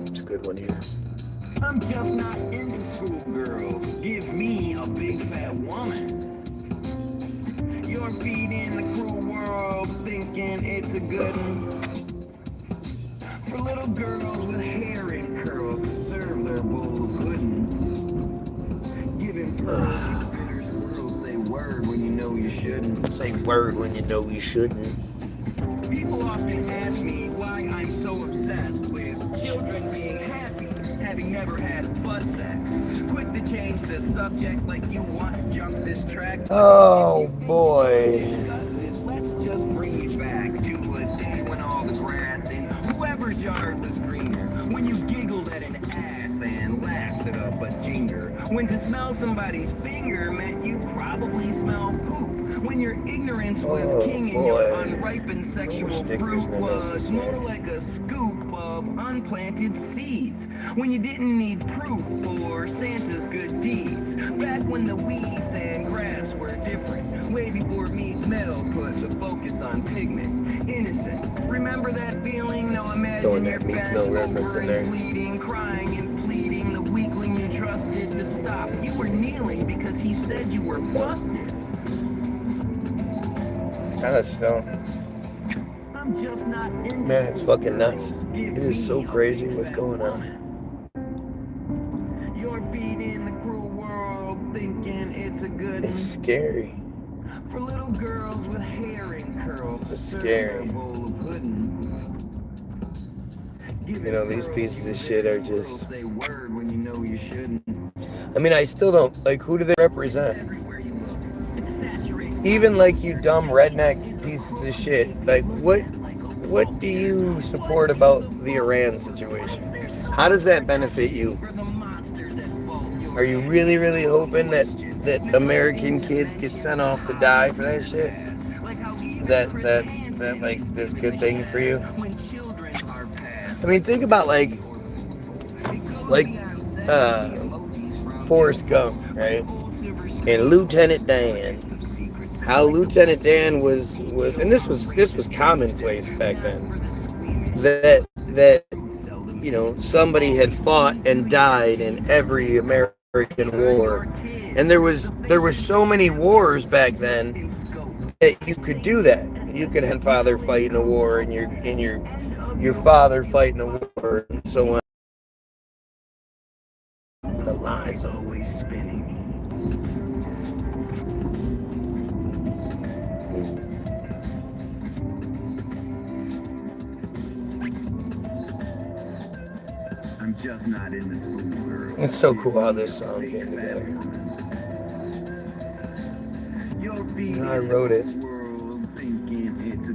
It's a good one here. I'm just not into schoolgirls. Give me a big fat woman. You're feeding the cruel world, thinking it's a good one. For little girls with hair and curls to serve their bowl of pudding. Giving pearls to bitter squirrels, say word when you know you shouldn't. Say word when you know you shouldn't. People often ask me why I'm so obsessed with children being happy, having never had butt sex. Quick to change the subject like you want to jump this track. Oh boy. Let's just bring you back to a day when all the grass in whoever's yard was greener. When you giggled at an ass and laughed at a bajinger. When to smell somebody's finger meant you probably smell poop. When your ignorance was king and your unripened sexual fruit was more like a scoop of unplanted seeds. When you didn't need proof for Santa's good deeds. Back when the weeds and grass were different. Way before Mead's Mill put the focus on pigment. Innocent. Remember that feeling? Now imagine your Mead's Mill reference in there. bleeding, crying and pleading. The weakling you trusted to stop. You were kneeling because he said you were busted. Kind of stoned. I'm just not into Man, it's fucking nuts. It is so crazy what's going on. You're feeding the cruel world, thinking it's a good It's scary. for little girls with hair and curls. It's scary. You know, these pieces of shit are just... Say word when you know you shouldn't. I mean, I still don't... Like, who do they represent? Even like you dumb redneck pieces of shit. Like, what do you support about the Iran situation? How does that benefit you? Are you really, really hoping that American kids get sent off to die for that shit? Is that like this good thing for you? I mean, think about like Forrest Gump, right? And Lieutenant Dan. How Lieutenant Dan was, and this was commonplace back then. That you know, somebody had fought and died in every American war, and there was so many wars back then that you could do that. You could have father fight in a war, and your father fight in a war, and so on. The lie's always spinning. I'm just not in the school. It's so cool how this song came together. I wrote it,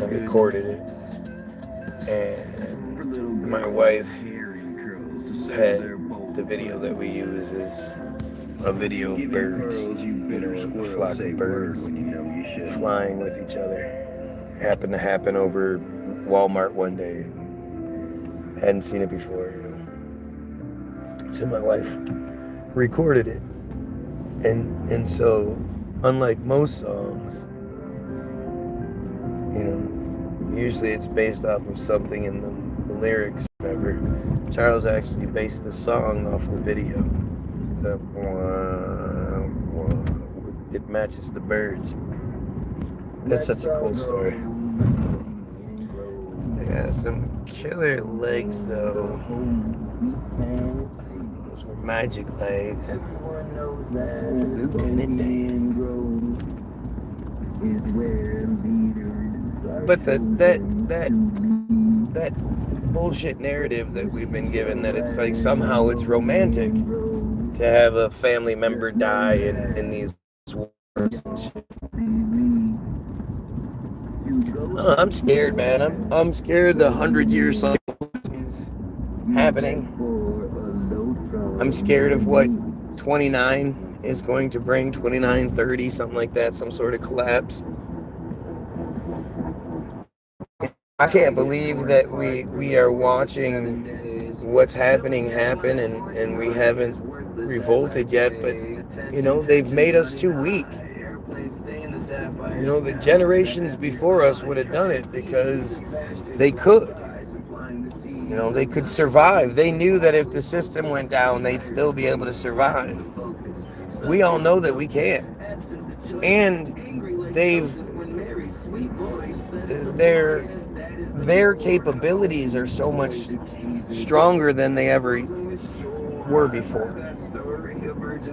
I recorded it, and my wife had the video that we use is a video of birds, you know, a flock of birds flying with each other. Happened to happen over Walmart one day. Hadn't seen it before, you know. So my wife recorded it, and so unlike most songs, you know, usually it's based off of something in the lyrics, whatever. Charles actually based the song off the video. It matches the birds. That's such a cool story. Yeah, some killer legs though. Those were magic legs. Lieutenant Dan. But that bullshit narrative that we've been given, that it's like somehow it's romantic to have a family member die in these wars and shit. I'm scared, man. I'm scared the 100-year cycle is happening. I'm scared of what 29 is going to bring, 29, 30, something like that, some sort of collapse. I can't believe that we are watching what's happening happen and we haven't revolted yet, but you know, they've made us too weak. You know, the generations before us would have done it because they could. You know, they could survive. They knew that if the system went down, they'd still be able to survive. We all know that we can't. And their capabilities are so much stronger than they ever were before.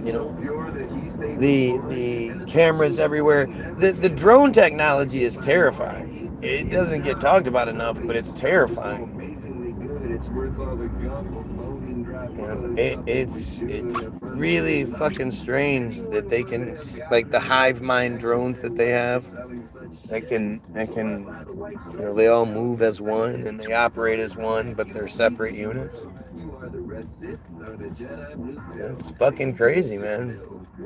You know, the cameras everywhere. The drone technology is terrifying. It doesn't get talked about enough, but it's terrifying. You know, it's really fucking strange that they can, like the hive mind drones that they have, that can you know, they all move as one and they operate as one, but they're separate units. It's fucking crazy, man. I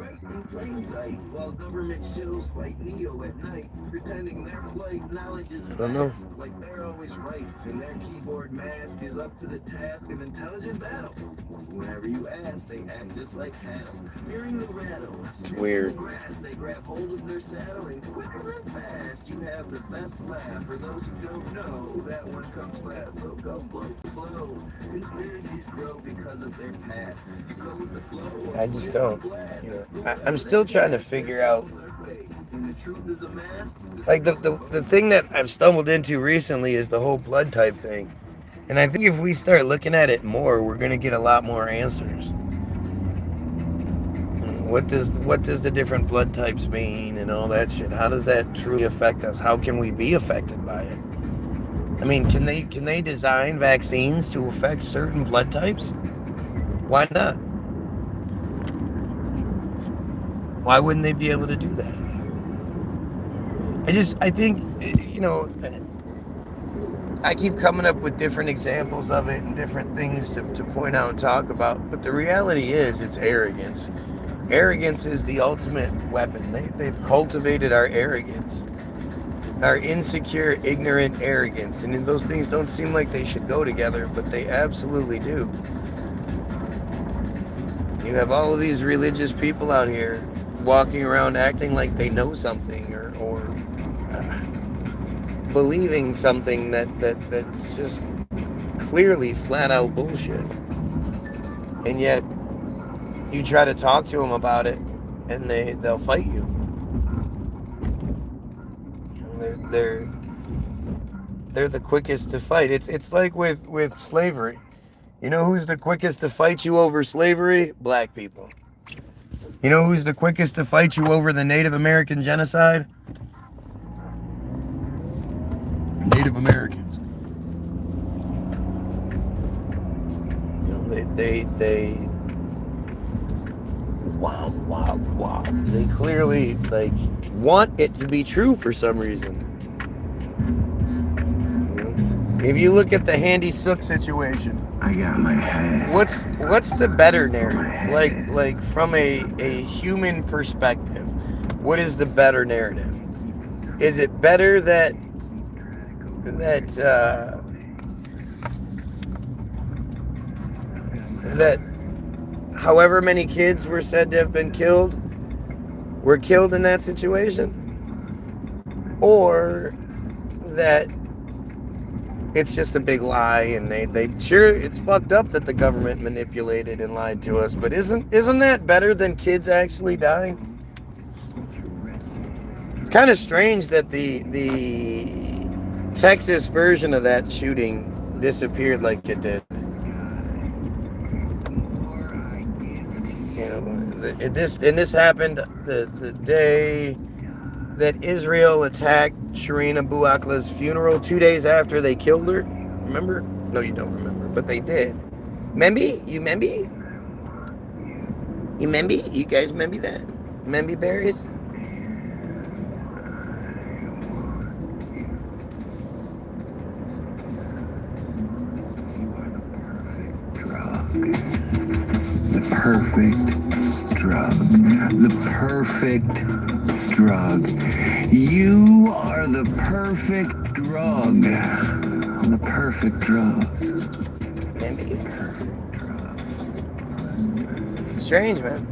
don't know. It's weird. I just don't. You know, I'm still trying to figure out. Like the thing that I've stumbled into recently is the whole blood type thing. And I think if we start looking at it more, we're gonna get a lot more answers. What does the different blood types mean and all that shit? How does that truly affect us? How can we be affected by it? I mean, can they design vaccines to affect certain blood types? Why not? Why wouldn't they be able to do that? I think, you know, I keep coming up with different examples of it and different things to point out and talk about. But the reality is, it's arrogance. Arrogance is the ultimate weapon. They've cultivated our arrogance. Our insecure, ignorant arrogance. And those things don't seem like they should go together, but they absolutely do. You have all of these religious people out here walking around acting like they know something or believing something that's just clearly flat out bullshit. And yet you try to talk to them about it and they'll fight you. They're the quickest to fight. It's like with slavery. You know who's the quickest to fight you over slavery? Black people. You know who's the quickest to fight you over the Native American genocide? Native Americans. You know, they wow. They clearly like want it to be true for some reason. You know? If you look at the Handy Sook situation, I got my head. What's the better narrative? Like from a human perspective, what is the better narrative? Is it better that however many kids were said to have been killed were killed in that situation? Or that it's just a big lie and they sure, it's fucked up that the government manipulated and lied to us, but isn't that better than kids actually dying? It's kind of strange that the Texas version of that shooting disappeared like it did. You know, this happened the day that Israel attacked Shireen Abu Akleh's funeral, 2 days after they killed her. Remember? No, you don't remember, but they did. Memby? You Memby? You Memby? You guys Memby that? Memby berries? The perfect drug. You are the perfect drug. The perfect drug. Strange, man.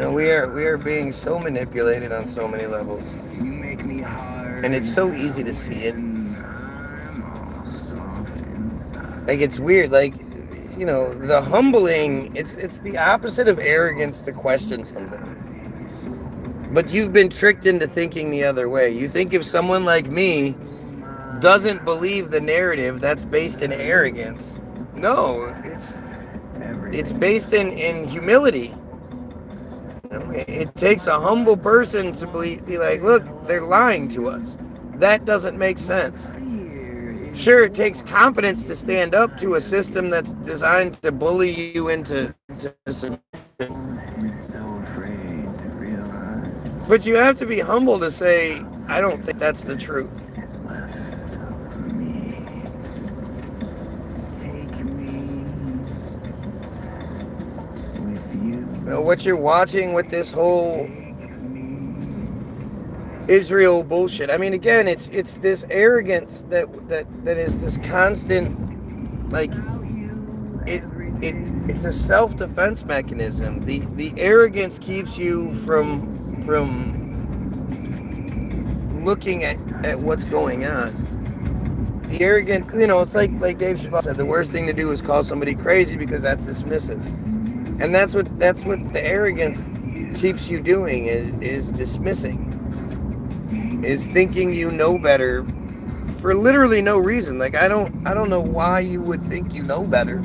we are being so manipulated on so many levels, You make me hard. and it's so easy to see it. I'm all soft inside. Like, it's weird. Like, the humbling. It's the opposite of arrogance to question something. But you've been tricked into thinking the other way. You think if someone like me doesn't believe the narrative, that's based in arrogance. No, it's based in humility. It takes a humble person to be like, look, they're lying to us. That doesn't make sense. Sure, it takes confidence to stand up to a system that's designed to bully you into submission. I'm so afraid to realize But you have to be humble to say, I don't think that's the truth. it's left of me. Take me with you. What you're watching with this whole Take me. Israel bullshit. I mean, again, it's this arrogance that is this constant, like, it's a self-defense mechanism. The arrogance keeps you from looking at what's going on. The arrogance, it's like Dave Chappelle said, the worst thing to do is call somebody crazy because that's dismissive. And that's what the arrogance keeps you doing is dismissing. Is thinking you know better for literally no reason. Like, I don't know why you would think you know better.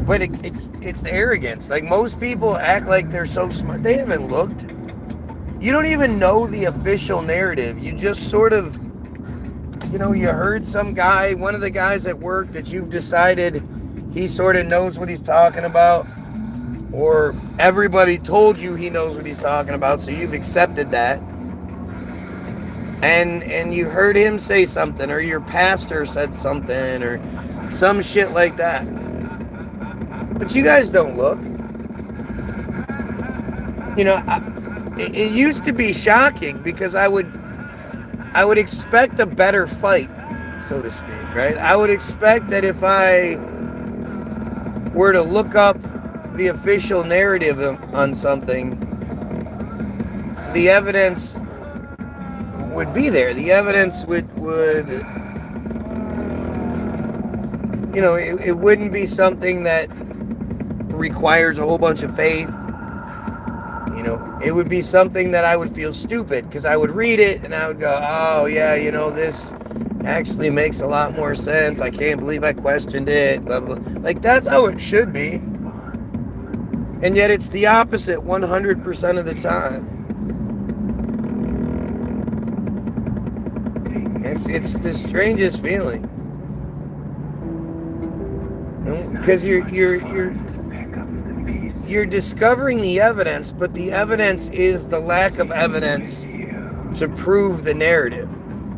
But it's the arrogance. Like, most people act like they're so smart. They haven't looked. You don't even know the official narrative. You just sort of, you heard some guy, one of the guys at work that you've decided he sort of knows what he's talking about. Or everybody told you he knows what he's talking about, so you've accepted that. And you heard him say something, or your pastor said something, or some shit like that. But you guys don't look. It used to be shocking because I would expect a better fight, so to speak, right? I would expect that if I were to look up the official narrative on something, the evidence would be there. The evidence would it wouldn't be something that requires a whole bunch of faith. It would be something that I would feel stupid because I would read it and I would go, oh yeah, this actually makes a lot more sense. I can't believe I questioned it. Blah, blah. Like, that's how it should be. And yet it's the opposite 100% of the time. It's the strangest feeling. Because you're discovering the evidence, but the evidence is the lack of evidence to prove the narrative,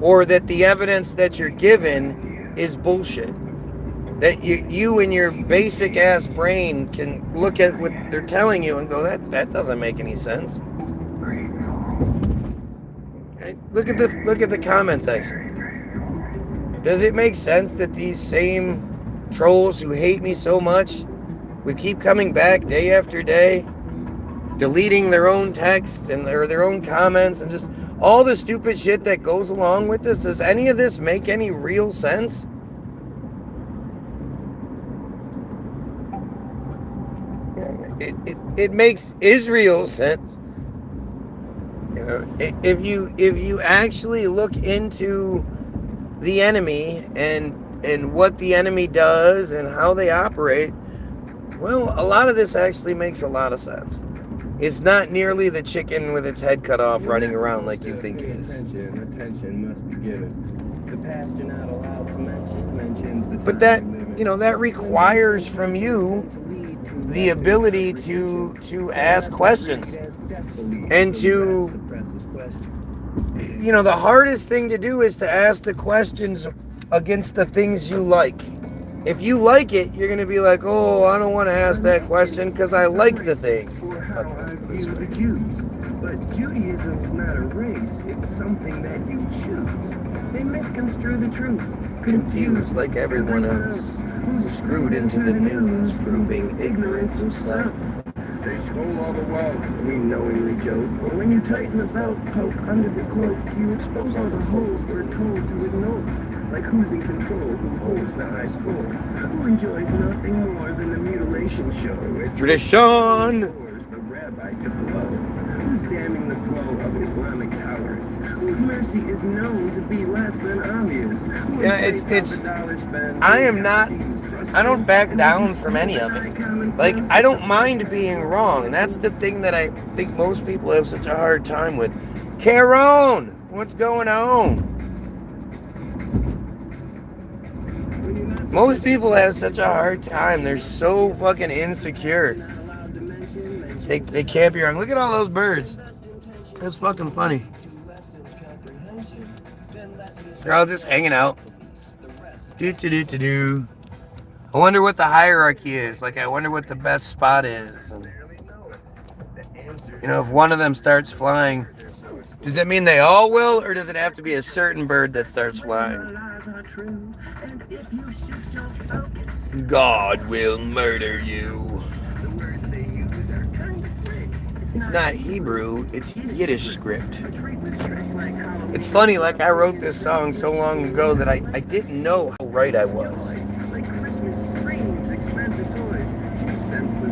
or that the evidence that you're given is bullshit. That you in your basic ass brain can look at what they're telling you and go, that doesn't make any sense. Look at the comment section. Does it make sense that these same trolls who hate me so much would keep coming back day after day, deleting their own texts and their own comments and just all the stupid shit that goes along with this? Does any of this make any real sense? It makes Israel sense. If you actually look into the enemy and what the enemy does and how they operate, well, a lot of this actually makes a lot of sense. It's not nearly the chicken with its head cut off running around like you think it is. Attention must be given. The past you're not allowed to mention mentions the time. But that requires from you the ability to ask questions and to, the hardest thing to do is to ask the questions against the things you like. If you like it, you're going to be like, oh, I don't want to ask that question because I like the thing. The Jews. But Judaism's not a race, it's something that you choose. They misconstrue the truth. Confused like everyone else. Screwed into the news, proving ignorance of self. They stole all the wealth, we knowingly joke. But when you tighten the belt, poke under the cloak, you expose all the holes we're told to ignore. Like who's in control, who holds the high score, who enjoys nothing more than the mutilation show. Tradition! The rabbi to blow. Who's damning the flow of Islamic tolerance? Whose mercy is known to be less than obvious? Yeah, it's I don't back down from any of it. Like, I don't mind being wrong. That's the thing that I think most people have such a hard time with. Caron, what's going on? Most people have such a hard time. They're so fucking insecure. They can't be wrong. Look at all those birds. That's fucking funny. They're all just hanging out. Do. I wonder what the hierarchy is. Like, I wonder what the best spot is. And, you know, if one of them starts flying, does it mean they all will, or does it have to be a certain bird that starts flying? God will murder you. It's not Hebrew, it's Yiddish script. It's funny, like I wrote this song so long ago that I didn't know how right I was.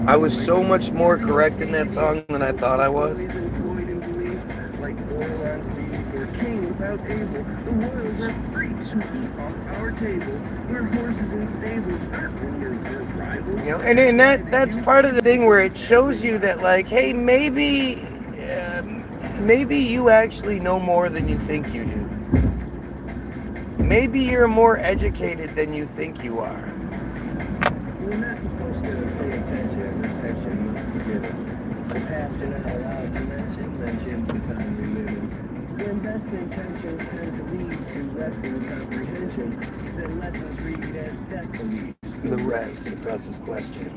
I was so much more correct in that song than I thought I was. You know, and that's part of the thing where it shows you that, like, hey, maybe you actually know more than you think you do. Maybe you're more educated than you think you are. We're not supposed to pay attention. Attention must be given. The past you're not allowed to mentions the time we live in. When best intentions tend to lead to lesson comprehension, then lessons read as death believes. The rest suppresses question.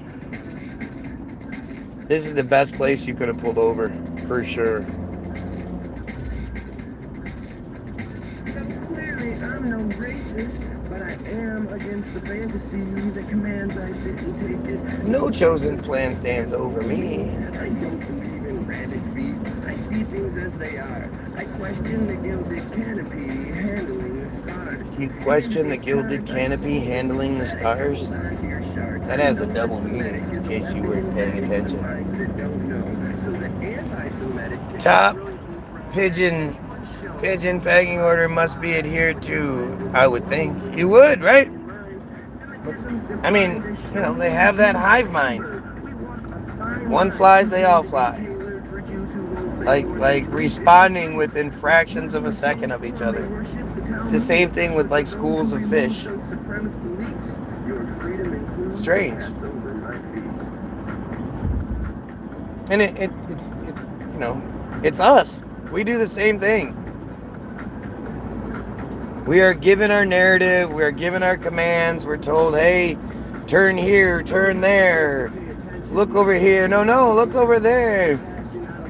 This is the best place you could have pulled over, for sure. So clearly I'm no racist, but I am against the fantasy that commands I sit and take it. No chosen plan stands over me. I don't believe in rabbit feet. I see things as they are. I question the gilded canopy handling the stars. You question the gilded canopy handling the stars? That has a double meaning, in case you weren't paying attention. Top pigeon pegging order must be adhered to, I would think. You would, right? I mean, you know, they have that hive mind. One flies, they all fly. Like responding within fractions of a second of each other. It's the same thing with like schools of fish. It's strange. And it's you know, it's us. We do the same thing. We are given our narrative, we are given our commands, we're told, hey, turn here, turn there, look over here, no, look over there.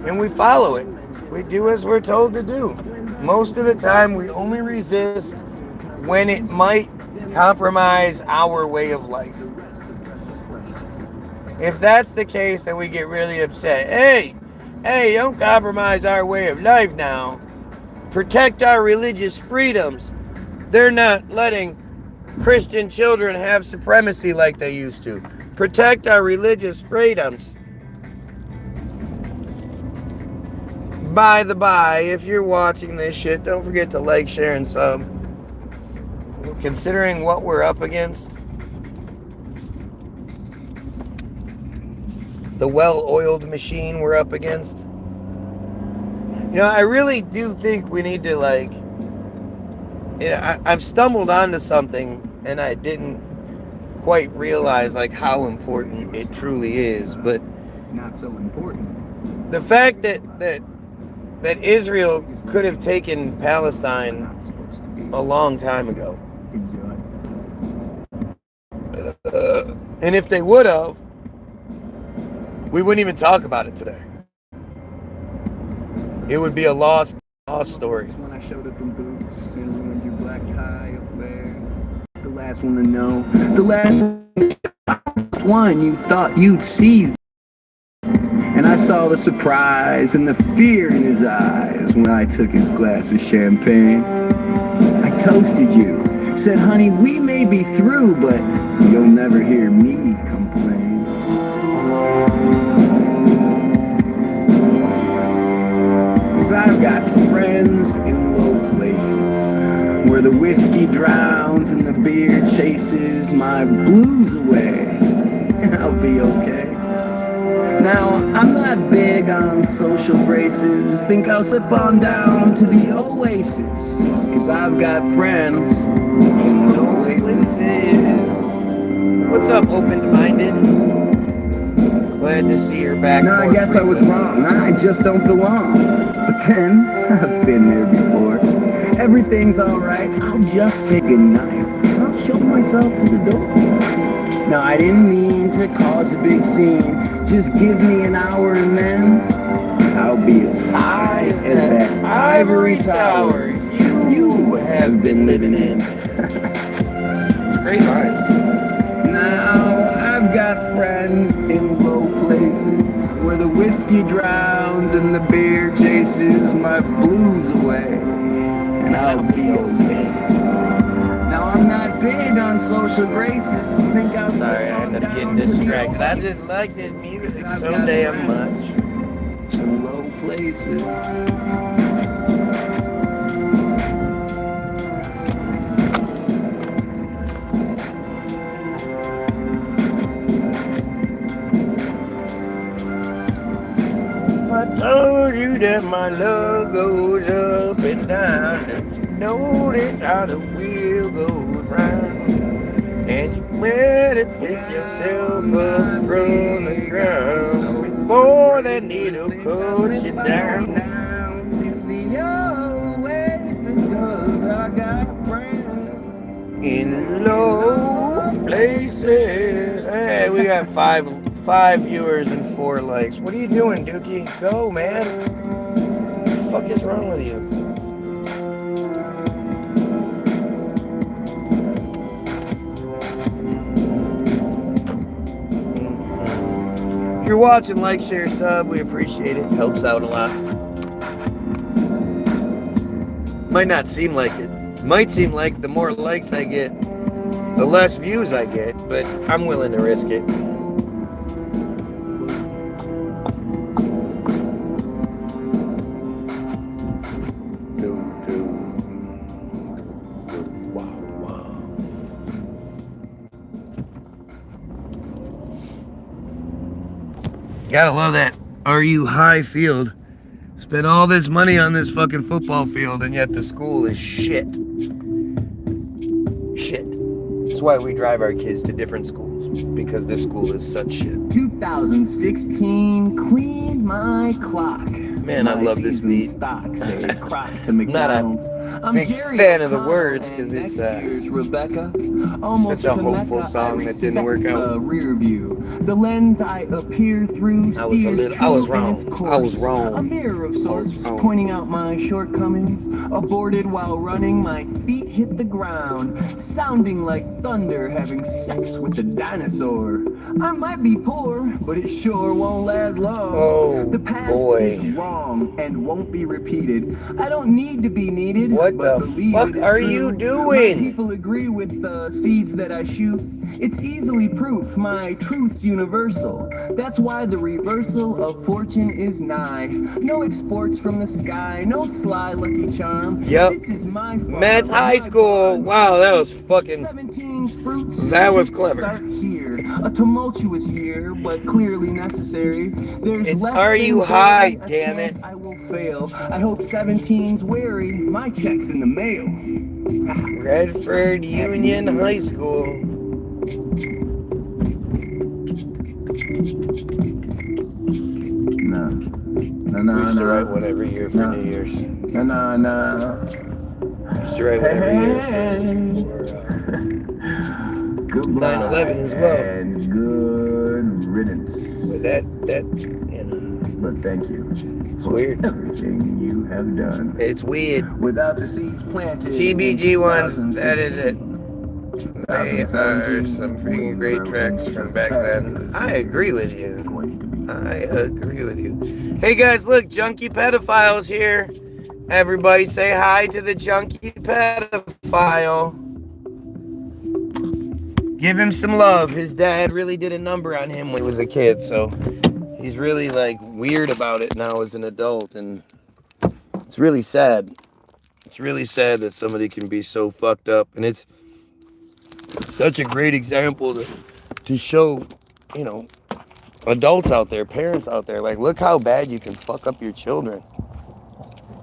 And we follow it. We do as we're told to do. Most of the time, we only resist when it might compromise our way of life. If that's the case, then we get really upset. Hey, don't compromise our way of life now. Protect our religious freedoms. They're not letting Christian children have supremacy like they used to. Protect our religious freedoms. By the by, if you're watching this shit, don't forget to like, share, and sub. Considering what we're up against, the well-oiled machine we're up against, you know, I really do think we need to, like, you know, I've stumbled onto something and I didn't quite realize, like, how important it truly is, but not so important. The fact that Israel could have taken Palestine a long time ago. And if they would have, we wouldn't even talk about it today. It would be a lost story. When I showed up in boots and ruined your black tie affair. The last one to know. The last one you thought you'd see. I saw the surprise and the fear in his eyes when I took his glass of champagne. I toasted you, said, honey, we may be through, but you'll never hear me complain. Cause I've got friends in low places where the whiskey drowns and the beer chases my blues away, and I'll be okay. Now, I'm not big on social braces. Think I'll slip on down to the oasis. Cause I've got friends in low places. What's up, open-minded? Glad to see you're back. No, I guess I was wrong. I just don't belong. But then, I've been there before. Everything's alright. I'll just say goodnight. And I'll show myself to the door. No, I didn't mean to cause a big scene. Just give me an hour and then I'll be as high as that ivory tower you have been living in. It's great lines. Now I've got friends in low places where the whiskey drowns and the beer chases my blues away, and I'll be okay. Now I'm not big on social graces. Think I'll Sorry, I ended up getting distracted. I just like this music so damn much. In low places. I told you that my love goes up and down. You notice how the wheel goes round. And you better pick yourself up from the ground before that needle cuts you down. In low places. Hey, we got five viewers and 4 likes. What are you doing, Dookie? Go, man. What the fuck is wrong with you? If you're watching, like, share, sub. We appreciate it. Helps out a lot. Might not seem like it. Might seem like the more likes I get, the less views I get, but I'm willing to risk it. Gotta love that RU High field. Spent all this money on this fucking football field, and yet the school is shit. Shit. That's why we drive our kids to different schools, because this school is such shit. 2016 cleaned my clock. Man, I love this beat. Stock, say, crock to McDonald's. Not a big fan of the words, because it's Rebecca, such a hopeful song that didn't work out. Rear view. The lens I appear through I was wrong. I was wrong. A mirror of sorts, pointing out my shortcomings. Aborted while running, my feet hit the ground, sounding like thunder having sex with a dinosaur. I might be poor, but it sure won't last long. Oh, the past is wrong and won't be repeated. I don't need to be needed. What the fuck are you doing? My people agree with the seeds that I shoot. It's easily proof my truth's universal. That's why the reversal of fortune is nigh. No exports from the sky, no sly lucky charm. Yep. This is my farm. Meth High School. Wow, that was fucking. 17's fruits. That was clever. Start here. A tumultuous year, but clearly necessary. There's It's less RU than High, a damn chance it. I will fail. I hope 17's wary. My check's in the mail. Redford Union High School. No. We used to write one every year for New Year's. No. Used to write one every year for Goodbye 9/11 as well. and good riddance. But that, you know, But thank you it's for weird. everything you have done. It's weird. Without the seeds planted. TBG ones, in that is it. 2016, They are some freaking great tracks from back then. I agree with you. Going to be I agree with you. Hey guys, look, Junkie Pedophile's here. Everybody say hi to the Junkie Pedophile. Give him some love. His dad really did a number on him when he was a kid, so he's really like weird about it now as an adult, and it's really sad. It's really sad that somebody can be so fucked up, and it's such a great example to show, you know, adults out there, parents out there, like, look how bad you can fuck up your children.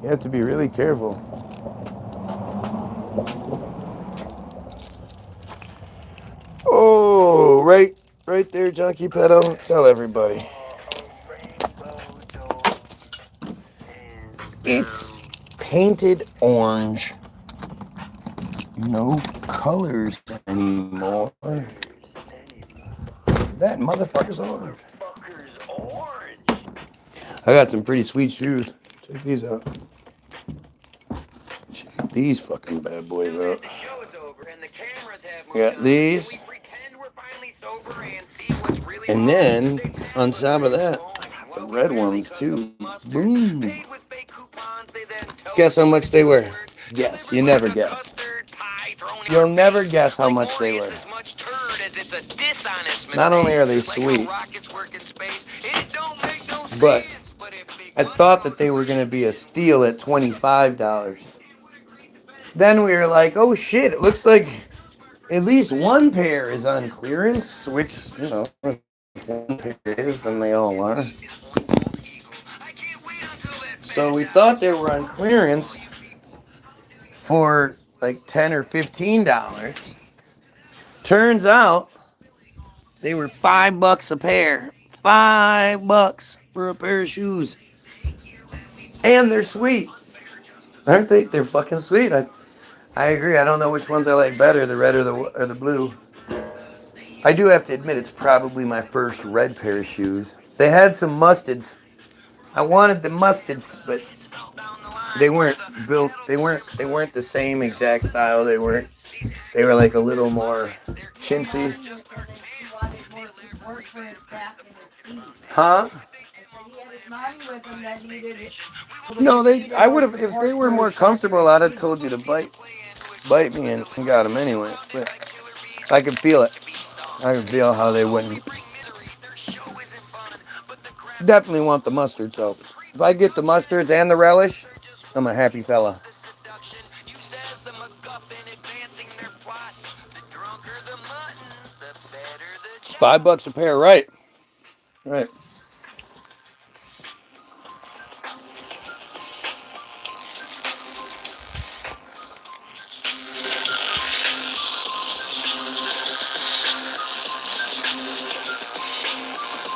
You have to be really careful. Oh, right there, Junkie Pedo. Tell everybody. It's painted orange. No colors anymore. That motherfucker's orange. I got some pretty sweet shoes. Check these out. Check these fucking bad boys out. Got these. And then, on top of that, I got the red ones too. Boom. Guess how much they were? Guess. You never guess. You'll never guess how much they were. Not only are they sweet, but I thought that they were going to be a steal at $25. Then we were like, oh shit, it looks like at least one pair is on clearance, which, you know, if one pair is, then they all are. So we thought they were on clearance for like $10 or $15. Turns out they were $5 a pair. $5 for a pair of shoes. And they're sweet. Aren't they? They're fucking sweet. I agree. I don't know which ones I like better, the red or the blue. I do have to admit it's probably my first red pair of shoes. They had some mustards. I wanted the mustards, but they weren't built. They weren't the same exact style. They were like a little more chintzy. Huh? No, I would have, if they were more comfortable, I'd have told you to bite me and got them anyway. But I could feel it. I could feel how they wouldn't. Definitely want the mustard, so if I get the mustards and the relish, I'm a happy fella. $5 a pair, right? Right.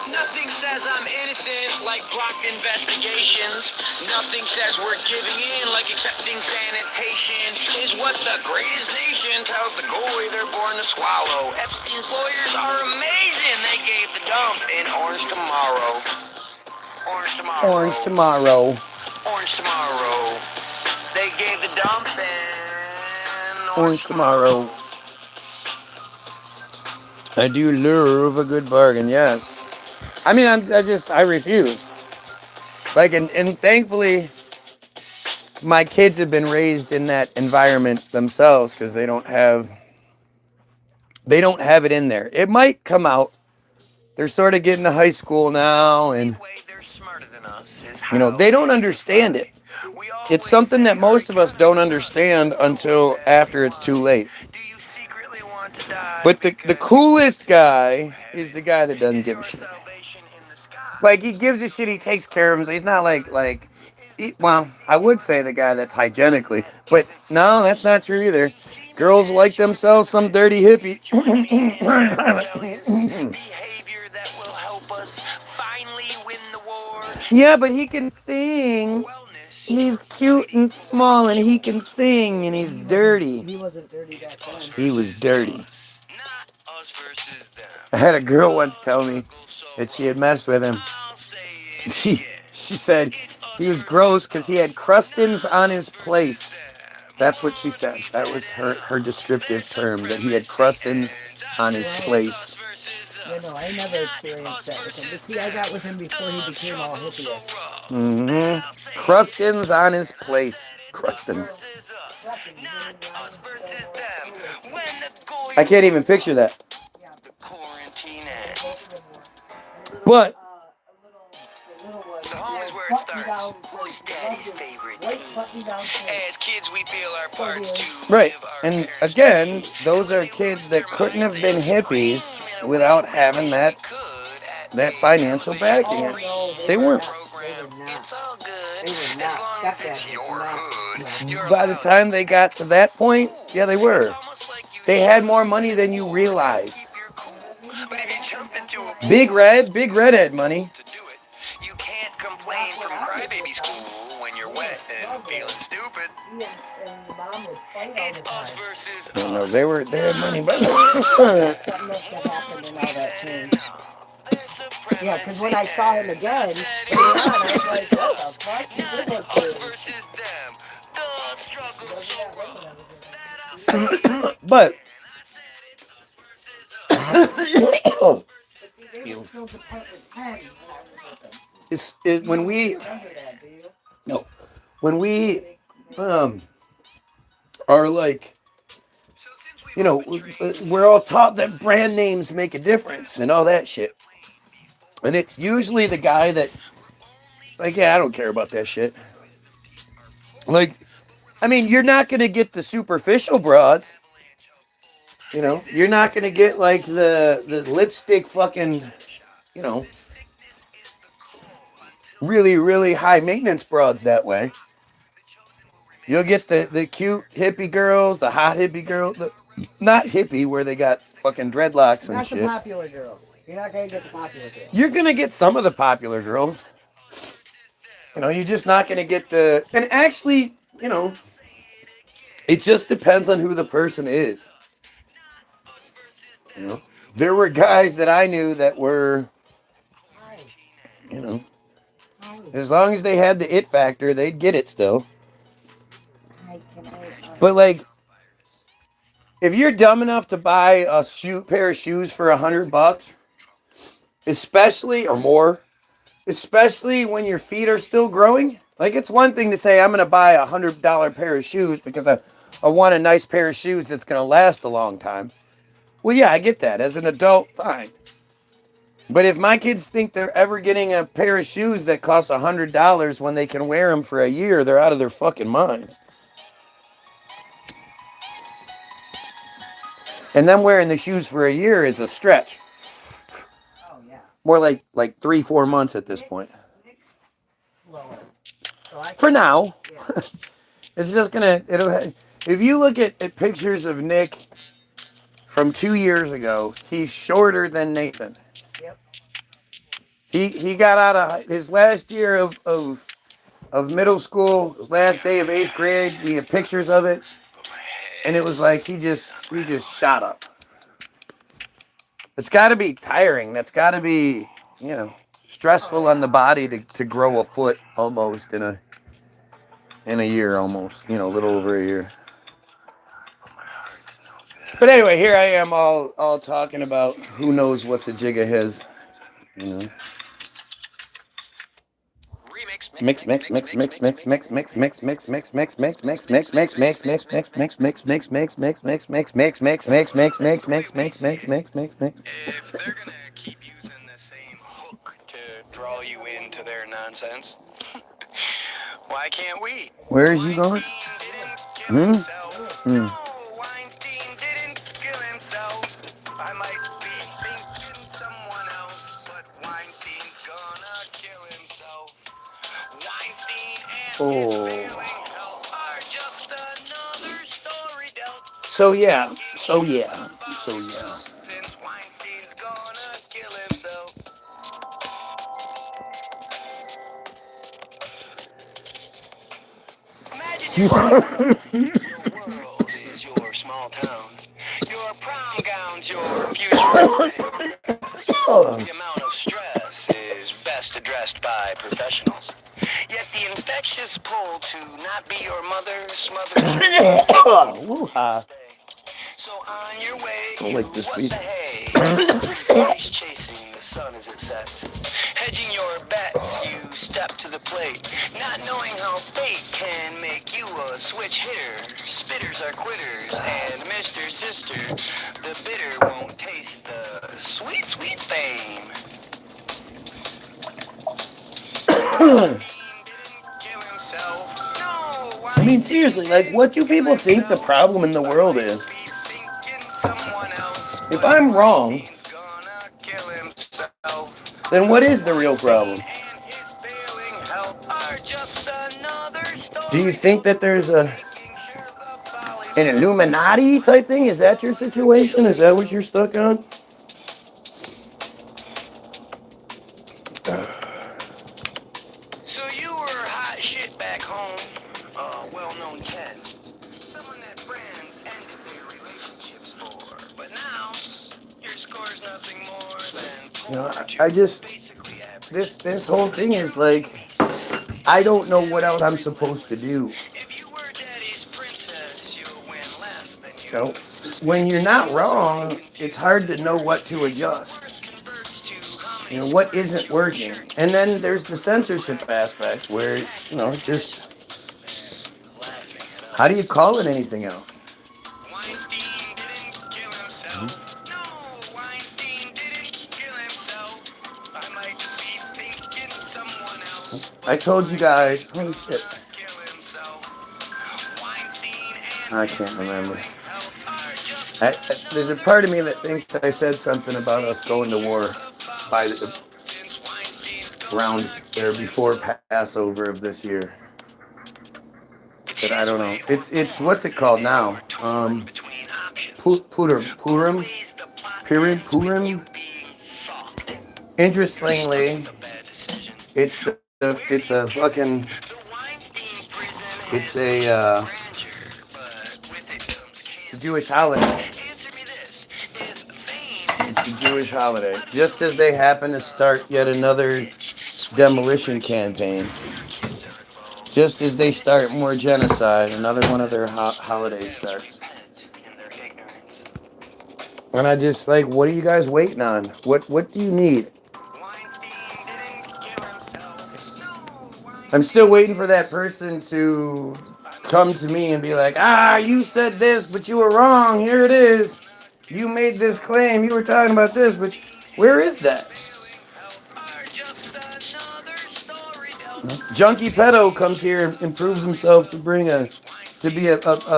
Nothing says I'm innocent like blocked investigations. Nothing says we're giving in like accepting sanitation is what the greatest nation tells the goalie they're born to swallow. Epstein's lawyers are amazing. They gave the dump in Orange Tomorrow. Orange Tomorrow. Orange Tomorrow. Orange Tomorrow. They gave the dump in Orange Tomorrow. I do love a good bargain, yes. I mean, I refuse. Like, and thankfully, my kids have been raised in that environment themselves because they don't have it in there. It might come out. They're sort of getting to high school now, and you know, they don't understand it. It's something that most of us don't understand until after it's too late. But the coolest guy is the guy that doesn't give a shit. Like, he gives a shit, he takes care of him. He's not well, I would say the guy that's hygienically, but no, that's not true either. Girls like themselves some dirty hippie. Yeah, but he can sing. He's cute and small, and he can sing, and he's dirty. He wasn't dirty back then. He was dirty. I had a girl once tell me that she had messed with him. She said he was gross because he had crustins on his place. That's what she said. That was her descriptive term, that he had crustins on his place. Yeah, no, I never experienced that with him. But see, I got with him before he became all hippie-ish. Crustin's on his place. Crustin's. I can't even picture that. But So home is where it starts. Who's daddy's favorite team? As kids, we feel our parts to right, give our and parents again, tribute. those are kids that couldn't have been hippies without having that financial backing. Oh, no, They weren't. They were not. It's all good. They were As not. long as it's Stepdad your was not. hood. You're By the allowed time they got to that point, yeah, they were. almost like you They had more money than you realized. keep your cool. But if you jump into a Big Red had money. to do it, you can't complain from crybaby school when you're wet and feeling stupid. He and Mom would fight all It's the us time. versus No, us. they had money, but Something else that happened and all that changed. Yeah, because when I saw him again later on, I was like, what the fuck? He did look good. Versus them. The struggle so rough. but But see, they were still Department 10 when I was with them. when we Remember that, do you? no when we are like, you know, we're all taught that brand names make a difference and all that shit, and it's usually the guy that, like, yeah, I don't care about that shit. Like, I mean, you're not gonna get the superficial broads. You know, you're not gonna get like the lipstick fucking, you know, really high maintenance broads that way. You'll get the cute hippie girls, the hot hippie girls, not hippie where they got fucking dreadlocks and Not the shit. popular girls. You're not going to get the popular girls. You're gonna get some of the popular girls. You know, you're just not gonna get the. And actually, you know, it just depends on who the person is. You know, there were guys that I knew that were, you know, as long as they had the it factor, they'd get it still. But like, if you're dumb enough to buy a pair of shoes for $100, especially or more, especially when your feet are still growing, like, it's one thing to say I'm gonna buy $100 pair of shoes because I want a nice pair of shoes that's gonna last a long time. Well, yeah, I get that. As an adult, fine. But if my kids think they're ever getting a pair of shoes that cost $100 when they can wear them for a year, they're out of their fucking minds. And them wearing the shoes for a year is a stretch. Oh, yeah. More like 3-4 months at this point. Slower. For now. Yeah. It's just gonna, if you look at pictures of Nick from 2 years ago, he's shorter than Nathan. Yep. He got out of his last year of middle school, his last day of 8th grade. We have pictures of it, and it was like he just shot up. It's got to be tiring. That's got to be, you know, stressful on the body to grow a foot almost in a year, almost, you know, a little over a year. But anyway, here I am all talking about who knows what's a jig of his, you know. Mix. If they're gonna keep using the same hook to draw you into their nonsense, why can't we? Where is you going? No, Weinstein didn't kill himself. I might be thinking someone else, but Weinstein's gonna kill himself. Weinstein and his failing health are just another story dealt. So yeah. Since Weinstein's gonna kill himself. Imagine your world is your small town. Your prom gown's your future wedding. The amount of stress is best addressed by professionals. Yet the infectious pull to not be your mother smothers you. Woo-ha. So on your way, Don't like this what beat. the hey? Space chasing the sun as it sets. Hedging your bets, you step to the plate. Not knowing how fate can make you a switch hitter. Spitters are quitters, and Mr. Sister, the bitter won't taste the sweet, sweet fame. I mean, seriously, like, what do people think the problem in the world is? If I'm wrong, then what is the real problem? Do you think that there's an Illuminati type thing? Is that your situation? Is that what you're stuck on? So you were hot shit back home, well-known Ken. Someone that friends ended their relationships for. But now, your score's nothing more than You know, I just, this whole thing is like, I don't know what else I'm supposed to do. If you were daddy's princess, you'll win less than you. You know, when you're not wrong, it's hard to know what to adjust. You know, what isn't working. And then there's the censorship aspect where, you know, just, how do you call it anything else? Weinstein didn't kill himself. No, Weinstein didn't kill himself. I might be thinking someone else. I told you guys, holy shit, Kill himself. Weinstein I can't remember. There's a part of me that thinks I said something about us going to war by the, around there before Passover of this year. But I don't know. It's what's it called now? Purim. Interestingly, it's a fucking, it's a Jewish holiday. It's a Jewish holiday. Just as they happen to start yet another demolition campaign. Just as they start more genocide, another one of their holidays starts. And I just like, what are you guys waiting on? What do you need? I'm still waiting for that person to come to me and be like, you said this, but you were wrong. Here it is. You made this claim. You were talking about this, but where is that? Junkie pedo comes here and proves himself to be a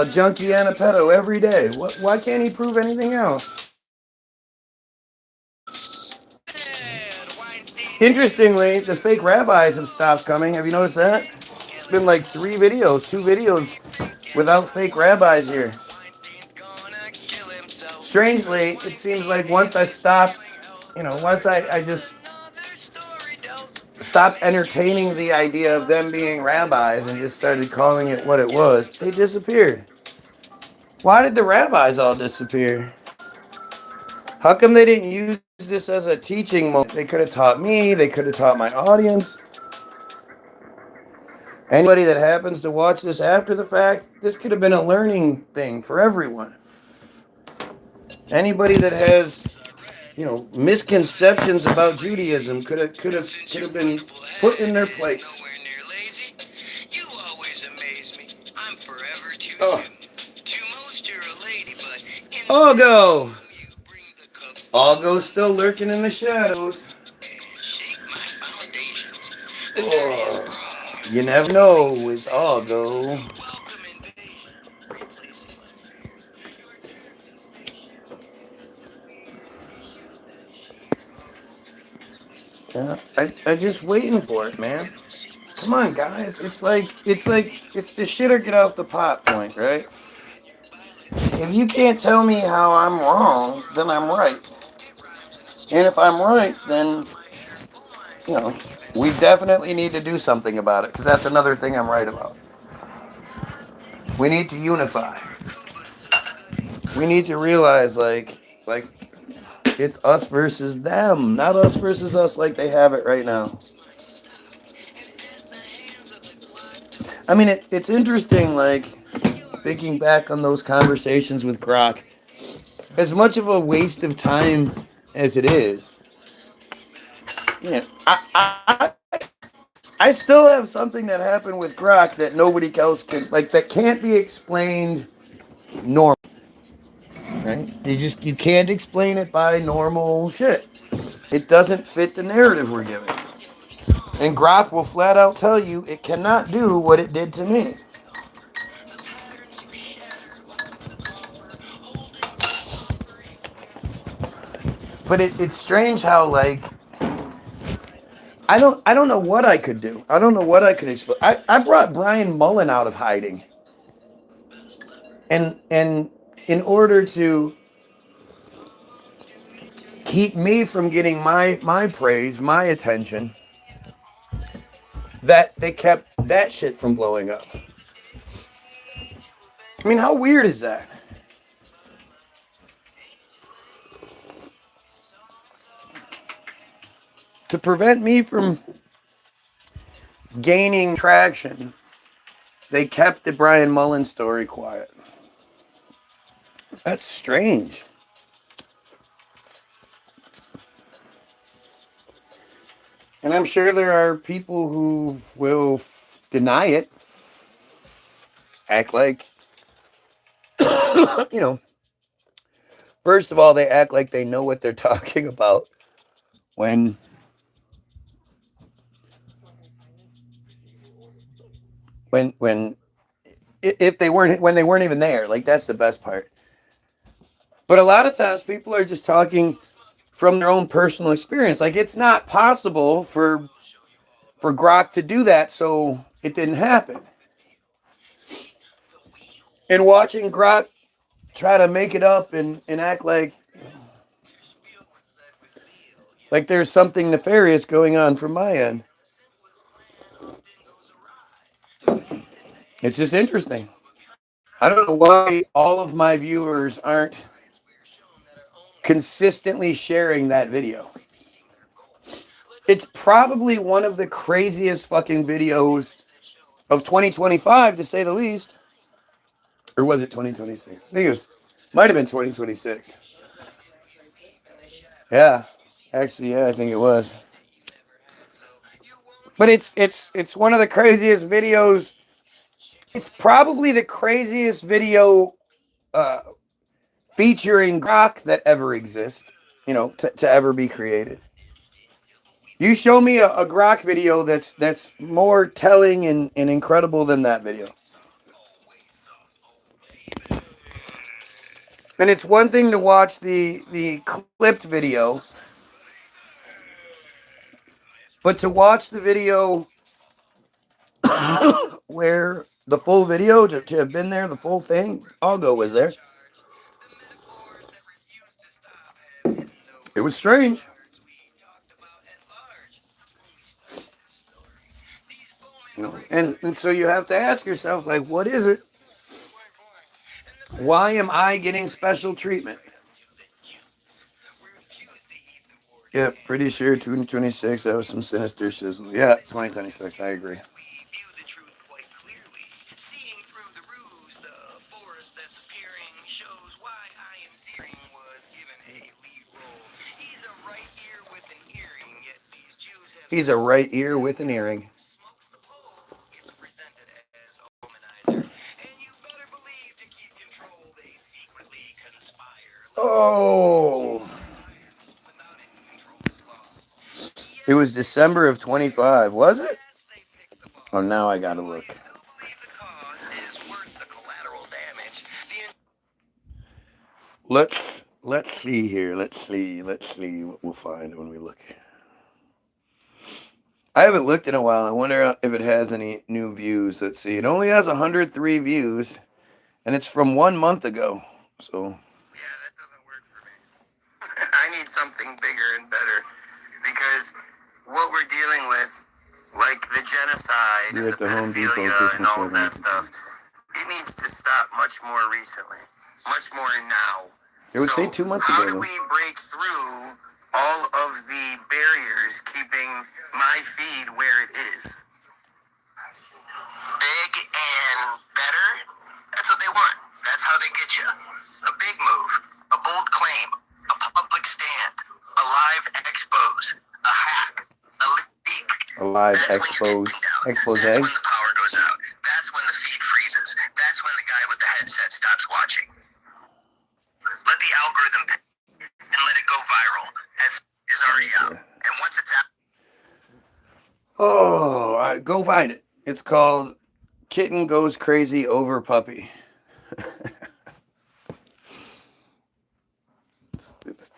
junkie and a pedo every day. Why can't he prove anything else? Interestingly, the fake rabbis have stopped coming. Have you noticed that? It's been like 2 videos without fake rabbis here. Strangely, it seems like once I stopped, once I just stopped entertaining the idea of them being rabbis and just started calling it what it was, they disappeared. Why did the rabbis all disappear? How come they didn't use this as a teaching moment? They could have taught me, they could have taught my audience. Anybody that happens to watch this after the fact, this could have been a learning thing for everyone. Anybody that has, misconceptions about Judaism could have been put in their place. Oh. Algo! Algo's still lurking in the shadows. Oh, you never know with Algo. Yeah, I'm just waiting for it, man. Come on, guys. It's the shit or get off the pot point, right? If you can't tell me how I'm wrong, then I'm right. And if I'm right, then, we definitely need to do something about it, because that's another thing I'm right about. We need to unify. We need to realize, like, it's us versus them, not us versus us like they have it right now. I mean, it's interesting, like, thinking back on those conversations with Grok. as much of a waste of time as it is, I still have something that happened with Grok that nobody else can, like, that can't be explained normal, right? You can't explain it by normal shit. It doesn't fit the narrative we're given. And Grok will flat out tell you it cannot do what it did to me. But it's strange how, like, I don't know what I could do. I don't know what I could explain. I brought Brian Mullen out of hiding. And in order to keep me from getting my praise, my attention, that they kept that shit from blowing up. I mean, how weird is that? To prevent me from gaining traction, they kept the Brian Mullen story quiet. That's strange. And I'm sure there are people who will deny it, act like, you know, first of all, they act like they know what they're talking about when if they weren't, when they weren't even there. Like, that's the best part. But a lot of times people are just talking from their own personal experience. Like, it's not possible for Grok to do that, so it didn't happen. And watching Grok try to make it up and act like there's something nefarious going on from my end. It's just interesting. I don't know why all of my viewers aren't consistently sharing that video. It's probably one of the craziest fucking videos of 2025, to say the least. Or was it 2026? I think it was, might have been 2026. Yeah. Actually, yeah, I think it was. But it's one of the craziest videos. It's probably the craziest video featuring Grok that ever exists, you know, to ever be created. You show me a Grok video that's more telling and incredible than that video. And it's one thing to watch the clipped video, but to watch the video where the full video, to have been there, the full thing, Algo was there. It was strange. You know, and so you have to ask yourself, like, what is it? Why am I getting special treatment? Yeah, pretty sure 2026, that was some sinister shizzle. Yeah, 2026, I agree. He's a right ear with an earring. Oh. It was December of 25, was it? Oh, now I gotta look. Let's see here. Let's see what we'll find when we look. I haven't looked in a while. I wonder if it has any new views. Let's see. It only has 103 views, and it's from 1 month ago. So yeah, that doesn't work for me. I need something bigger and better, because what we're dealing with, like the genocide and the pedophilia and all of that stuff, it needs to stop much more recently, much more now. It would say 2 months ago. How do we break through all of the barriers keeping my feed where it is? Big and better? That's what they want. That's how they get you. A big move. A bold live That's when your expose. That's when the power goes out. That's when the feed freezes. That's when the guy with the headset stops watching. Let the algorithm pick and let it go viral. As is already out. And once it's out. Oh, go find it. It's called Kitten Goes Crazy Over Puppy. it's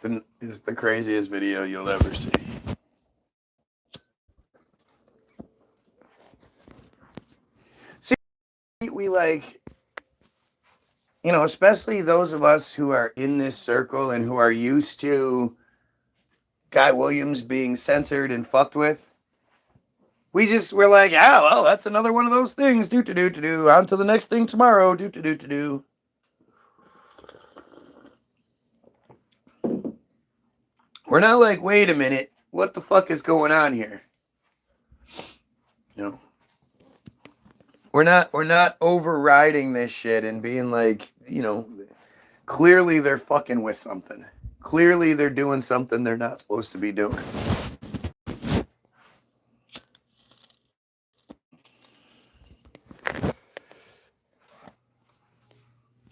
the craziest video you'll ever see. See, we like, you know, especially those of us who are in this circle and who are used to Guy Williams being censored and fucked with. We're like, yeah, well, that's another one of those things. Do. On to the next thing tomorrow. Do. We're not like, wait a minute, what the fuck is going on here? You know, we're not overriding this shit and being like, you know, clearly they're fucking with something. Clearly they're doing something they're not supposed to be doing.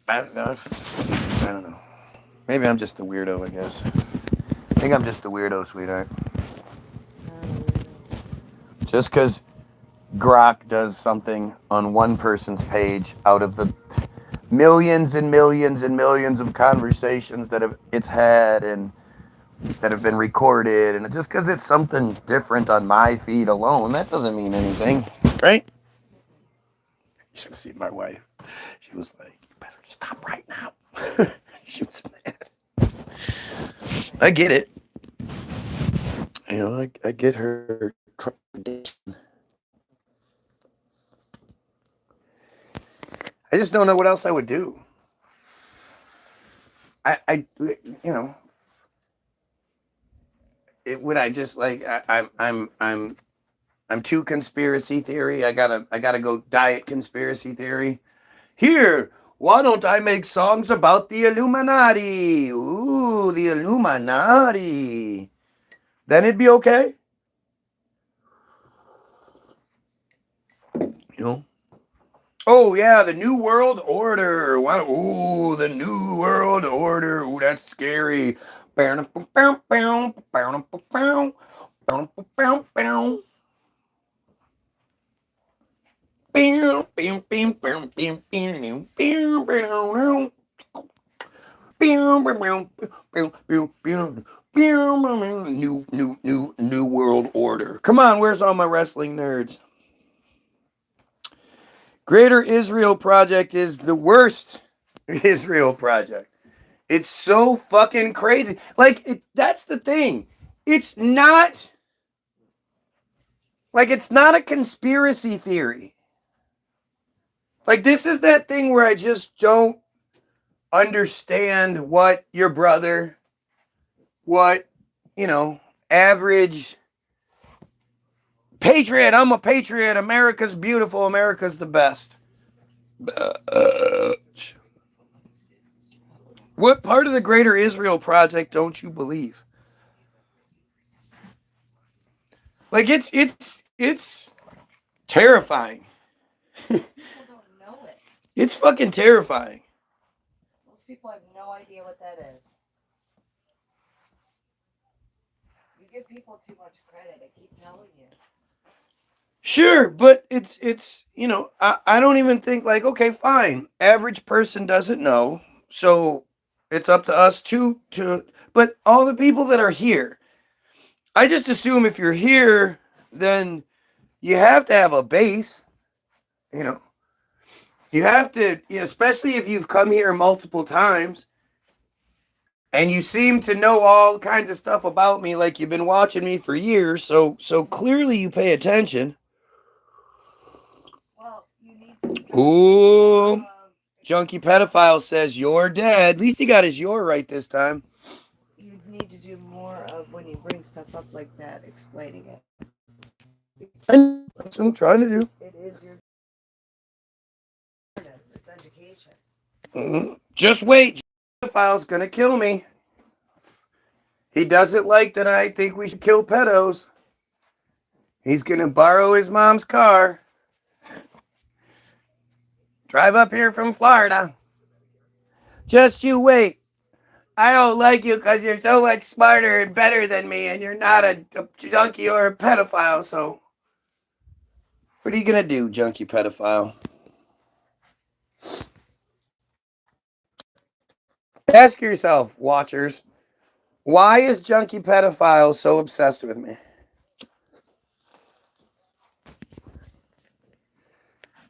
I don't know. Maybe I'm just a weirdo, I guess. I think I'm just a weirdo, sweetheart. Just because Grok does something on one person's page out of the millions and millions and millions of conversations that it's had and that have been recorded, and just because it's something different on my feed alone, that doesn't mean anything, right? You should have seen my wife. She was like, "You better stop right now." She was mad. I get it. You know, I get her trepidation. I just don't know what else I would do. You know, would I just like I'm too conspiracy theory. I gotta go diet conspiracy theory. Here, why don't I make songs about the Illuminati? Ooh, the Illuminati. Then it'd be okay. You know? Oh, yeah, the New World Order. Ooh, the New World Order. Ooh, that's scary. New World Order. Come on, where's all my wrestling nerds? Greater Israel Project is the worst Israel Project. It's so fucking crazy. Like, that's the thing. It's not a conspiracy theory. Like, this is that thing where I just don't understand what your brother, average patriot, I'm a patriot, America's beautiful, America's the best. What part of the Greater Israel Project don't you believe? Like, it's terrifying. People don't know it. It's fucking terrifying. Most people have no idea what that is. You give people too much credit. I keep telling you. Sure, but it's I don't even think like, okay, fine. Average person doesn't know, so it's up to us to but all the people that are here, I just assume if you're here, then you have to have a base. You know, you have to, especially if you've come here multiple times and you seem to know all kinds of stuff about me, like you've been watching me for years. So clearly you pay attention. Well, you need to. Ooh, Junkie Pedophile says you're dead. At least he got his "you're" right this time. You need to do more of when you bring stuff up like that, explaining it. That's what I'm trying to do. It is your awareness. It's education. Just wait. Pedophile's gonna kill me. He doesn't like that I think we should kill pedos. He's gonna borrow his mom's car. Drive up here from Florida. Just you wait. I don't like you because you're so much smarter and better than me, and you're not a junkie or a pedophile, so what are you gonna do, junkie pedophile? Ask yourself, watchers, why is junkie pedophile so obsessed with me?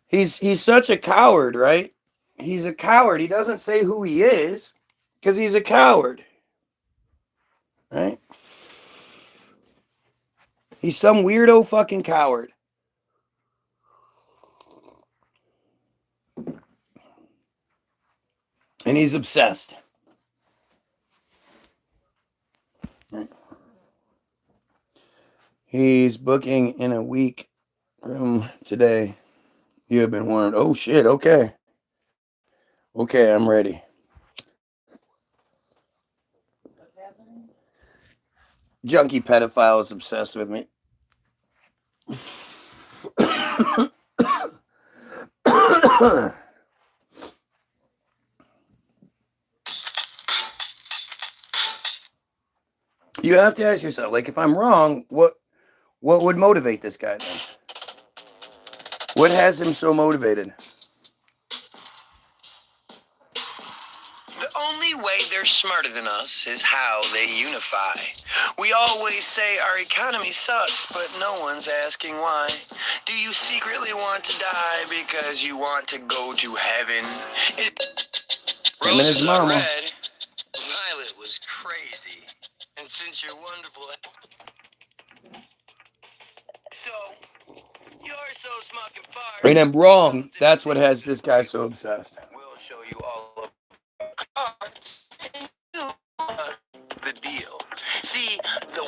He's such a coward, right? He's a coward. He doesn't say who he is because he's a coward, right? He's some weirdo fucking coward. And he's obsessed. He's booking in a week from today. You have been warned. Oh shit, okay. Okay, I'm ready. What's happening? Junkie pedophile is obsessed with me. You have to ask yourself, like, if I'm wrong, what would motivate this guy then? What has him so motivated? The only way they're smarter than us is how they unify. We always say our economy sucks, but no one's asking why. Do you secretly want to die because you want to go to heaven? Him and his Roses are mama. red. Violet was crazy. And since you're wonderful... So, you're so smug and far. And I'm wrong. That's what has this guy so obsessed. We'll show you all of our cards and you the deal. See, the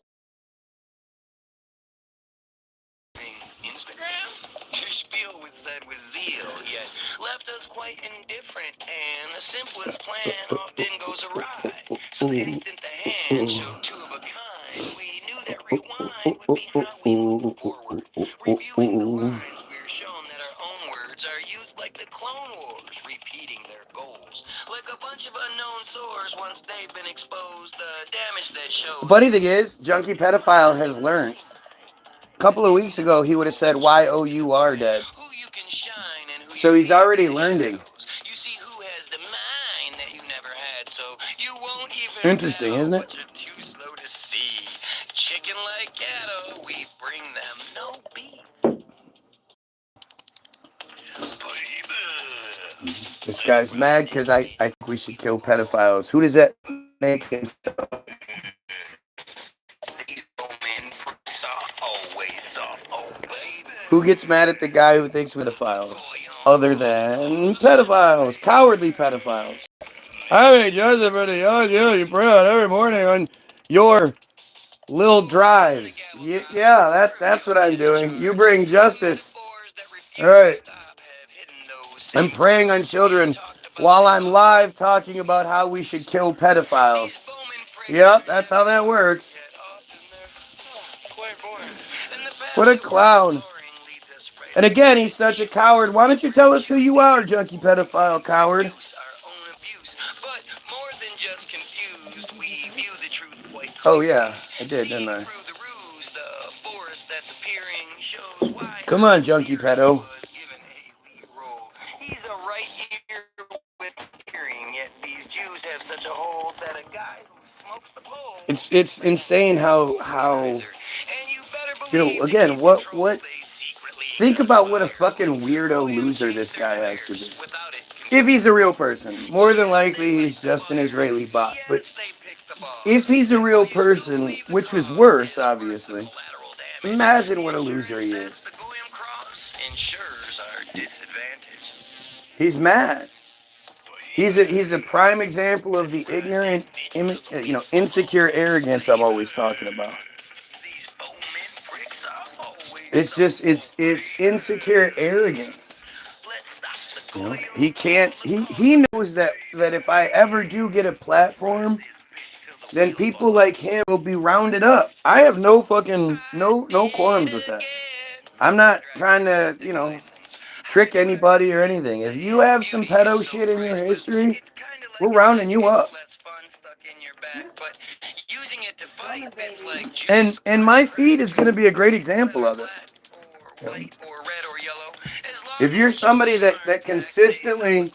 Instagram? Your spiel was said with zeal, yet left us quite indifferent, and the simplest plan often goes awry. So instant the hand showed two of a kind. We knew that rewind would be how we move forward. Reviewing the lines, we're shown that our own words are used like the Clone Wars, repeating their goals. Like a bunch of unknown sores, once they've been exposed, the damage that shows. The funny thing is, junkie pedophile has learned. A couple of weeks ago, he would have said Y-O-U-R dead. Who you can shine and who So you he's see already in the learning. shadows. You see who has the mind that you never had, so you won't even Interesting, know isn't it? what you're too slow to see. Chicken like cattle, we bring them no beef. This guy's mad because I think we should kill pedophiles. Who does that make him? Who gets mad at the guy who thinks we're pedophiles? Other than pedophiles, cowardly pedophiles. Hey, Joseph, you pray out every morning on your little drives. Yeah, that's what I'm doing. You bring justice. All right. I'm praying on children while I'm live talking about how we should kill pedophiles. Yep, that's how that works. What a clown. And again, he's such a coward. Why don't you tell us who you are, junkie pedophile coward? Oh yeah, I did, didn't I? Come on, junkie pedo. He's a right ear with hearing, yet these Jews have such a hold that a guy who smokes the pole. It's insane how again, what think about what a fucking weirdo loser this guy has to be. If he's a real person, more than likely he's just an Israeli bot. But if he's a real person, which was worse, obviously, imagine what a loser he is. He's mad. He's a prime example of the ignorant, insecure arrogance I'm always talking about. It's just it's insecure arrogance. He can't. He knows that if I ever do get a platform, then people like him will be rounded up. I have no qualms with that. I'm not trying to, trick anybody or anything. If you have some pedo shit in your history, we're rounding you up. And my feed is going to be a great example of it. If you're somebody that consistently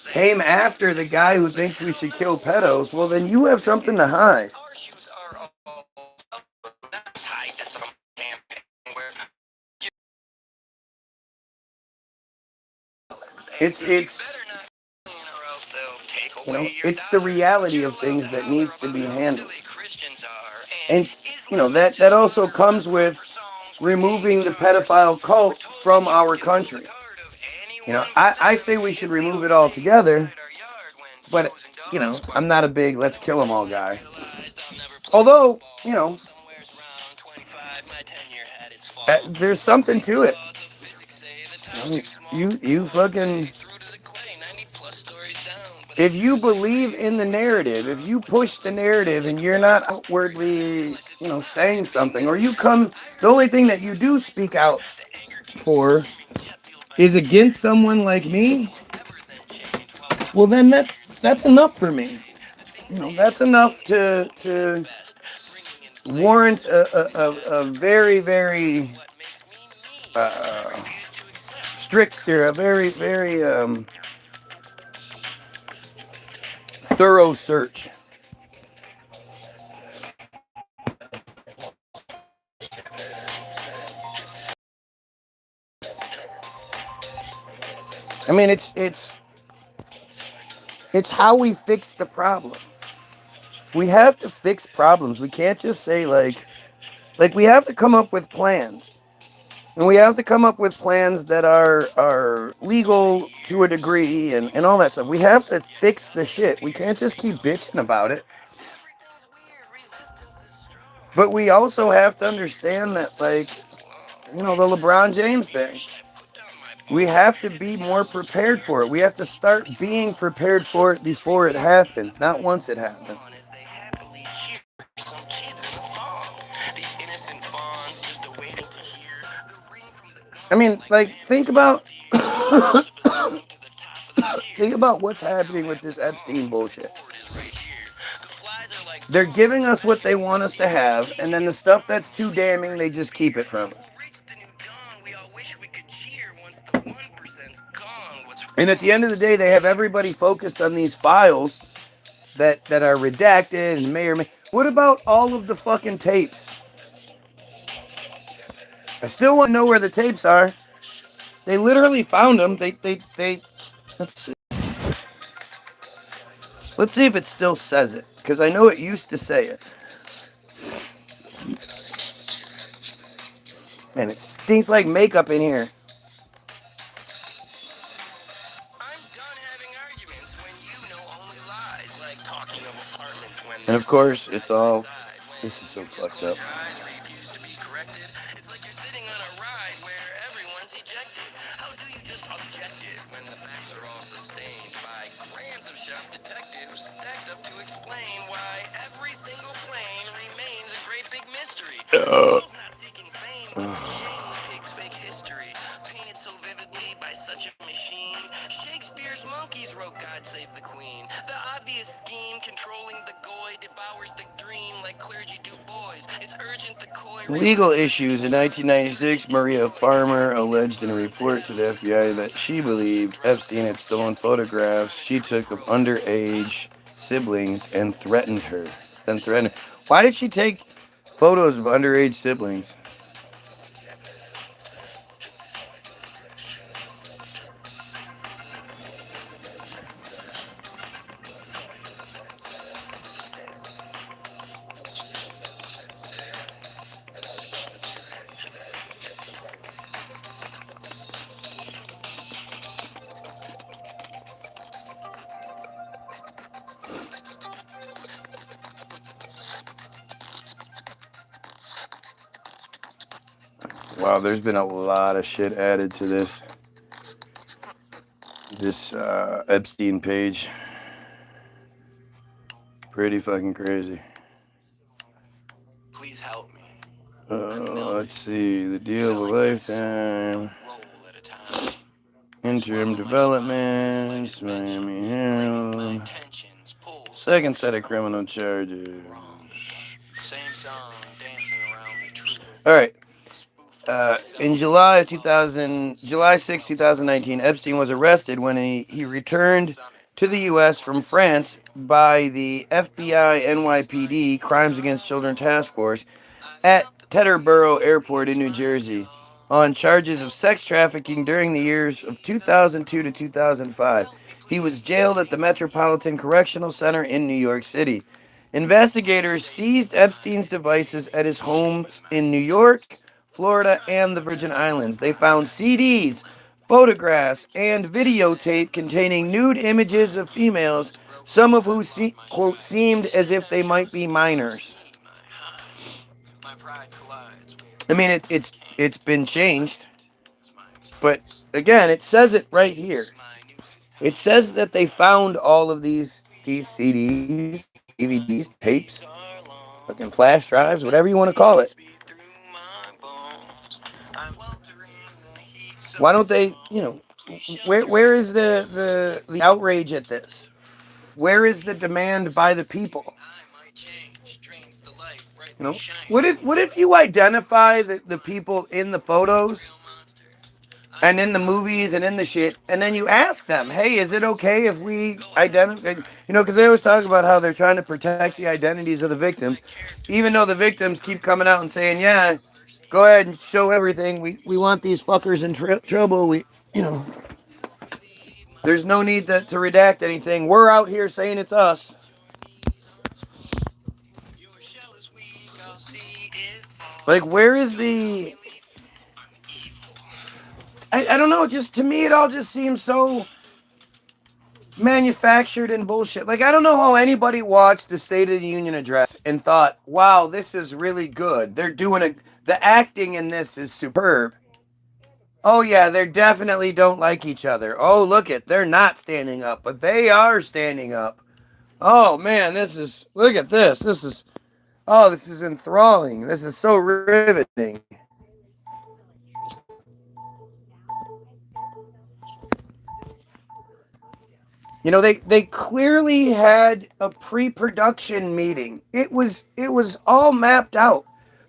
came after the guy who thinks we should kill pedos, well, then you have something to hide. It's it's the reality of things that needs to be handled. And that also comes with removing the pedophile cult from our country. I say we should remove it altogether, but I'm not a big let's kill them all guy. Although, there's something to it. You fucking, if you believe in the narrative, if you push the narrative and you're not outwardly, saying something, or the only thing that you do speak out for is against someone like me, well then that's enough for me. That's enough to warrant a very, very strictster, a very, very thorough search. I mean, it's how we fix the problem. We have to fix problems. We can't just say like we have to come up with plans. And we have to come up with plans that are legal to a degree and all that stuff. We have to fix the shit. We can't just keep bitching about it. But we also have to understand that, the LeBron James thing. We have to be more prepared for it. We have to start being prepared for it before it happens, not once it happens. I mean, think about what's happening with this Epstein bullshit. They're giving us what they want us to have, and then the stuff that's too damning, they just keep it from us. And at the end of the day, they have everybody focused on these files that are redacted and may or may. What about all of the fucking tapes? I still want to know where the tapes are. They literally found them. They let's see. Let's see if it still says it, because I know it used to say it. Man, it stinks like makeup in here. And of course, it's all. This is so fucked up. Shakespeare's monkeys wrote God Save the Queen. The obvious scheme controlling the goy devours the dream like clergy do boys. It's urgent the coy. Legal issues. In 1996, Maria Farmer alleged in a report to the FBI that she believed Epstein had stolen photographs she took of underage siblings and threatened her. Why did she take photos of underage siblings? Wow, there's been a lot of shit added to this Epstein page. Pretty fucking crazy. Please help me. Let's see. The deal of a lifetime. Interim developments. Miami Hill. Second set of criminal charges. All right. In July 6, 2019, Epstein was arrested when he returned to the U.S. from France by the FBI NYPD Crimes Against Children Task Force at Teterboro Airport in New Jersey on charges of sex trafficking during the years of 2002 to 2005. He was jailed at the Metropolitan Correctional Center in New York City. Investigators seized Epstein's devices at his homes in New York, Florida, and the Virgin Islands. They found CDs, photographs, and videotape containing nude images of females, some of who, quote, seemed as if they might be minors. I mean, it's been changed, but again, it says it right here. It says that they found all of these CDs, DVDs, tapes, fucking flash drives, whatever you want to call it. Why don't they, where is the outrage at this? Where is the demand by the people? What if you identify the people in the photos and in the movies and in the shit, and then you ask them, hey, is it okay if we identify, because they always talk about how they're trying to protect the identities of the victims, even though the victims keep coming out and saying, yeah, go ahead and show everything. We want these fuckers in trouble. There's no need to redact anything. We're out here saying it's us. Like, where is the... I don't know, just to me it all just seems so manufactured and bullshit. Like, I don't know how anybody watched the State of the Union address and thought, wow, this is really good. They're doing the acting in this is superb. Oh yeah, they definitely don't like each other. Oh, they're not standing up, but they are standing up. Oh man, look at this. This is enthralling. This is so riveting. They clearly had a pre-production meeting. It was all mapped out.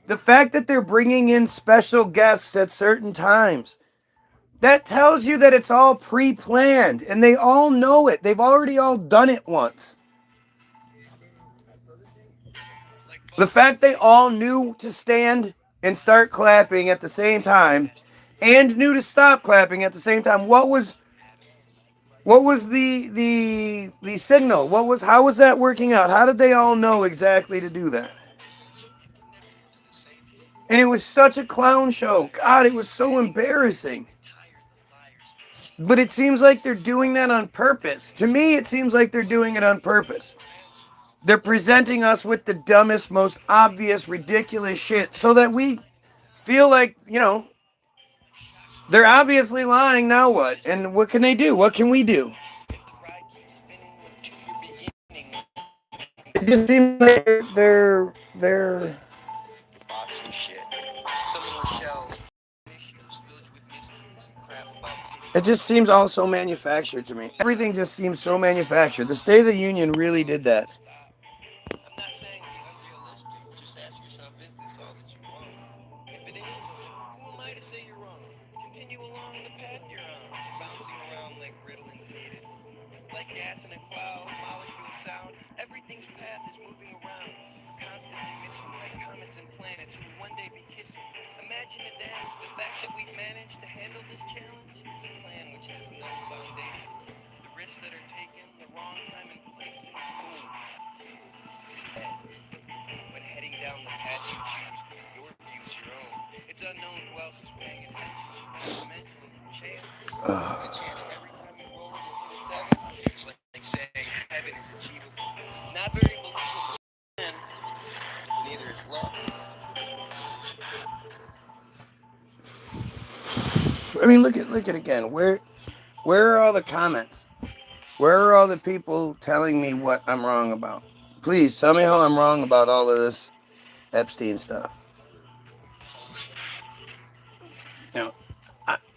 The fact that they're bringing in special guests at certain times, that tells you that it's all pre-planned, and they all know it. They've already all done it once. The fact they all knew to stand and start clapping at the same time, and knew to stop clapping at the same time. What was the signal? How was that working out? How did they all know exactly to do that? And it was such a clown show. God, it was so embarrassing. But it seems like they're doing that on purpose. To me, it seems like they're doing it on purpose. They're presenting us with the dumbest, most obvious, ridiculous shit so that we feel like, they're obviously lying. Now what? And what can they do? What can we do? It just seems like they're it just seems all so manufactured to me. Everything just seems so manufactured. The State of the Union really did that. I'm not saying you're unrealistic. Just ask yourself, is this all that you want? If it is, who am I to say you're wrong? Continue along the path you're on, bouncing around like Ritalin needed. Like gas in a cloud, molecule sound, everything's path is moving around. Constantly missing like comets and planets who one day be kissing. Imagine the dance, the fact that we've managed to handle this challenge is a plan which has no foundation. The risks that are taken, the wrong time and place, and boom. When heading down the path you choose, your view's your own. It's unknown who else is paying attention. Not to mention chance. A chance every time you roll into the seven. It's like saying heaven is achievable. Not very believable. Neither is love. I mean, look at again. Where are all the comments? Where are all the people telling me what I'm wrong about? Please tell me how I'm wrong about all of this Epstein stuff.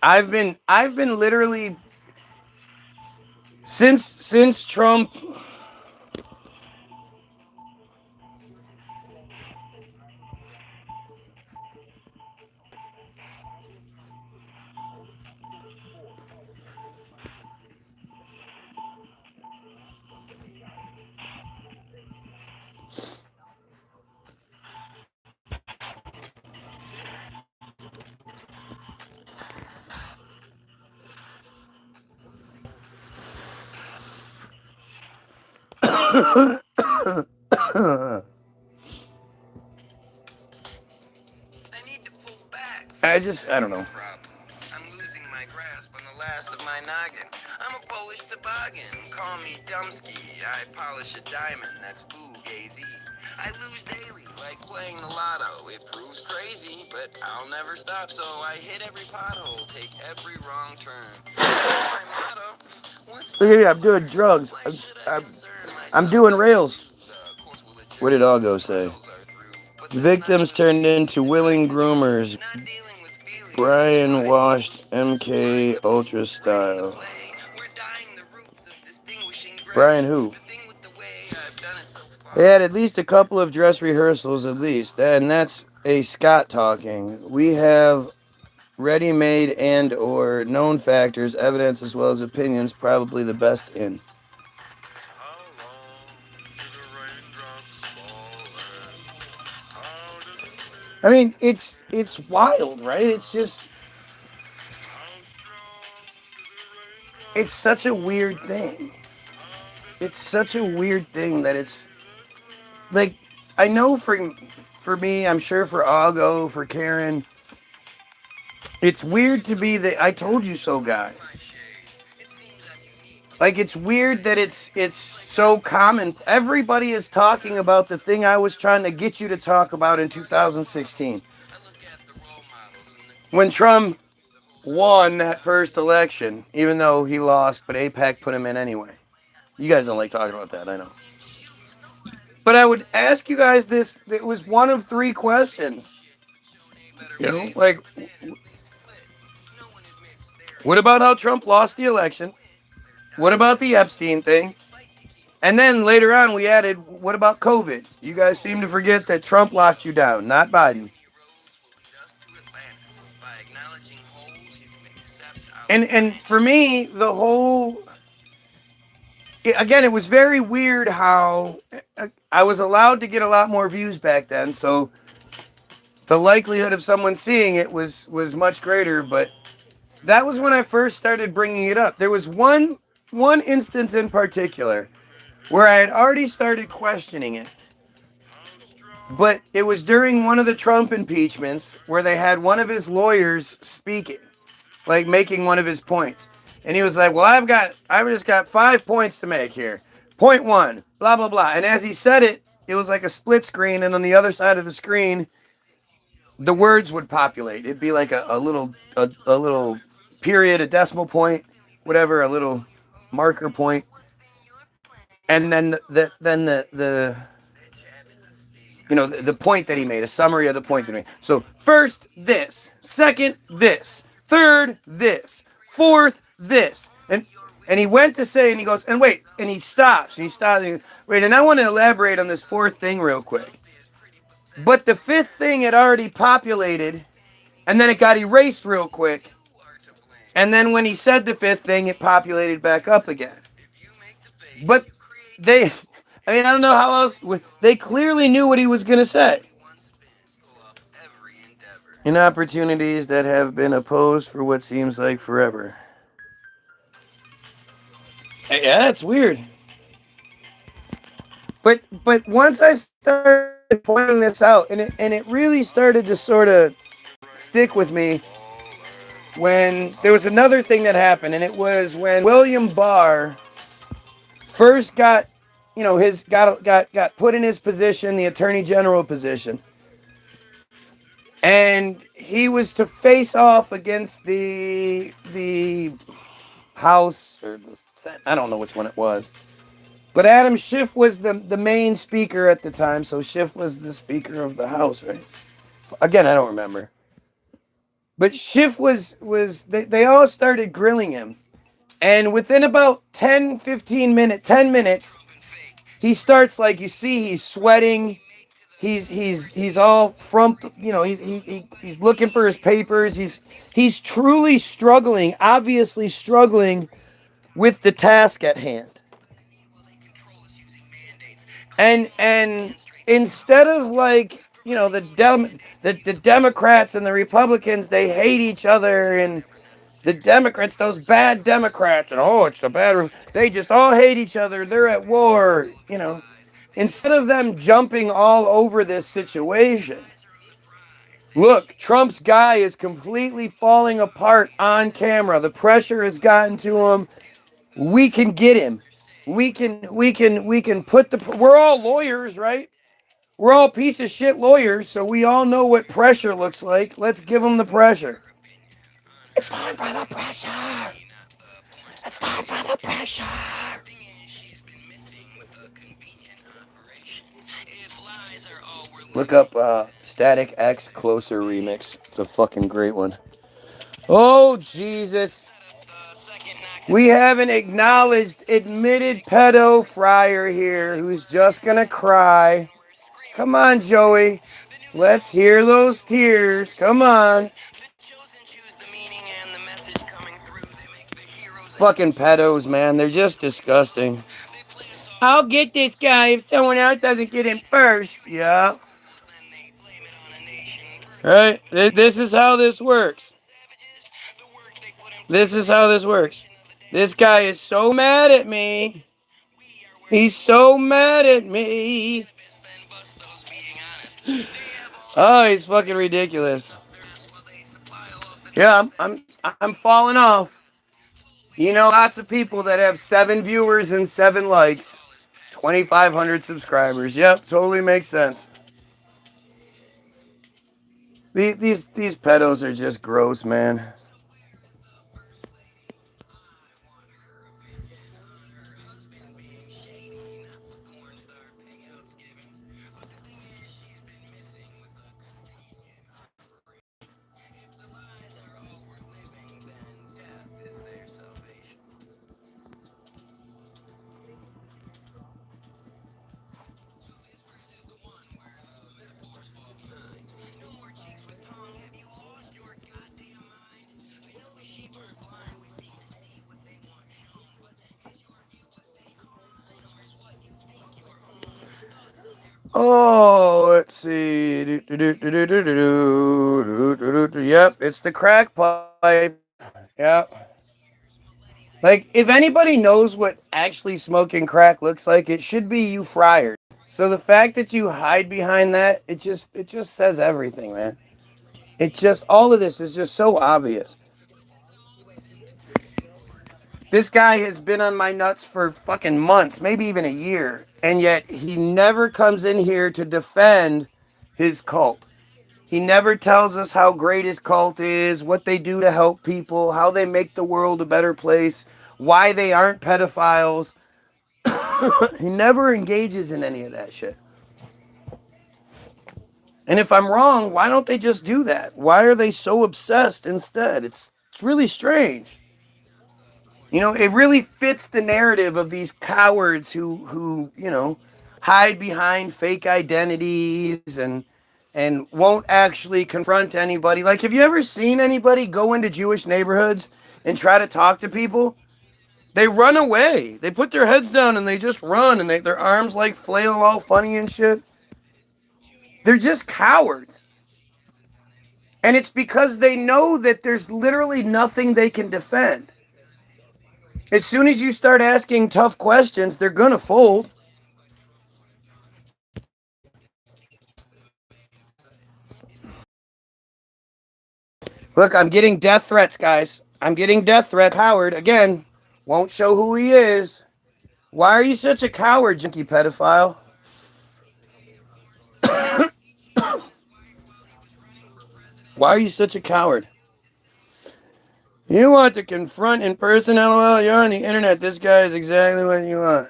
I've been literally since Trump. I need to pull back. I don't know. Problem. I'm losing my grasp on the last of my noggin. I'm a Polish toboggan. Call me Dumsky. I polish a diamond that's fugazi. I lose daily, like playing the lotto. It proves crazy, but I'll never stop. So I hit every pothole, take every wrong turn. My motto. What's Look at me, I'm doing drugs. I'm doing rails. What did Algo say? Victims turned into willing groomers. Brian washed MK Ultra style. Brian who? They had at least a couple of dress rehearsals at least, and that's a Scott talking. We have ready-made and or known factors, evidence as well as opinions, probably the best in. I mean, it's wild, right? It's just, it's such a weird thing. It's such a weird thing that it's, like, I know for me, I'm sure for Algo, for Karen, it's weird to be the I told you so guys. Like, it's weird that it's so common. Everybody is talking about the thing I was trying to get you to talk about in 2016. When Trump won that first election, even though he lost, but AIPAC put him in anyway. You guys don't like talking about that, I know. But I would ask you guys this, it was one of 3 questions. You know, like, what about how Trump lost the election? What about the Epstein thing? And then later on we added, what about COVID? You guys seem to forget that Trump locked you down, not Biden. And for me, the whole, again, it was very weird how I was allowed to get a lot more views back then, so the likelihood of someone seeing it was much greater, but that was when I first started bringing it up. There was one instance in particular where I had already started questioning it, but it was during one of the Trump impeachments where they had one of his lawyers speaking, like making one of his points. And he was like, well, I've just got 5 points to make here. Point 1, blah, blah, blah. And as he said it, it was like a split screen, and on the other side of the screen, the words would populate. It'd be like a little period, a decimal point, whatever, a little marker point, and then the point that he made, a summary of the point that he made. So first this, second this, third this, fourth this, and he went to say, and he goes, and wait, and he stops, and wait, and I want to elaborate on this 4th thing real quick. But the 5th thing had already populated, and then it got erased real quick. And then when he said the 5th thing, it populated back up again. But I don't know how else. They clearly knew what he was going to say. In opportunities that have been opposed for what seems like forever. Yeah, that's weird. But once I started pointing this out, and it really started to sort of stick with me, when there was another thing that happened, and it was when William Barr first got put in his position, the Attorney General position, and he was to face off against the House, or the Senate, I don't know which one it was, but Adam Schiff was the main speaker at the time, so Schiff was the Speaker of the House, right? Again, I don't remember. But Schiff they all started grilling him. And within about 10 minutes, he starts, like, you see, he's sweating. He's all frumped, he's looking for his papers. He's truly struggling, obviously struggling with the task at hand. And instead of, like, the Democrats and the Republicans, they hate each other, and the Democrats, those bad Democrats, and it's the bad, they just all hate each other. They're at war, Instead of them jumping all over this situation, look, Trump's guy is completely falling apart on camera. The pressure has gotten to him. We can get him. We can put we're all lawyers, right? We're all piece of shit lawyers, so we all know what pressure looks like. Let's give them the pressure. It's time for the pressure. It's time for the pressure. Look up Static X Closer remix. It's a fucking great one. Oh, Jesus. We have an acknowledged, admitted pedo friar here who's just gonna cry. Come on, Joey. Let's hear those tears. Come on. Fucking pedos, man. They're just disgusting. I'll get this guy if someone else doesn't get him first. Yeah. Right? This is how this works. This is how this works. This guy is so mad at me. He's so mad at me. Oh, he's fucking ridiculous. Yeah, I'm falling off. Lots of people that have 7 viewers and 7 likes, 2,500 subscribers. Yep, totally makes sense. These pedos are just gross, man. Oh, let's see. Yep, it's the crack pipe. Yep. Like, if anybody knows what actually smoking crack looks like, it should be you friars. So the fact that you hide behind that, it just says everything, man. All of this is just so obvious. This guy has been on my nuts for fucking months, maybe even a year, and yet he never comes in here to defend his cult. He never tells us how great his cult is, what they do to help people, how they make the world a better place, why they aren't pedophiles. He never engages in any of that shit. And if I'm wrong, why don't they just do that? Why are they so obsessed instead? It's really strange. It really fits the narrative of these cowards who hide behind fake identities and won't actually confront anybody. Like, have you ever seen anybody go into Jewish neighborhoods and try to talk to people? They run away. They put their heads down and they just run, and their arms like flail all funny and shit. They're just cowards. And it's because they know that there's literally nothing they can defend. As soon as you start asking tough questions, they're going to fold. Look, I'm getting death threats, guys. I'm getting death threats. Howard, again, won't show who he is. Why are you such a coward, junkie pedophile? Why are you such a coward? You want to confront in person, LOL? You're on the internet. This guy is exactly what you want.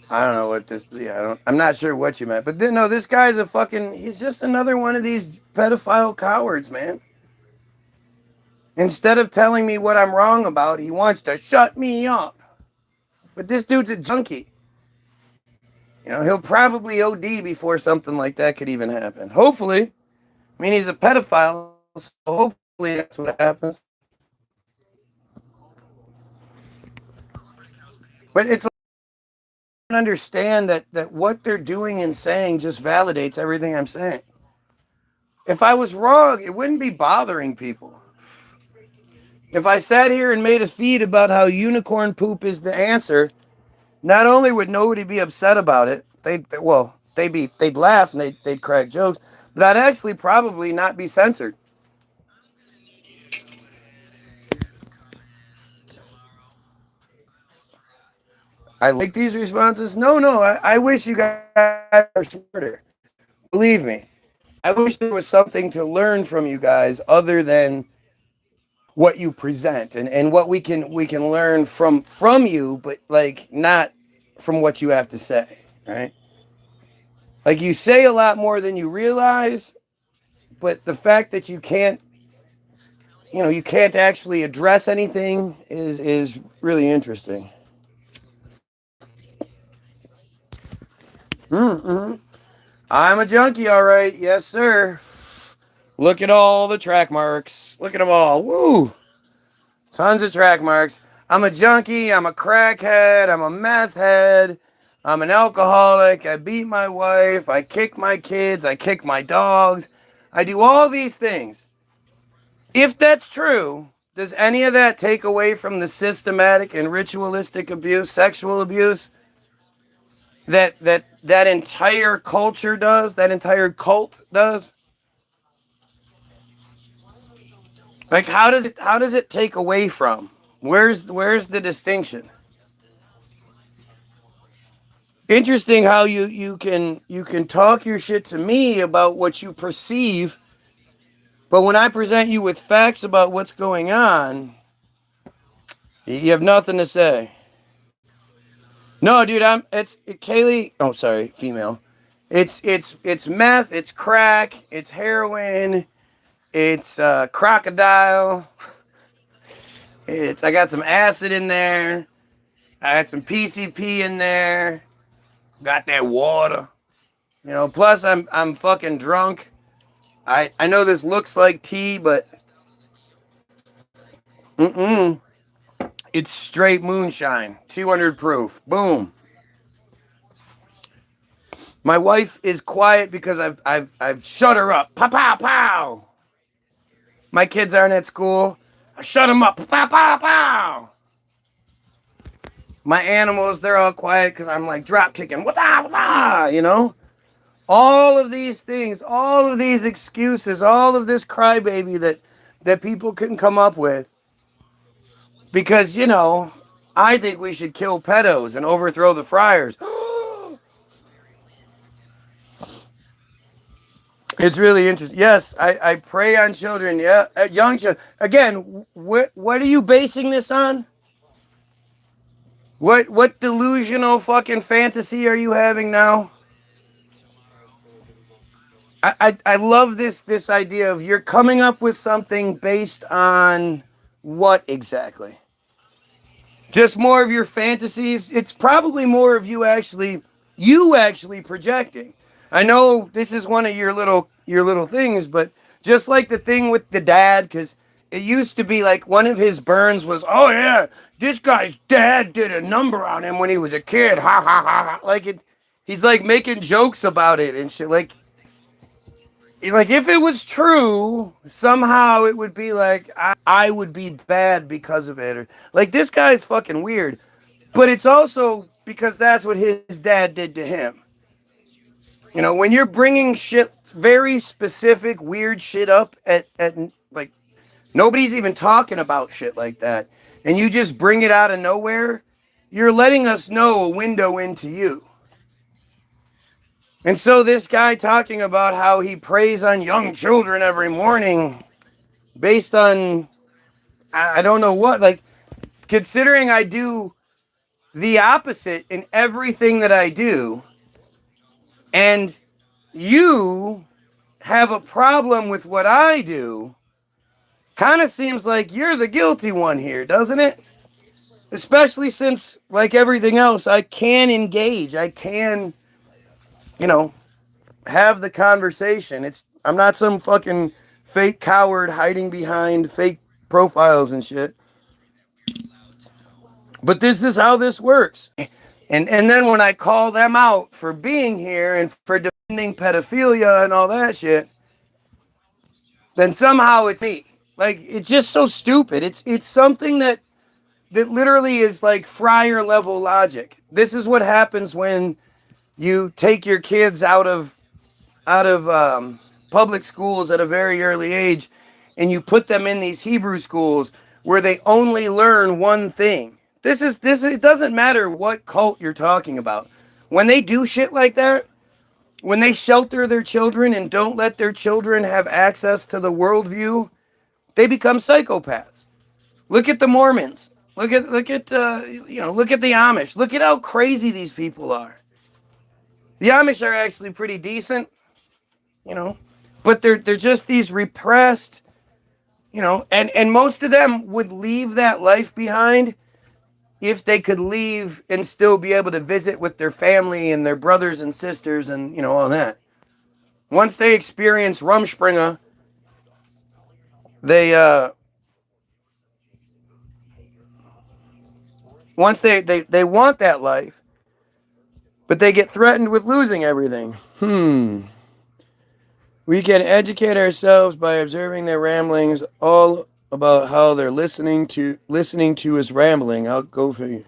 I don't know what this. Yeah, I'm not sure what you meant, but then, no, this guy's a fucking. He's just another one of these pedophile cowards, man. Instead of telling me what I'm wrong about, he wants to shut me up. But this dude's a junkie. You know, he'll probably OD before something like that could even happen. Hopefully. I mean, he's a pedophile, so hopefully that's what happens. But it's like, I don't understand that what they're doing and saying just validates everything I'm saying. If I was wrong, it wouldn't be bothering people. If I sat here and made a feed about how unicorn poop is the answer, not only would nobody be upset about it, they'd laugh and they'd crack jokes, but I'd actually probably not be censored. I like these responses. No, I wish you guys were smarter. Believe me, I wish there was something to learn from you guys other than what you present and what we can learn from you, but like not from what you have to say, right? Like you say a lot more than you realize, but the fact that you can't actually address anything is really interesting. Mm-hmm. I'm a junkie, all right. Yes, sir. Look at all the track marks. Look at them all. Woo! Tons of track marks. I'm a junkie. I'm a crackhead. I'm a meth head. I'm an alcoholic. I beat my wife. I kick my kids. I kick my dogs. I do all these things. If that's true, does any of that take away from the systematic and ritualistic abuse, sexual abuse that entire culture does, that entire cult does? Like how does it take away from? Where's the distinction? Interesting how you can talk your shit to me about what you perceive, but when I present you with facts about what's going on, you have nothing to say. No, dude, it's Kaylee. Oh, sorry, female. It's meth, it's crack, it's heroin, it's crocodile. I got some acid in there. I got some PCP in there. Got that water. You know, plus I'm fucking drunk. I know this looks like tea, but it's straight moonshine. 200 proof. Boom. My wife is quiet because I've shut her up. Pow pow pow. My kids aren't at school. I shut them up. Pow pow pow. My animals, they're all quiet because I'm like drop kicking. You know? All of these things, all of these excuses, all of this crybaby that people couldn't come up with. Because, you know, I think we should kill pedos and overthrow the friars. It's really interesting. Yes, I prey on children. Yeah, young children. Again, what are you basing this on? What delusional fucking fantasy are you having now? I love this idea of you're coming up with something based on what exactly? Just more of your fantasies? It's probably more of you actually projecting. I know this is one of your little things, but just like the thing with the dad, because it used to be like one of his burns was, oh yeah, this guy's dad did a number on him when he was a kid. Ha ha ha. Like he's like making jokes about it and shit. Like if it was true, somehow it would be like I would be bad because of it. Or, like this guy's fucking weird. But it's also because that's what his dad did to him. You know, when you're bringing shit, very specific, weird shit up at like, nobody's even talking about shit like that, and you just bring it out of nowhere, you're letting us know a window into you. And so this guy talking about how he preys on young children every morning based on, I don't know what, like, considering I do the opposite in everything that I do, and you have a problem with what I do, kind of seems like you're the guilty one here, doesn't it? Especially since, like everything else, I can engage. I can, have the conversation. I'm not some fucking fake coward hiding behind fake profiles and shit. But this is how this works. And then when I call them out for being here and for defending pedophilia and all that shit, then somehow it's me. Like, it's just so stupid. It's something that literally is like Friar level logic. This is what happens when you take your kids out of public schools at a very early age, and you put them in these Hebrew schools where they only learn one thing. It doesn't matter what cult you're talking about. When they do shit like that, when they shelter their children and don't let their children have access to the worldview, they become psychopaths. Look at the Mormons. Look at the Amish. Look at how crazy these people are. The Amish are actually pretty decent, but they're just these repressed, and most of them would leave that life behind if they could leave and still be able to visit with their family and their brothers and sisters and, all that. Once they experience Rumspringa, once they want that life, but they get threatened with losing everything. We can educate ourselves by observing their ramblings, all about how they're listening to his rambling. I'll go for you.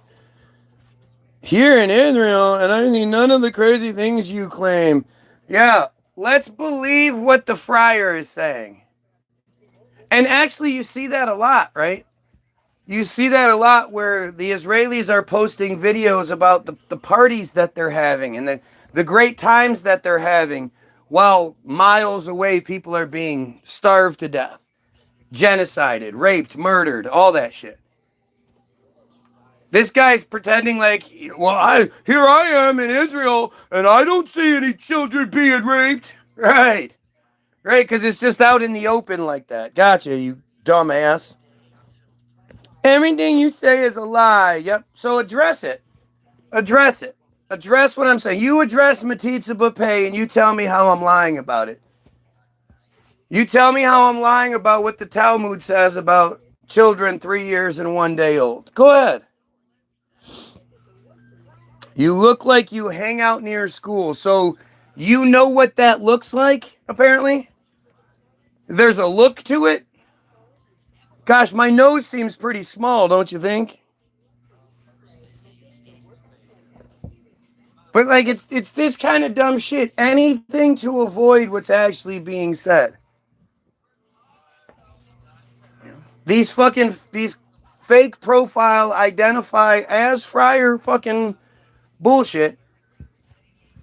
Here in Israel, and I mean none of the crazy things you claim. Yeah, let's believe what the friar is saying. And actually, you see that a lot, right? You see that a lot where the Israelis are posting videos about the parties that they're having and the great times that they're having, while miles away people are being starved to death, genocided, raped, murdered, all that shit. This guy's pretending like, well, here I am in Israel, and I don't see any children being raped. Right, because it's just out in the open like that. Gotcha, you dumbass. Everything you say is a lie. Yep, so address it. Address it. Address what I'm saying. You address Matitza Bapay, and you tell me how I'm lying about it. You tell me how I'm lying about what the Talmud says about children 3 years and 1 day old. Go ahead. You look like you hang out near school, so you know what that looks like, apparently? There's a look to it? Gosh, my nose seems pretty small, don't you think? But like, it's this kind of dumb shit. Anything to avoid what's actually being said. These fake profile identify as friar fucking bullshit.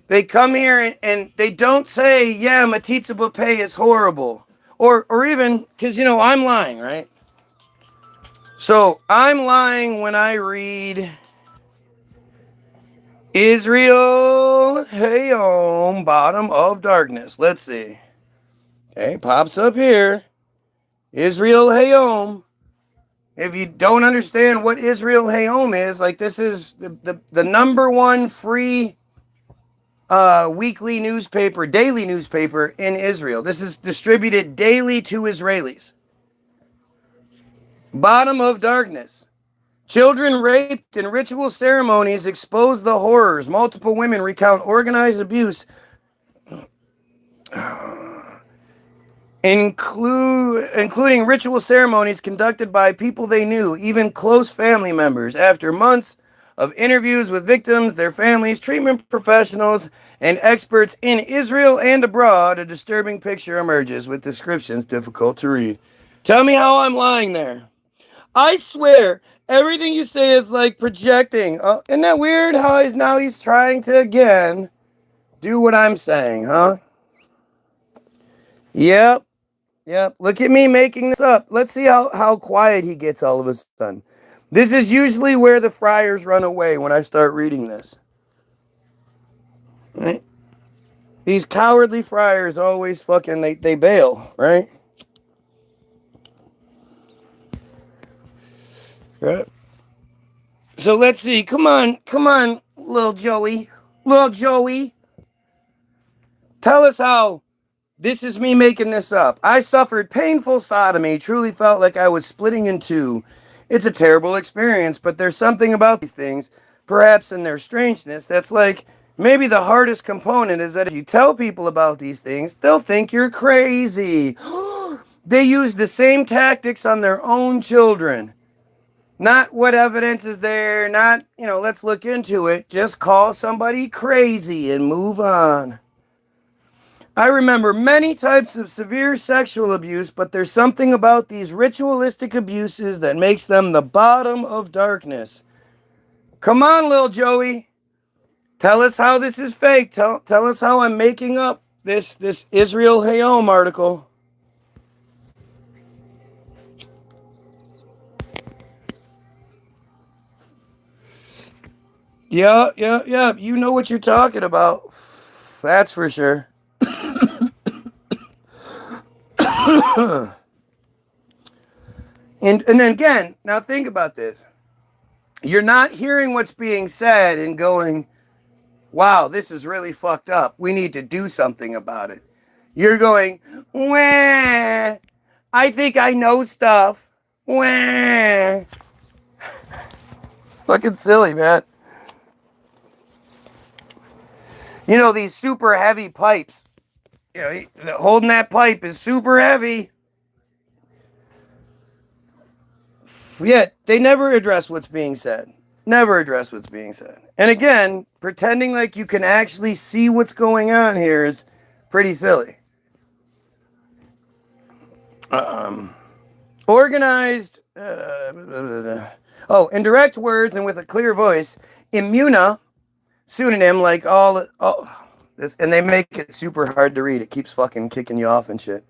They come here and they don't say, yeah, Matitza Bapay is horrible. Or even, because, I'm lying, right? So, I'm lying when I read Israel Hayom, Bottom of Darkness. Let's see. Okay, pops up here. Israel Hayom. If you don't understand what Israel Hayom is, like, this is the number one free weekly newspaper, daily newspaper in Israel. This is distributed daily to Israelis. Bottom of Darkness. Children raped in ritual ceremonies expose the horrors. Multiple women recount organized abuse, including ritual ceremonies conducted by people they knew, even close family members. After months of interviews with victims, their families, treatment professionals, and experts in Israel and abroad, a disturbing picture emerges with descriptions difficult to read. Tell me how I'm lying there. I swear, everything you say is like projecting. Oh, isn't that weird how he's trying to, again, do what I'm saying, huh? Yep. Look at me making this up. Let's see how quiet he gets all of a sudden. This is usually where the friars run away when I start reading this. Right? These cowardly friars always fucking, they bail, right? Right. So let's see. Come on, little Joey. Little Joey. Tell us how this is me making this up. I suffered painful sodomy, truly felt like I was splitting in two. It's a terrible experience, but there's something about these things, perhaps in their strangeness, that's like, maybe the hardest component is that if you tell people about these things, they'll think you're crazy. They use the same tactics on their own children. Not what evidence is there, not, let's look into it. Just call somebody crazy and move on. I remember many types of severe sexual abuse, but there's something about these ritualistic abuses that makes them the bottom of darkness. Come on, little Joey. Tell us how this is fake. Tell us how I'm making up this Israel Hayom article. Yeah. You know what you're talking about. That's for sure. And then again, now think about this. You're not hearing what's being said and going, wow, this is really fucked up. We need to do something about it. You're going, wah, I think I know stuff. Wah. Fucking silly, man. These super heavy pipes. Holding that pipe is super heavy. Yet, they never address what's being said. Never address what's being said. And again, pretending like you can actually see what's going on here is pretty silly. Organized, in direct words and with a clear voice, Immuna, pseudonym like this, and they make it super hard to read. It keeps fucking kicking you off and shit.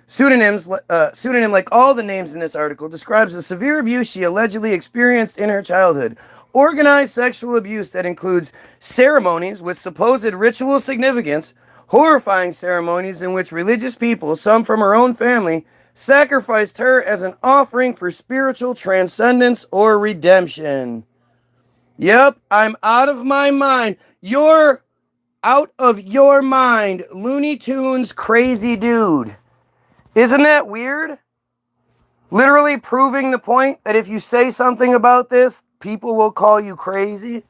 Pseudonym like all the names in this article describes the severe abuse she allegedly experienced in her childhood. Organized sexual abuse that includes ceremonies with supposed ritual significance, horrifying ceremonies in which religious people, some from her own family, sacrificed her as an offering for spiritual transcendence or redemption. Yep, I'm out of my mind. You're out of your mind, Looney Tunes crazy dude. Isn't that weird? Literally proving the point that if you say something about this, people will call you crazy.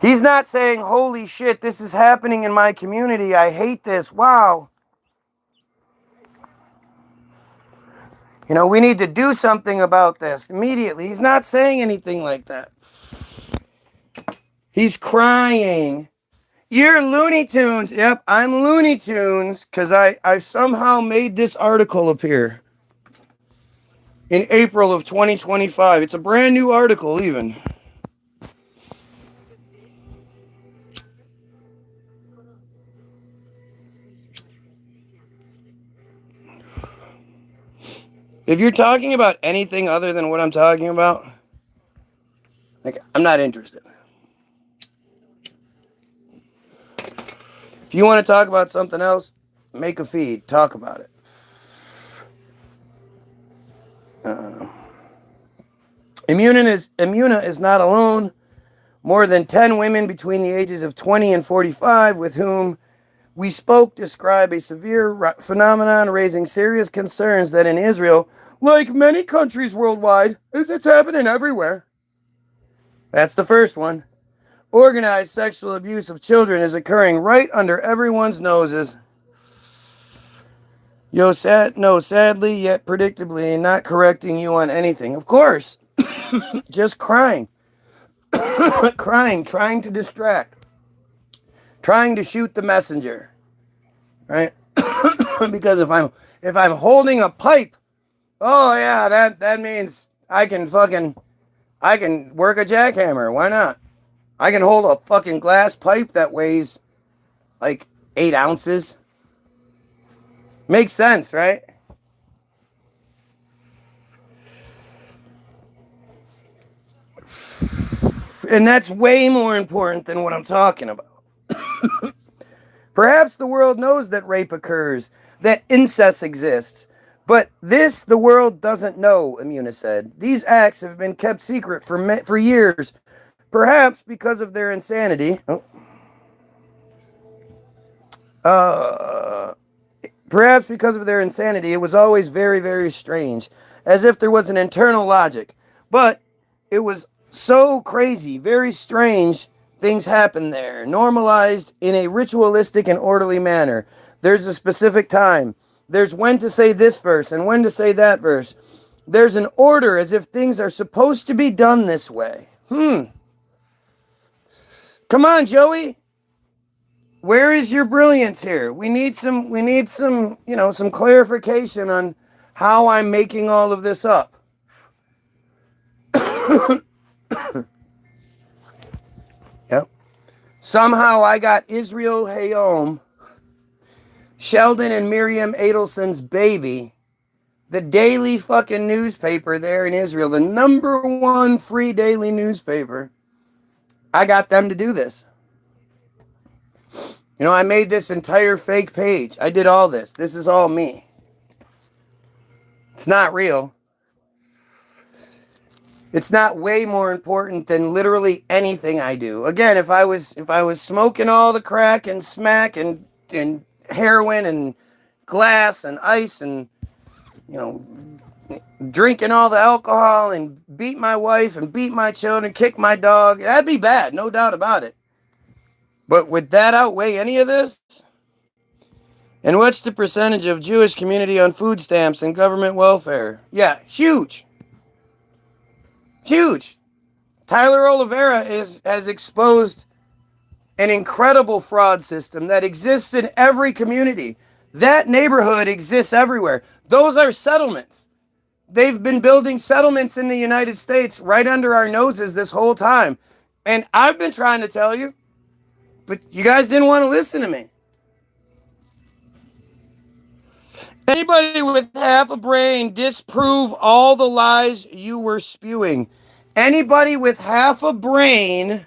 He's not saying, holy shit, this is happening in my community. I hate this. Wow. We need to do something about this immediately. He's not saying anything like that. He's crying. You're Looney Tunes. Yep, I'm Looney Tunes because I somehow made this article appear in April of 2025. It's a brand new article even. If you're talking about anything other than what I'm talking about, I'm not interested. If you want to talk about something else, make a feed. Talk about it. Immuna is not alone. More than 10 women between the ages of 20 and 45 with whom we spoke describe a severe phenomenon raising serious concerns that in Israel, like many countries worldwide, it's happening everywhere. That's the first one. Organized sexual abuse of children is occurring right under everyone's noses. Sadly, yet predictably, not correcting you on anything. Of course. Just crying. Crying, trying to distract. Trying to shoot the messenger. Right? Because if I'm holding a pipe, oh yeah, that means I can work a jackhammer. Why not? I can hold a fucking glass pipe that weighs like 8 ounces. Makes sense, right? And that's way more important than what I'm talking about. Perhaps the world knows that rape occurs, that incest exists, but this the world doesn't know, Imuna said. These acts have been kept secret for years, perhaps because of their insanity. Perhaps because of their insanity, it was always very, very strange, as if there was an internal logic. But it was so crazy, very strange things happen there, normalized in a ritualistic and orderly manner. There's a specific time. There's when to say this verse and when to say that verse. There's an order as if things are supposed to be done this way. Come on, Joey. Where is your brilliance here? We need some, some clarification on how I'm making all of this up. Yep. Somehow I got Israel Hayom, Sheldon and Miriam Adelson's baby, the daily fucking newspaper there in Israel, the #1 free daily newspaper. I got them to do this. I made this entire fake page. I did all this. This is all me. It's not real. It's not way more important than literally anything I do. Again, if I was smoking all the crack and smack and heroin and glass and ice and drinking all the alcohol and beat my wife and beat my children, kick my dog, that'd be bad, no doubt about it. But would that outweigh any of this? And what's the percentage of Jewish community on food stamps and government welfare? Yeah, huge. Huge. Tyler Oliveira has exposed an incredible fraud system that exists in every community. That neighborhood exists everywhere. Those are settlements. They've been building settlements in the United States right under our noses this whole time. And I've been trying to tell you, but you guys didn't want to listen to me. Anybody with half a brain, disprove all the lies you were spewing. Anybody with half a brain,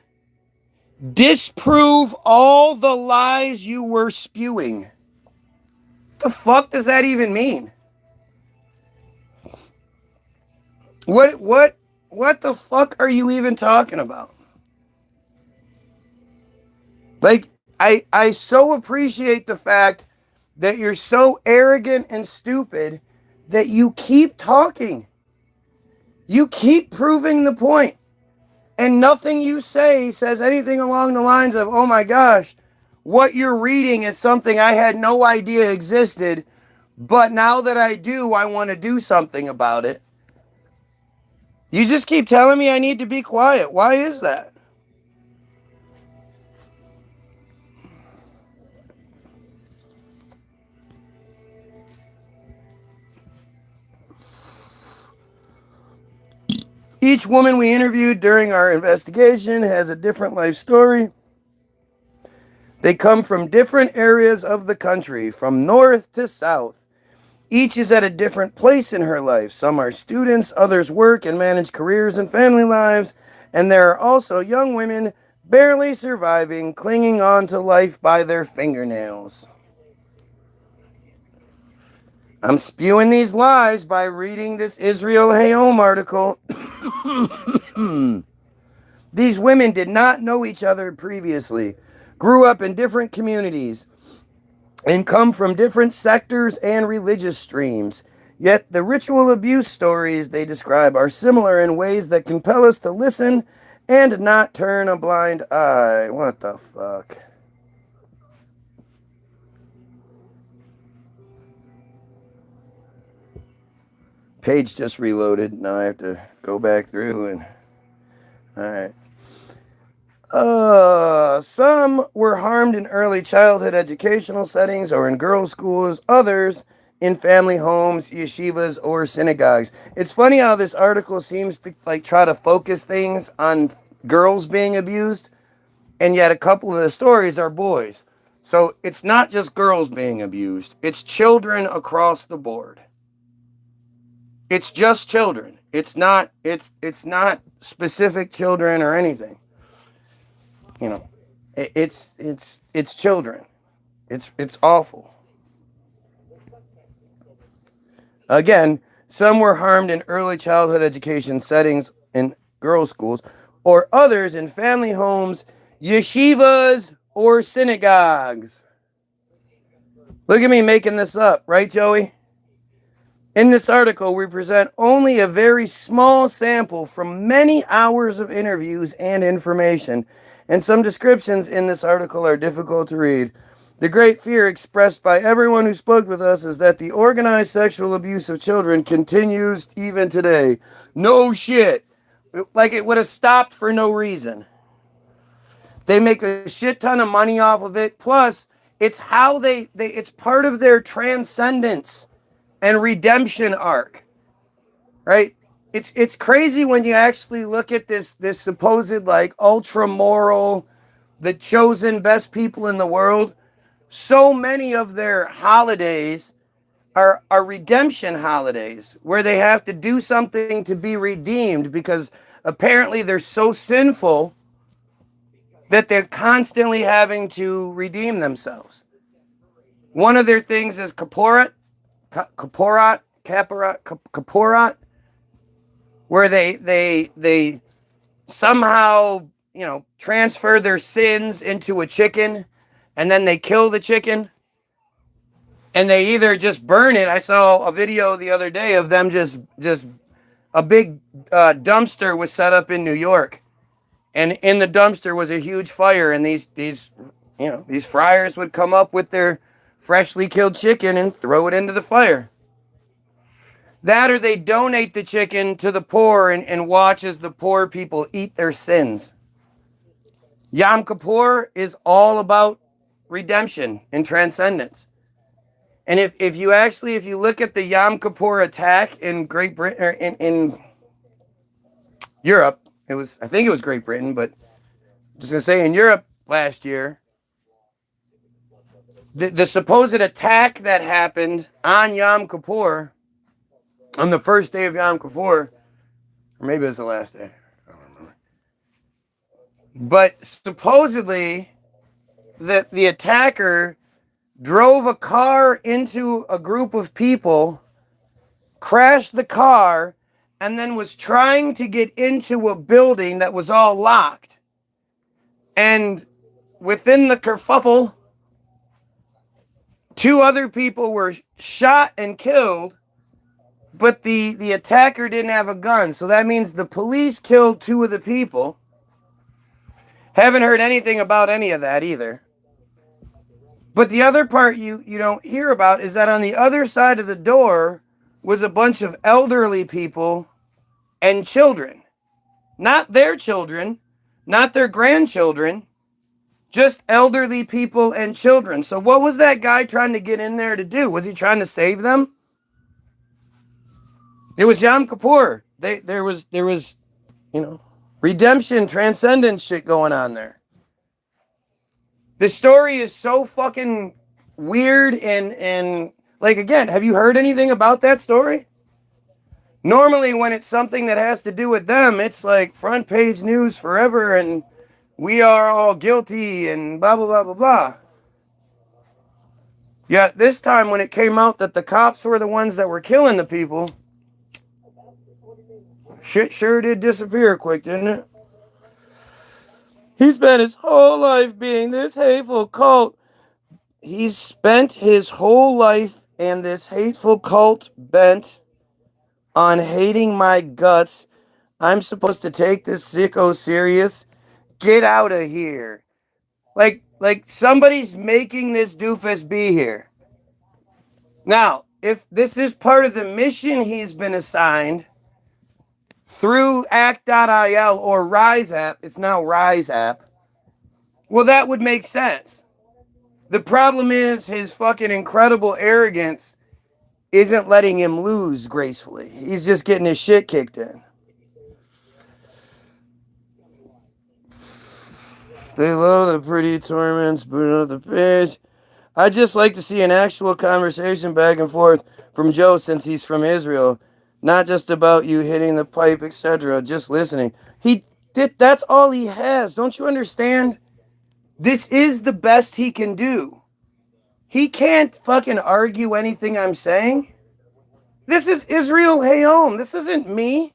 disprove all the lies you were spewing. What the fuck does that even mean? What the fuck are you even talking about? Like, I so appreciate the fact that you're so arrogant and stupid that you keep talking. You keep proving the point. And nothing you say says anything along the lines of, oh my gosh, what you're reading is something I had no idea existed, but now that I do, I want to do something about it. You just keep telling me I need to be quiet. Why is that? Each woman we interviewed during our investigation has a different life story. They come from different areas of the country, from north to south. Each is at a different place in her life. Some are students, others work and manage careers and family lives, and there are also young women barely surviving, clinging on to life by their fingernails. I'm spewing these lies by reading this Israel Hayom article. These women did not know each other previously, grew up in different communities, and come from different sectors and religious streams. Yet the ritual abuse stories they describe are similar in ways that compel us to listen and not turn a blind eye. What the fuck? Page just reloaded. Now I have to go back through and... Alright. Some were harmed in early childhood educational settings or in girls' schools. Others in family homes, yeshivas, or synagogues. It's funny how this article seems to try to focus things on girls being abused, and yet a couple of the stories are boys. So it's not just girls being abused. It's children across the board. It's just children. It's not specific children or anything. you know, it's children. It's awful. Again, some were harmed in early childhood education settings in girls' schools, or others in family homes, yeshivas, or synagogues. Look at me making this up, right, Joey? In this article, we present only a very small sample from many hours of interviews and information, and some descriptions in this article are difficult to read. The great fear expressed by everyone who spoke with us is that the organized sexual abuse of children continues even today. No shit. Like it would have stopped for no reason. They make a shit ton of money off of it. Plus, it's how it's part of their transcendence and redemption arc. Right? It's crazy when you actually look at this supposed like ultra moral, the chosen best people in the world. So many of their holidays are redemption holidays where they have to do something to be redeemed because apparently they're so sinful that they're constantly having to redeem themselves. One of their things is kaporat, where they somehow, transfer their sins into a chicken. And then they kill the chicken and they either just burn it. I saw a video the other day of them just a big dumpster was set up in New York. And in the dumpster was a huge fire. And these friars would come up with their freshly killed chicken and throw it into the fire. That or they donate the chicken to the poor and watch as the poor people eat their sins. Yom Kippur is all about redemption and transcendence. And if you look at the Yom Kippur attack in Great Britain or in Europe, I think it was Great Britain, but I'm just gonna say in Europe last year, the supposed attack that happened on Yom Kippur, on the first day of Yom Kippur, or maybe it was the last day, I don't remember. But supposedly that the attacker drove a car into a group of people, crashed the car, and then was trying to get into a building that was all locked. And within the kerfuffle, 2 other people were shot and killed, but the attacker didn't have a gun. So that means the police killed 2 of the people. Haven't heard anything about any of that either. But the other part you don't hear about is that on the other side of the door was a bunch of elderly people and children. Not their children, not their grandchildren, just elderly people and children. So what was that guy trying to get in there to do? Was he trying to save them? It was Yom Kippur. There was redemption, transcendence shit going on there. The story is so fucking weird and like, again, have you heard anything about that story? Normally when it's something that has to do with them, it's like front page news forever and we are all guilty and blah, blah, blah, blah, blah. Yet this time when it came out that the cops were the ones that were killing the people, shit sure did disappear quick, didn't it? He spent his whole life being this hateful cult. He's spent his whole life and this hateful cult bent on hating my guts. I'm supposed to take this sicko serious? Get out of here. Like somebody's making this doofus be here. Now, if this is part of the mission he's been assigned through Act.il or Rise app, it's now Rise app, well, that would make sense. The problem is his fucking incredible arrogance isn't letting him lose gracefully. He's just getting his shit kicked in. They love the pretty torments, booting up the page. I'd just like to see an actual conversation back and forth from Joe since he's from Israel. Not just about you hitting the pipe, etc. Just listening. That's all he has. Don't you understand? This is the best he can do. He can't fucking argue anything I'm saying. This is Israel Hayom. This isn't me.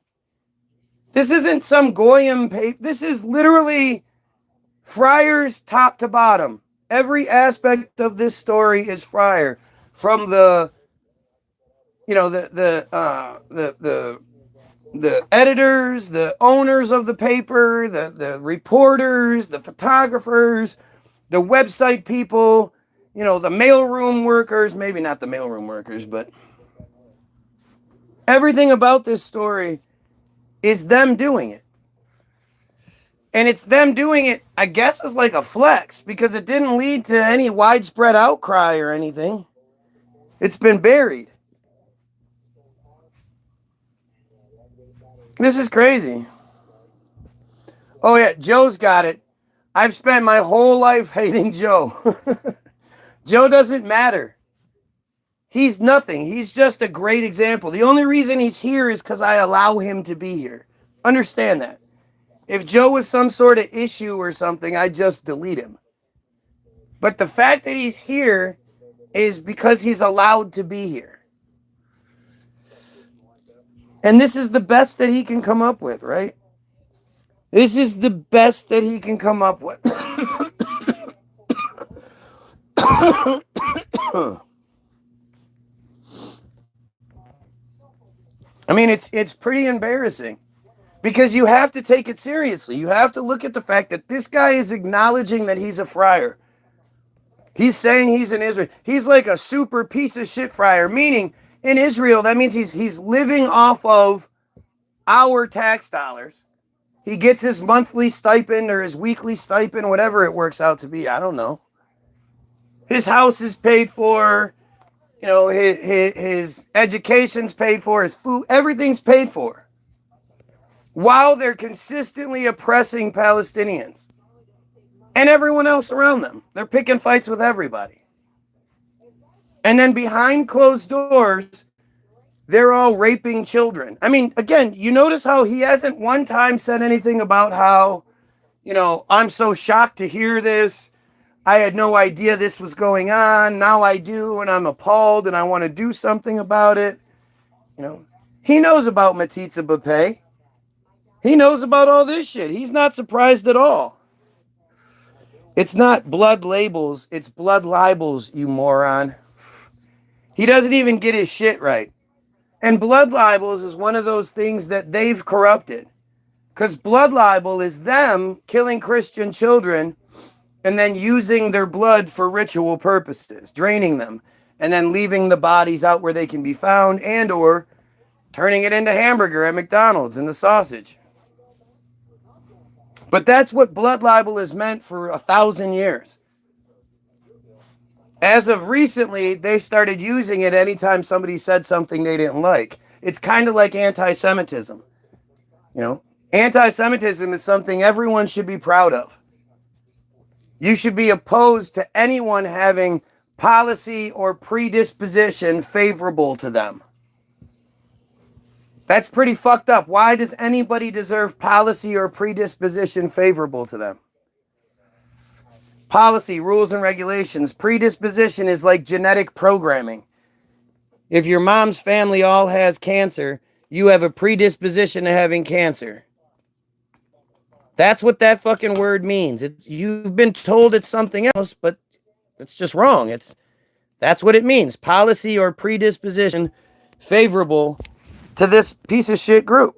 This isn't some Goyim paper. This is literally Friars top to bottom. Every aspect of this story is Friar. From the editors, the owners of the paper, the reporters, the photographers, the website people, the mailroom workers, maybe not the mailroom workers, but everything about this story is them doing it. And it's them doing it, I guess, as like a flex, because it didn't lead to any widespread outcry or anything. It's been buried. This is crazy. Oh yeah, Joe's got it. I've spent my whole life hating Joe. Joe doesn't matter. He's nothing. He's just a great example. The only reason he's here is because I allow him to be here. Understand that. If Joe was some sort of issue or something, I'd just delete him. But the fact that he's here is because he's allowed to be here. And this is the best that he can come up with, right? This is the best that he can come up with. I mean, it's pretty embarrassing because you have to take it seriously. You have to look at the fact that this guy is acknowledging that he's a friar. He's saying he's in Israel. He's like a super piece of shit friar, meaning in Israel, that means he's living off of our tax dollars. He gets his monthly stipend or his weekly stipend, whatever it works out to be. I don't know. His house is paid for. His education's paid for, his food, everything's paid for. While they're consistently oppressing Palestinians and everyone else around them. They're picking fights with everybody. And then behind closed doors, they're all raping children. I mean, again, you notice how he hasn't one time said anything about how, I'm so shocked to hear this. I had no idea this was going on. Now I do, and I'm appalled, and I want to do something about it. He knows about Matitza B'Peh. He knows about all this shit. He's not surprised at all. It's not blood labels. It's blood libels, you moron. He doesn't even get his shit right. And blood libels is one of those things that they've corrupted. Because blood libel is them killing Christian children and then using their blood for ritual purposes, draining them, and then leaving the bodies out where they can be found and or turning it into hamburger at McDonald's and the sausage. But that's what blood libel is meant for 1,000 years. As of recently, they started using it anytime somebody said something they didn't like. It's kind of like anti-Semitism. Anti-Semitism is something everyone should be proud of. You should be opposed to anyone having policy or predisposition favorable to them. That's pretty fucked up. Why does anybody deserve policy or predisposition favorable to them? Policy, rules, and regulations. Predisposition is like genetic programming. If your mom's family all has cancer, you have a predisposition to having cancer. That's what that fucking word means. You've been told it's something else, but it's just wrong. That's what it means. Policy or predisposition favorable to this piece of shit group.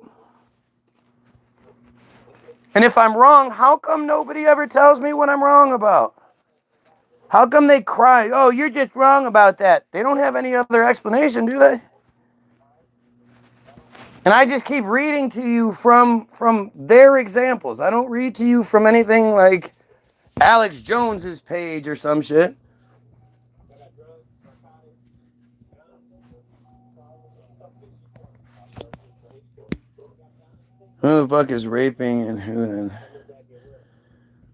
And if I'm wrong, how come nobody ever tells me what I'm wrong about? How come they cry, oh, you're just wrong about that? They don't have any other explanation, do they? And I just keep reading to you from their examples. I don't read to you from anything like Alex Jones's page or some shit. Who the fuck is raping and who then?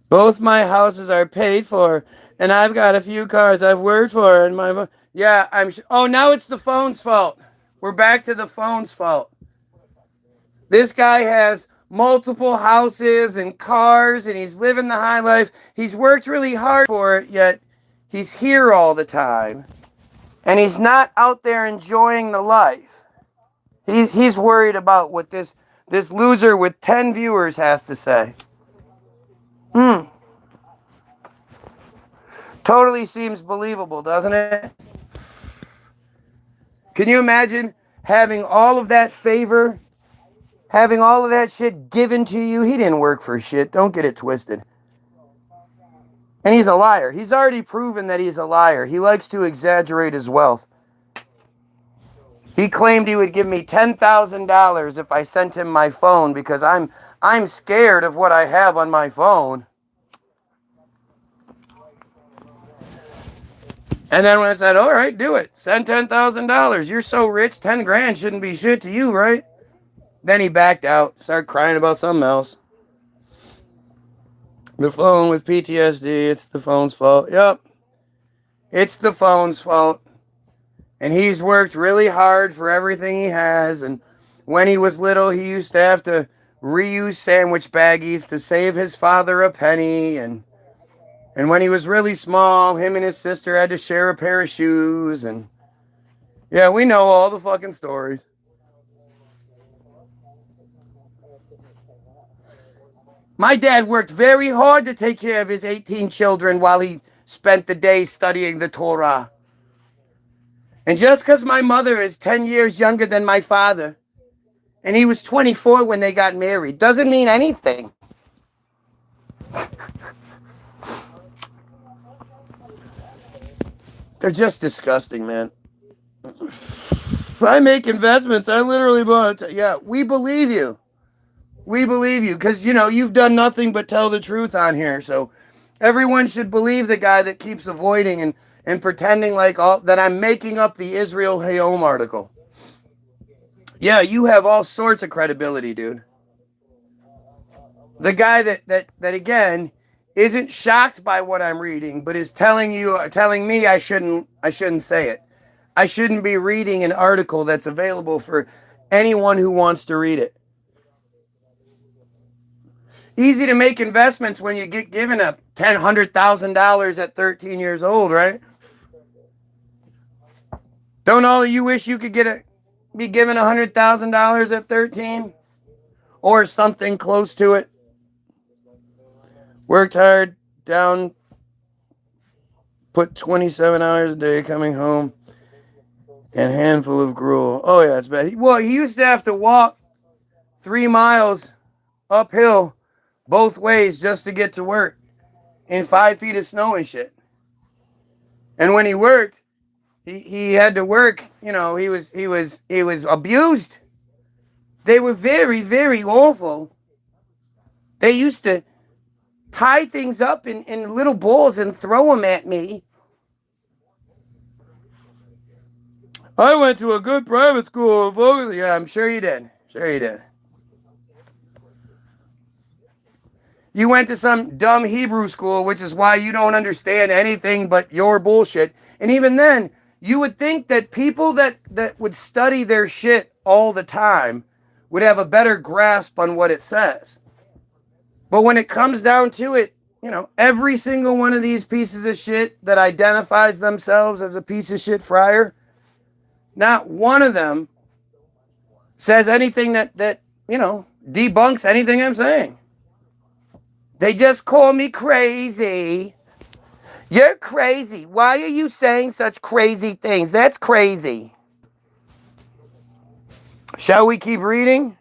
Both my houses are paid for, and I've got a few cars I've worked for, and oh, now it's the phone's fault. We're back to the phone's fault. This guy has multiple houses and cars, and he's living the high life. He's worked really hard for it, yet he's here all the time. And he's not out there enjoying the life. He's worried about what this loser with 10 viewers has to say. Totally seems believable, doesn't it? Can you imagine having all of that favor, having all of that shit given to you? He didn't work for shit. Don't get it twisted. And he's a liar. He's already proven that he's a liar. He likes to exaggerate his wealth. He claimed he would give me $10,000 if I sent him my phone because I'm scared of what I have on my phone. And then when I said, all right, do it. Send $10,000. You're so rich, 10 grand shouldn't be shit to you, right? Then he backed out, started crying about something else. The phone with PTSD, it's the phone's fault. Yep. It's the phone's fault. And he's worked really hard for everything he has. And when he was little, he used to have to reuse sandwich baggies to save his father a penny. And when he was really small, him and his sister had to share a pair of shoes. And yeah, we know all the fucking stories. My dad worked very hard to take care of his 18 children while he spent the day studying the Torah. And just because my mother is 10 years younger than my father, and he was 24 when they got married, doesn't mean anything. They're just disgusting, man. If I make investments, I literally bought it. Yeah, we believe you. We believe you because, you know, you've done nothing but tell the truth on here. So everyone should believe the guy that keeps avoiding and pretending like that I'm making up the Israel Hayom article. Yeah, you have all sorts of credibility, dude. The guy that again isn't shocked by what I'm reading, but is telling me I shouldn't say it. I shouldn't be reading an article that's available for anyone who wants to read it. Easy to make investments when you get given $100,000 at 13 years old, right? Don't all of you wish you could be given $100,000 at 13? Or something close to it? Worked hard, down, put 27 hours a day coming home, and handful of gruel. Oh yeah, it's bad. Well, he used to have to walk 3 miles uphill both ways just to get to work in 5 feet of snow and shit. And when he worked, he had to work, you know, he was abused. They were very, very awful. They used to tie things up in little balls and throw them at me. I went to a good private school. Yeah, I'm sure you did. Sure you did. You went to some dumb Hebrew school, which is why you don't understand anything but your bullshit. And even then, you would think that people that would study their shit all the time would have a better grasp on what it says. But when it comes down to it, you know, every single one of these pieces of shit that identifies themselves as a piece of shit friar, not one of them says anything that you know, debunks anything I'm saying. They just call me crazy. You're crazy. Why are you saying such crazy things? That's crazy. Shall we keep reading?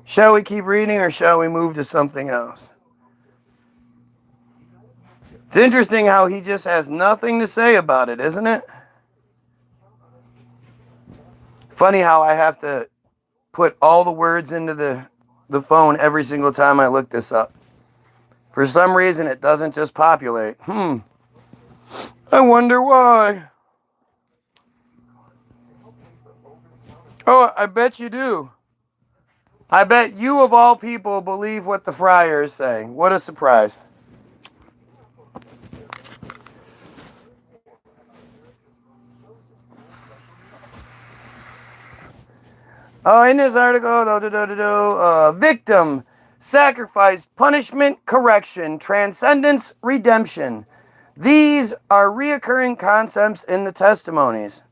Shall we keep reading or shall we move to something else? It's interesting how he just has nothing to say about it, isn't it? Funny how I have to put all the words into the phone every single time I look this up. For some reason, it doesn't just populate. I wonder why. Oh, I bet you do. I bet you, of all people, believe what the friar is saying. What a surprise. In this article, victim, sacrifice, punishment, correction, transcendence, redemption. These are reoccurring concepts in the testimonies.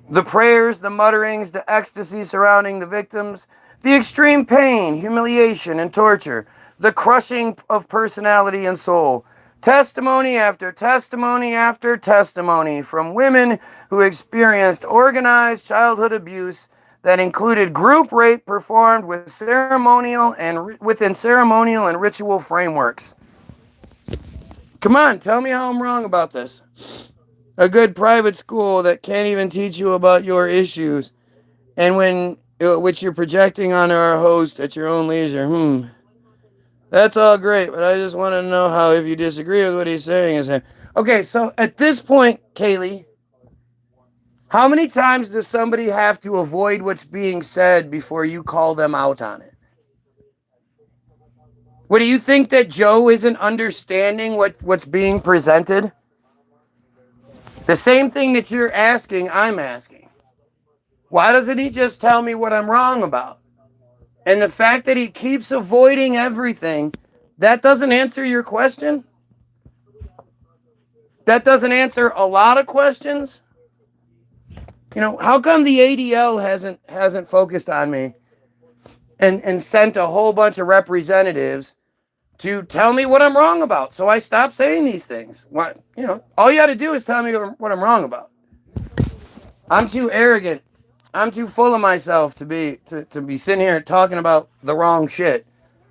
The prayers, the mutterings, the ecstasy surrounding the victims, the extreme pain, humiliation, and torture, the crushing of personality and soul. Testimony after testimony after testimony from women who experienced organized childhood abuse that included group rape performed with within ceremonial and ritual frameworks. Come on, tell me how I'm wrong about this. A good private school that can't even teach you about your issues, and which you're projecting on our host at your own leisure. That's all great, but I just want to know how, if you disagree with what he's saying, okay, so at this point, Kaylee, how many times does somebody have to avoid what's being said before you call them out on it? What, do you think that Joe isn't understanding what's being presented? The same thing that you're asking, I'm asking. Why doesn't he just tell me what I'm wrong about? And the fact that he keeps avoiding everything, that doesn't answer your question? That doesn't answer a lot of questions? How come the ADL hasn't focused on me and sent a whole bunch of representatives to tell me what I'm wrong about, so I stop saying these things? What, all you got to do is tell me what I'm wrong about. I'm too arrogant. I'm too full of myself to be sitting here talking about the wrong shit.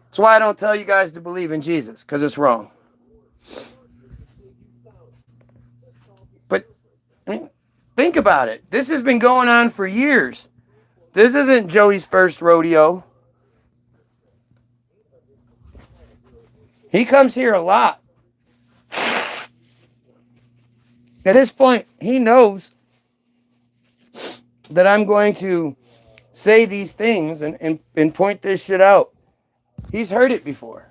That's why I don't tell you guys to believe in Jesus, because it's wrong. But think about it. This has been going on for years. This isn't Joey's first rodeo. He comes here a lot. At this point, he knows that I'm going to say these things and point this shit out. He's heard it before.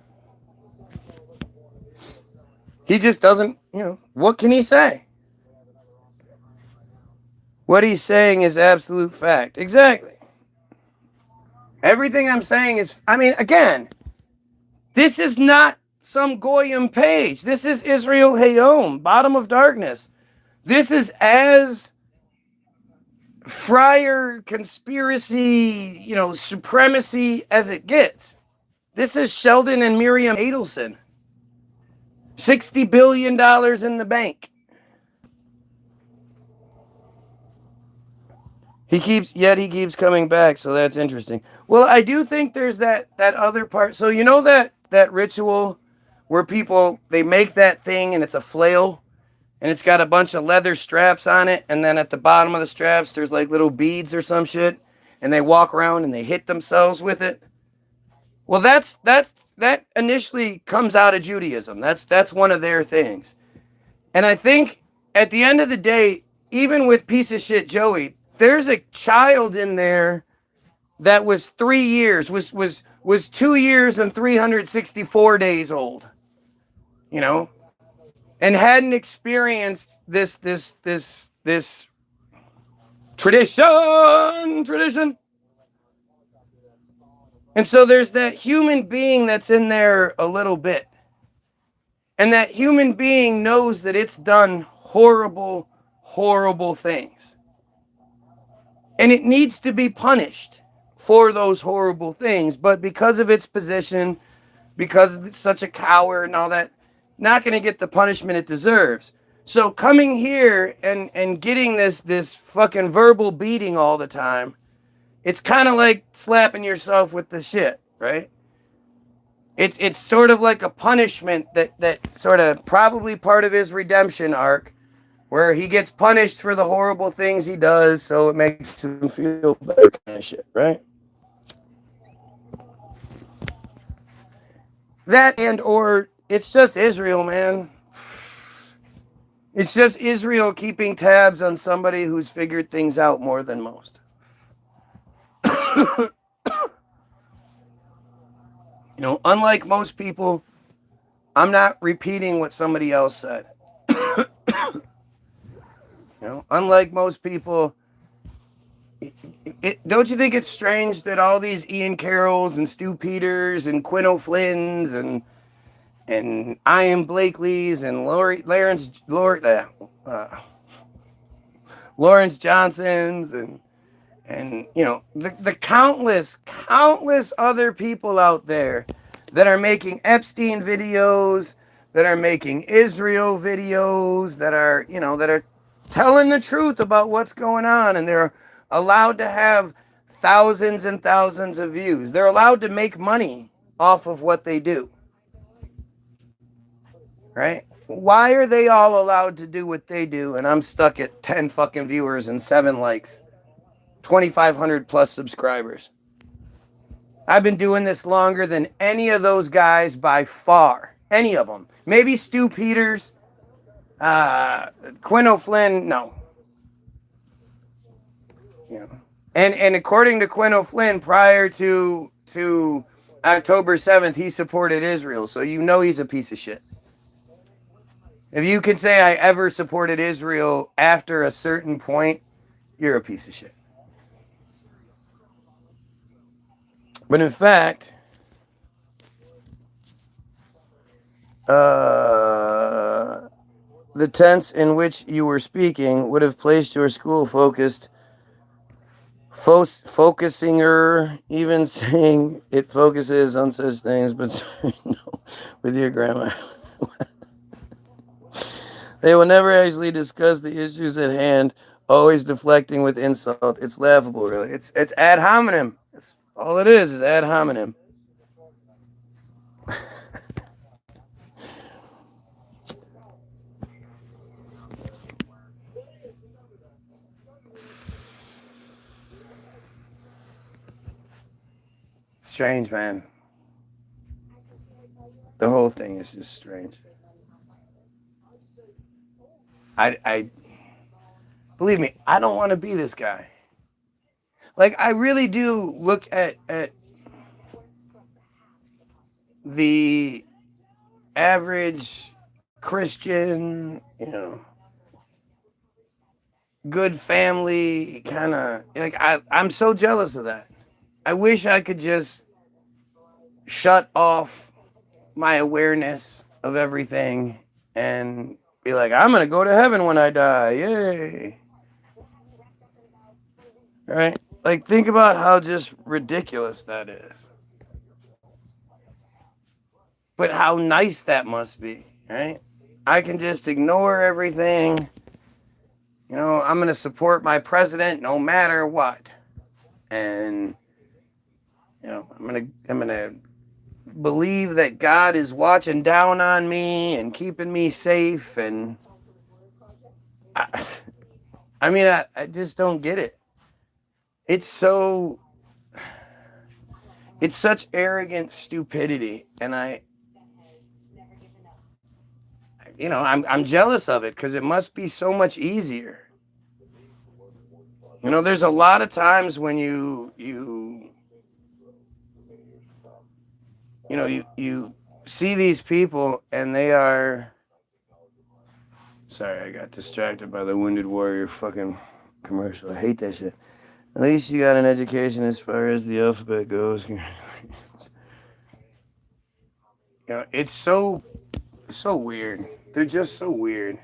He just doesn't, what can he say? What he's saying is absolute fact. Exactly. Everything I'm saying is, again, this is not some Goyim page. This is Israel Hayom, bottom of darkness. This is as friar conspiracy, supremacy as it gets. This is Sheldon and Miriam Adelson. $60 billion in the bank. He keeps coming back, so that's interesting. Well, I do think there's that other part. So that ritual where people, they make that thing and it's a flail and it's got a bunch of leather straps on it, and then at the bottom of the straps there's like little beads or some shit, and they walk around and they hit themselves with it. Well, that initially comes out of Judaism. That's one of their things. And I think at the end of the day, even with piece of shit Joey, there's a child in there that was 3 years, was 2 years and 364 days old, and hadn't experienced this tradition. And so there's that human being that's in there a little bit. And that human being knows that it's done horrible, horrible things. And it needs to be punished for those horrible things. But because of its position, because it's such a coward and all that, not going to get the punishment it deserves. So coming here and getting this fucking verbal beating all the time, it's kind of like slapping yourself with the shit, right? It's sort of like a punishment that sort of probably part of his redemption arc, where he gets punished for the horrible things he does, so it makes him feel better, kind of shit, right? That or it's just Israel, man. It's just Israel keeping tabs on somebody who's figured things out more than most. Unlike most people, I'm not repeating what somebody else said. Unlike most people, don't you think it's strange that all these Ian Carrolls and Stu Peters and Quinn O'Flynn's and Ian Blakely's and Lawrence Johnson's and you know the countless other people out there that are making Epstein videos, that are making Israel videos, that are telling the truth about what's going on, and they're allowed to have thousands and thousands of views. They're allowed to make money off of what they do. Right? Why are they all allowed to do what they do and I'm stuck at 10 fucking viewers and 7 likes, 2,500 plus subscribers? I've been doing this longer than any of those guys by far. Any of them. Maybe Stu Peters, Quinn O'Flynn, no. You know. And according to Quinn O'Flynn, prior to October 7th, he supported Israel. So you know he's a piece of shit. If you can say I ever supported Israel after a certain point, you're a piece of shit. But in fact, the tense in which you were speaking would have placed your school focusing even saying it focuses on such things, but sorry, no, with your grammar. They will never actually discuss the issues at hand, always deflecting with insult. It's laughable, really. It's ad hominem. It's all it is ad hominem. Strange, man. The whole thing is just strange. I believe me, I don't want to be this guy. Like, I really do look at the average Christian, good family kind of, like, I'm so jealous of that. I wish I could just shut off my awareness of everything and be like, I'm going to go to heaven when I die. Yay. Right? Like, think about how just ridiculous that is. But how nice that must be, right? I can just ignore everything. I'm going to support my president no matter what. And, I'm going to believe that God is watching down on me and keeping me safe. And I just don't get it. It's such arrogant stupidity. And I'm jealous of it because it must be so much easier. There's a lot of times when you see these people and they are... Sorry, I got distracted by the Wounded Warrior fucking commercial. I hate that shit. At least you got an education as far as the alphabet goes. It's so weird. They're just so weird.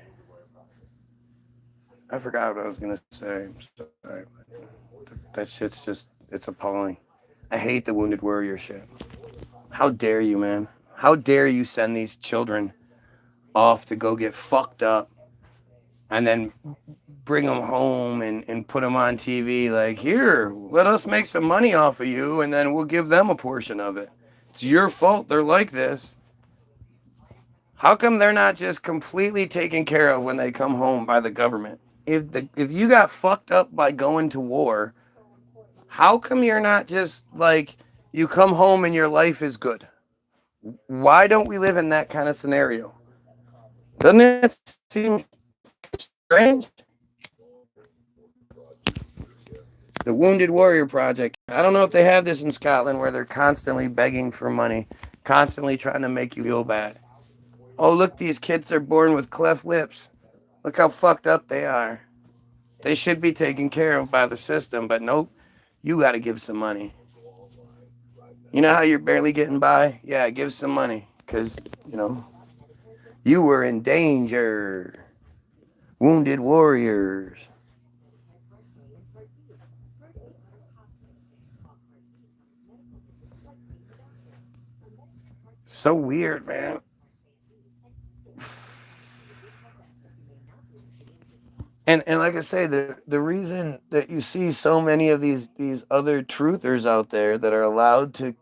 I forgot what I was going to say. I'm sorry. That shit's just, it's appalling. I hate the Wounded Warrior shit. How dare you, man? How dare you send these children off to go get fucked up and then bring them home and put them on TV like, here, let us make some money off of you and then we'll give them a portion of it. It's your fault they're like this. How come they're not just completely taken care of when they come home by the government? If you got fucked up by going to war, how come you're not just like, you come home and your life is good? Why don't we live in that kind of scenario? Doesn't it seem strange? The Wounded Warrior Project. I don't know if they have this in Scotland where they're constantly begging for money, constantly trying to make you feel bad. Oh, look, these kids are born with cleft lips. Look how fucked up they are. They should be taken care of by the system, but nope, you got to give some money. You know how you're barely getting by? Yeah, give some money, because, you were in danger. Wounded warriors. So weird, man. And like I say, the reason that you see so many of these other truthers out there that are allowed to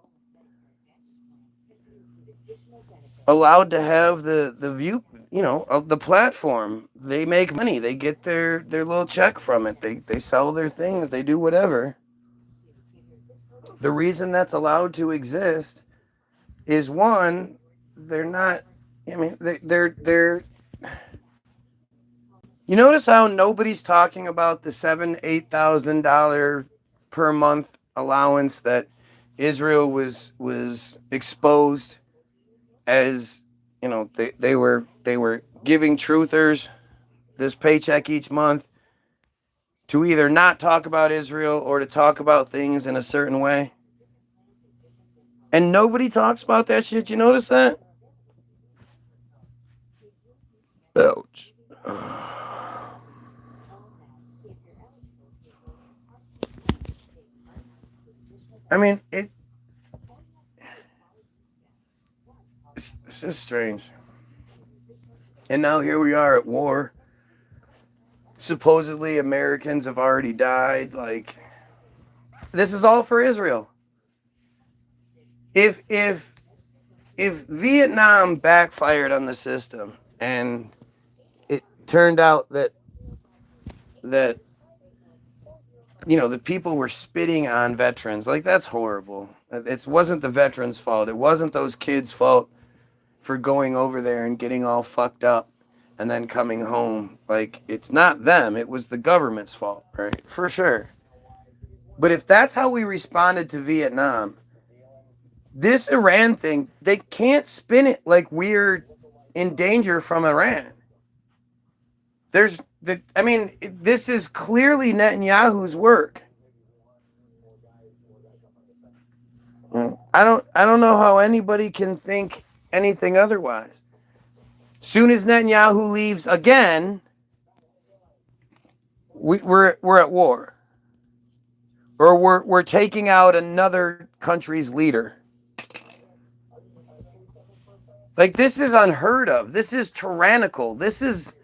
have the view, of the platform, they make money, they get their little check from it, they sell their things, they do whatever. The reason that's allowed to exist is, one, they're not, they're you notice how nobody's talking about the $7,000-8,000 per month allowance that Israel was exposed as, they were giving truthers this paycheck each month to either not talk about Israel or to talk about things in a certain way. And nobody talks about that shit. You notice that? Ouch. I mean, it's just strange. And now here we are at war. Supposedly Americans have already died. Like, this is all for Israel. If Vietnam backfired on the system and it turned out that the people were spitting on veterans, like, that's horrible. It wasn't the veterans' fault. It wasn't those kids' fault for going over there and getting all fucked up and then coming home. Like, it's not them. It was the government's fault, right? For sure. But if that's how we responded to Vietnam, this Iran thing, they can't spin it like we're in danger from Iran. This is clearly Netanyahu's work. I don't know how anybody can think anything otherwise. Soon as Netanyahu leaves again, we're at war, or we're taking out another country's leader. Like, this is unheard of. This is tyrannical. This is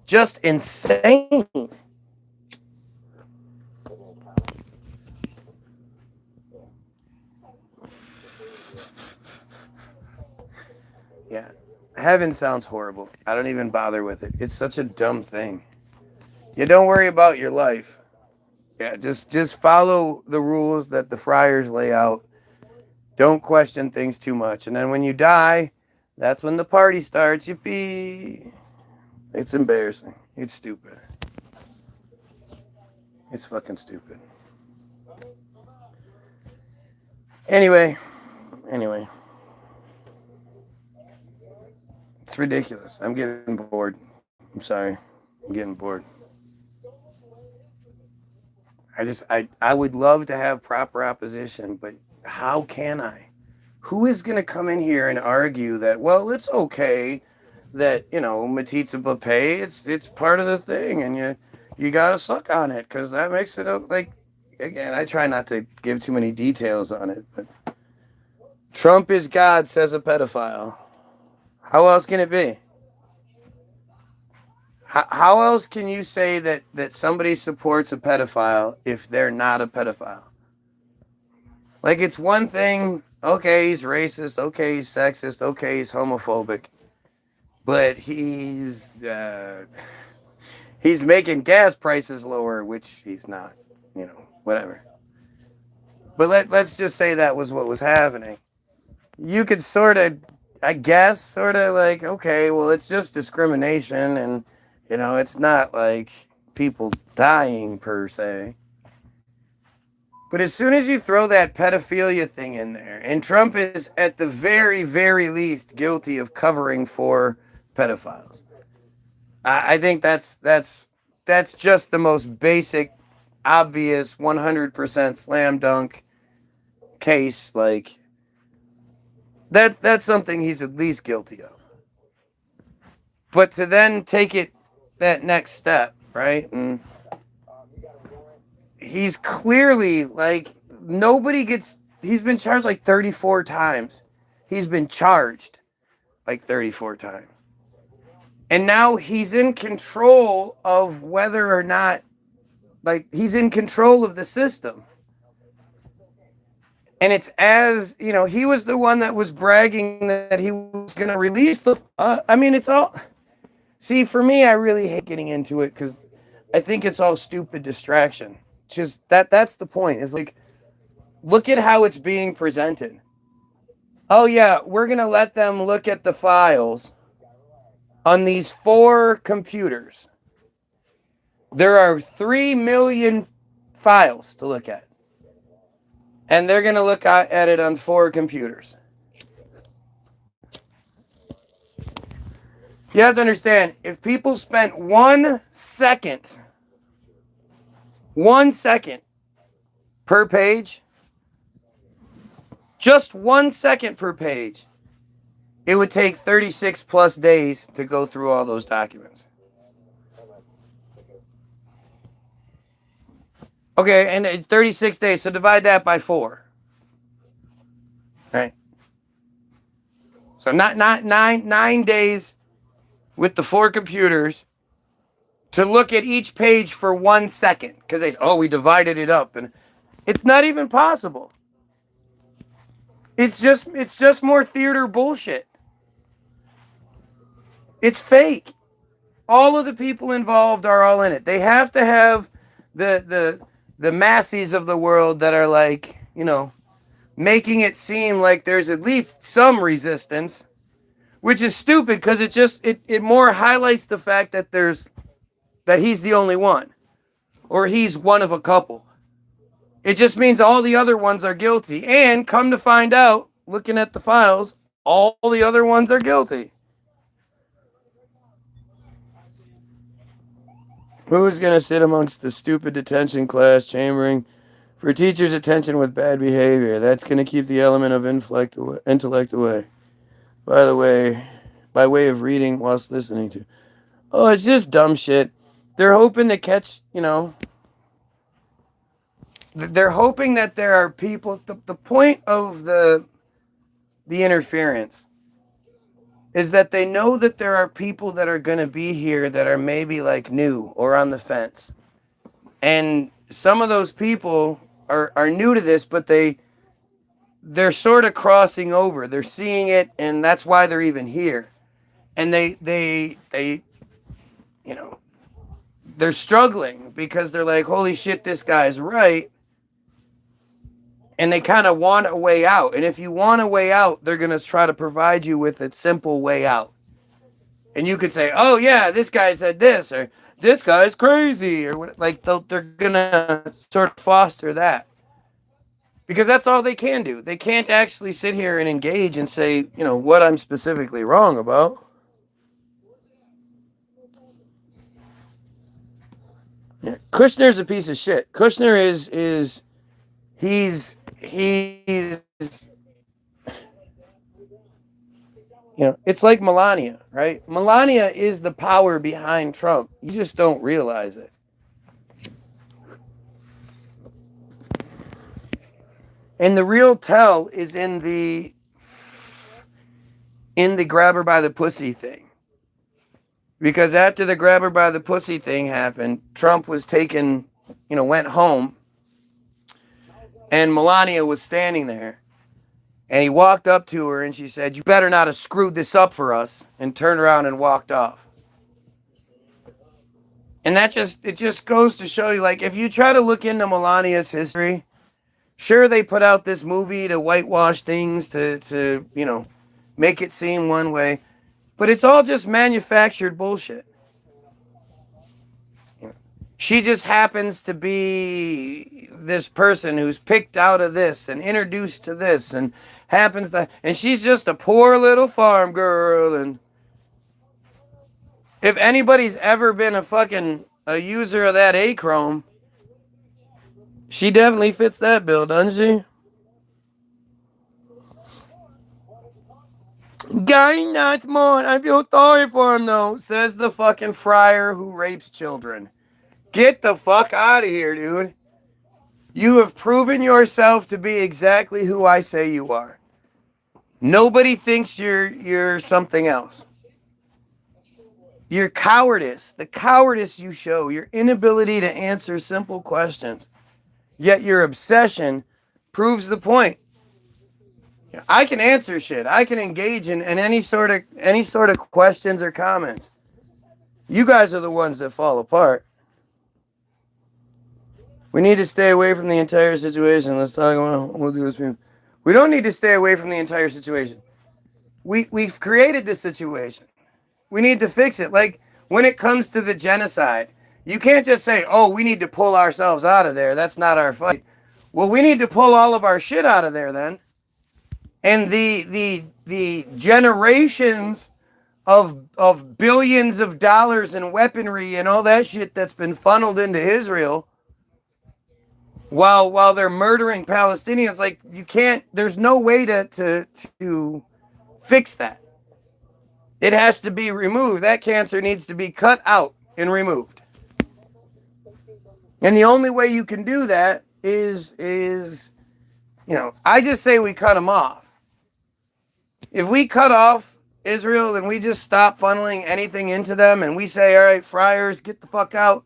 just insane. Yeah. Heaven sounds horrible. I don't even bother with it. It's such a dumb thing. You don't worry about your life. Yeah, just follow the rules that the friars lay out. Don't question things too much. And then when you die, that's when the party starts. Yippee. It's embarrassing. It's stupid. It's fucking stupid. Anyway. It's ridiculous. I'm getting bored. I'm sorry. I'm getting bored. I would love to have proper opposition, but how can I? Who is going to come in here and argue that, well, it's okay that, Matitza Bapay, it's part of the thing, and you got to suck on it, because that makes it, like, again, I try not to give too many details on it, but Trump is God, says a pedophile. How else can it be? How else can you say that somebody supports a pedophile if they're not a pedophile? Like, it's one thing, okay, he's racist, okay, he's sexist, okay, he's homophobic, but he's making gas prices lower, which he's not, whatever. But let's just say that was what was happening. You could sort of, I guess, sort of like, okay, well, it's just discrimination, and, it's not like people dying per se. But as soon as you throw that pedophilia thing in there, and Trump is at the very, very least guilty of covering for pedophiles, I think that's that's just the most basic, obvious, 100% slam dunk case. Like, that's something he's at least guilty of. But to then take it that next step, right? And he's clearly like, he's been charged like 34 times. He's been charged like 34 times. And now he's in control of whether or not, like, he's in control of the system. And it's as, you know, he was the one that was bragging that he was going to release the, I mean, it's all, see, for me, I really hate getting into it because I think it's all stupid distraction. Just that's the point. It's like, look at how it's being presented. Oh yeah, we're going to let them look at the files on these 4 computers. There are 3 million files to look at. And they're going to look at it on 4 computers. You have to understand, if people spent 1 second per page, just 1 second per page, it would take 36 plus days to go through all those documents. Okay, and 36 days, so divide that by 4. Right? So not 9 days with the 4 computers to look at each page for 1 second. Because we divided it up. And it's not even possible. It's just more theater bullshit. It's fake. All of the people involved are all in it. They have to have the masses of the world that are like, you know, making it seem like there's at least some resistance, which is stupid because it more highlights the fact that he's the only one, or he's one of a couple. It just means all the other ones are guilty, and come to find out, looking at the files, all the other ones are guilty. Who's going to sit amongst the stupid detention class chambering for teachers' attention with bad behavior? That's going to keep the element of intellect away. By the way, by way of reading whilst listening to. Oh, it's just dumb shit. They're hoping to catch, you know, they're hoping that there are people. The point of the interference is that they know that there are people that are going to be here that are maybe like new or on the fence. And some of those people are new to this, but they're sort of crossing over. They're seeing it, and that's why they're even here. And they you know, they're struggling because they're like, holy shit, this guy's right. And they kind of want a way out. And if you want a way out, they're going to try to provide you with a simple way out. And you could say, oh, yeah, this guy said this, or this guy's crazy, or what, like they're going to sort of foster that. Because that's all they can do. They can't actually sit here and engage and say, you know, what I'm specifically wrong about. Yeah. Kushner's a piece of shit. Kushner he's you know, it's like Melania, right? Melania is the power behind Trump. You just don't realize it. And the real tell is in the grab her by the pussy thing. Because after the grab her by the pussy thing happened, Trump was taken, you know, went home. And Melania was standing there. And he walked up to her and she said, you better not have screwed this up for us. And turned around and walked off. And it just goes to show you, like, if you try to look into Melania's history, sure, they put out this movie to whitewash things, to you know, make it seem one way. But it's all just manufactured bullshit. She just happens to be this person who's picked out of this and introduced to this and and she's just a poor little farm girl. And if anybody's ever been a fucking a user of that Achrome, she definitely fits that bill, doesn't she? Guy not more. I feel sorry for him though, says the fucking friar who rapes children. Get the fuck out of here, dude. You have proven yourself to be exactly who I say you are. Nobody thinks you're something else. Your cowardice, the cowardice you show, your inability to answer simple questions, yet your obsession proves the point. I can answer shit. I can engage in any sort of questions or comments. You guys are the ones that fall apart. We need to stay away from the entire situation. Let's talk about we'll do this. We don't need to stay away from the entire situation. We've created this situation. We need to fix it. Like when it comes to the genocide, you can't just say, "Oh, we need to pull ourselves out of there. That's not our fight." Well, we need to pull all of our shit out of there then. And the generations of billions of dollars in weaponry and all that shit that's been funneled into Israel while they're murdering Palestinians, like you can't, there's no way to fix that. It has to be removed. That cancer needs to be cut out and removed. And the only way you can do that is I just say we cut them off. If we cut off Israel and we just stop funneling anything into them and we say, all right, friars, get the fuck out.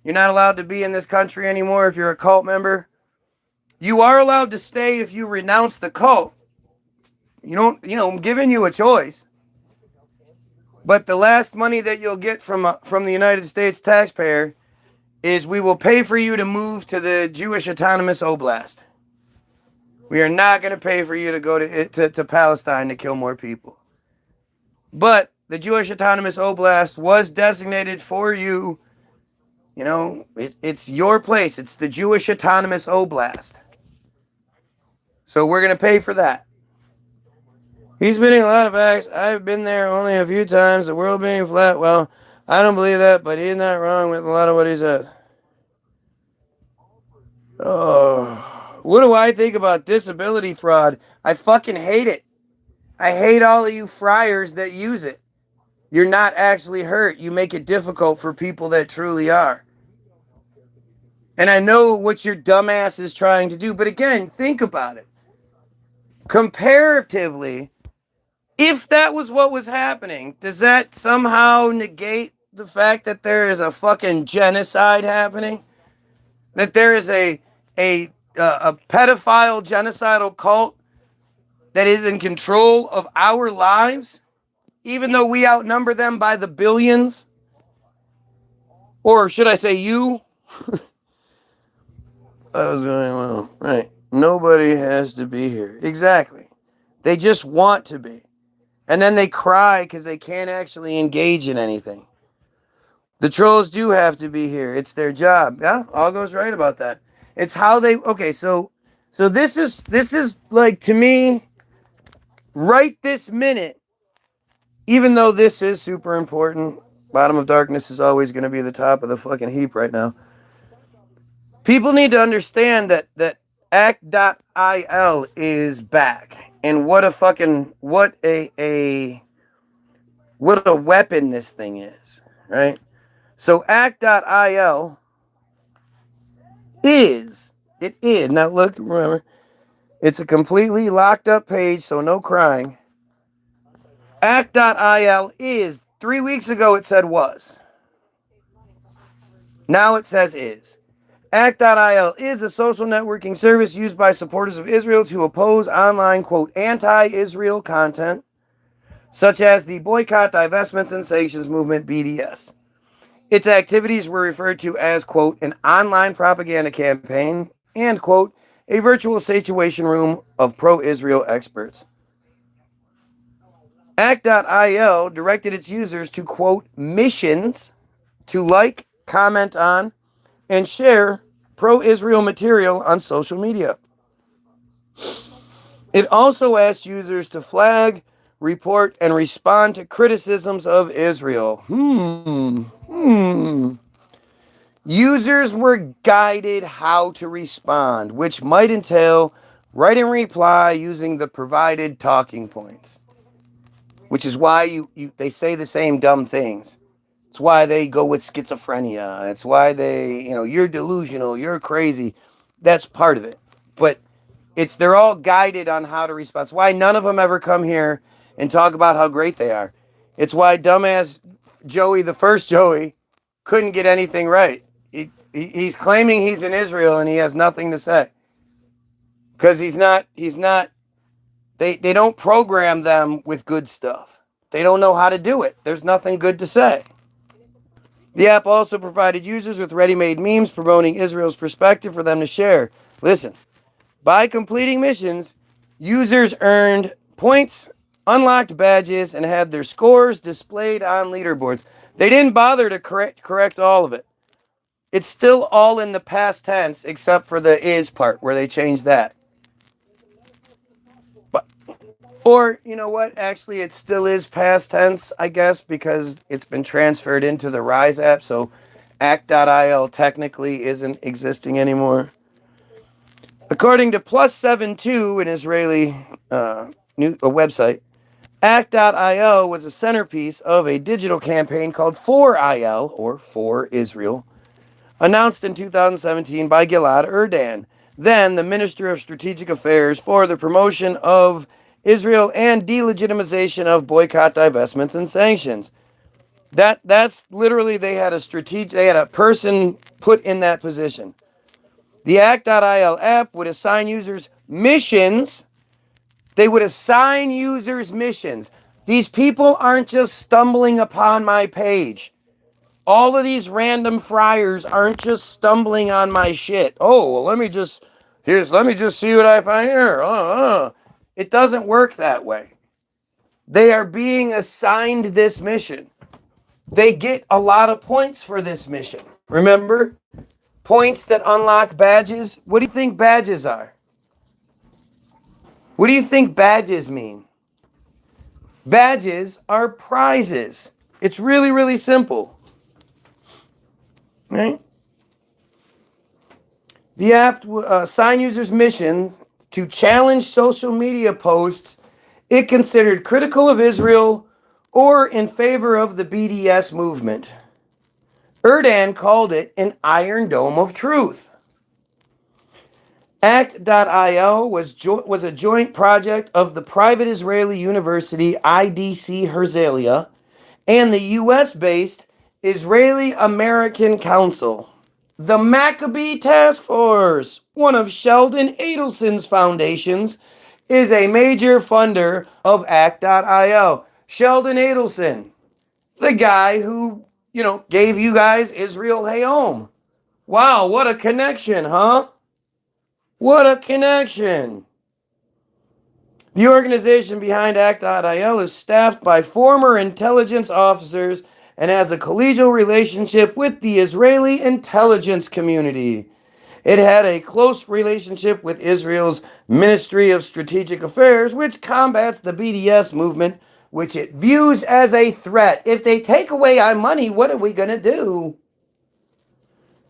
You're not allowed to be in this country anymore if you're a cult member. You are allowed to stay if you renounce the cult. I'm giving you a choice. But the last money that you'll get from the United States taxpayer is we will pay for you to move to the Jewish Autonomous Oblast. We are not going to pay for you to go to Palestine to kill more people. But the Jewish Autonomous Oblast was designated for you. It's your place. It's the Jewish Autonomous Oblast. So we're going to pay for that. He's spinning a lot of facts. I've been there only a few times. The world being flat. Well, I don't believe that, but he's not wrong with a lot of what he said. Oh. What do I think about disability fraud? I fucking hate it. I hate all of you friars that use it. You're not actually hurt. You make it difficult for people that truly are. And I know what your dumbass is trying to do. But again, think about it. Comparatively, if that was what was happening, does that somehow negate the fact that there is a fucking genocide happening? That there is a pedophile genocidal cult that is in control of our lives, even though we outnumber them by the billions? Or should I say you? That was going well. Right. Nobody has to be here. Exactly. They just want to be. And then they cry because they can't actually engage in anything. The trolls do have to be here. It's their job. Yeah, all goes right about that. It's how they, okay, so this is like, to me, right this minute, even though this is super important, bottom of darkness is always going to be the top of the fucking heap right now. People need to understand that Act.il is back. And what a weapon this thing is, right? So Act.il is. Now look, remember, it's a completely locked up page, so no crying. Act.il is. 3 weeks ago it said was. Now it says is. Act.il is a social networking service used by supporters of Israel to oppose online, quote, anti-Israel content, such as the Boycott, Divestments, and Sanctions Movement, BDS. Its activities were referred to as, quote, an online propaganda campaign and, quote, a virtual situation room of pro-Israel experts. Act.il directed its users to, quote, missions to like, comment on, and share pro-Israel material on social media. It also asked users to flag, report, and respond to criticisms of Israel. Users were guided how to respond, which might entail writing reply using the provided talking points, which is why they say the same dumb things. It's why they go with schizophrenia. It's why you're delusional, you're crazy. That's part of it. But they're all guided on how to respond. It's why none of them ever come here and talk about how great they are. It's why dumbass Joey, the first Joey, couldn't get anything right. He's claiming he's in Israel and he has nothing to say. Because he's not, they don't program them with good stuff. They don't know how to do it. There's nothing good to say. The app also provided users with ready-made memes promoting Israel's perspective for them to share. Listen, by completing missions, users earned points, unlocked badges, and had their scores displayed on leaderboards. They didn't bother to correct all of it. It's still all in the past tense, except for the is part, where they changed that. Or, you know what? Actually, it still is past tense, I guess, because it's been transferred into the Rise app, so Act.il technically isn't existing anymore. According to Plus72, an Israeli website, Act.io was a centerpiece of a digital campaign called For IL, or For Israel, announced in 2017 by Gilad Erdan, then the Minister of Strategic Affairs, for the promotion of Israel and delegitimization of boycott, divestments, and sanctions. That's literally, they had a person put in that position. The Act.il app would assign users missions. They would assign users missions. These people aren't just stumbling upon my page. All of these random friars aren't just stumbling on my shit. Oh, well, let me just see what I find here. It doesn't work that way. They are being assigned this mission. They get a lot of points for this mission. Remember? Points that unlock badges. What do you think badges are? What do you think badges mean? Badges are prizes. It's really, really simple. Right? The app assign users mission to challenge social media posts it considered critical of Israel or in favor of the BDS movement. Erdan called it an iron dome of truth. Act.io was a joint project of the private Israeli university IDC Herzliya and the US-based Israeli American Council. The Maccabee Task Force, one of Sheldon Adelson's foundations, is a major funder of Act.io. Sheldon Adelson, the guy who, gave you guys Israel Hayom. Wow, what a connection, huh? What a connection. The organization behind Act.io is staffed by former intelligence officers and has a collegial relationship with the Israeli intelligence community. It had a close relationship with Israel's Ministry of Strategic Affairs, which combats the BDS movement, which it views as a threat. If they take away our money, what are we going to do?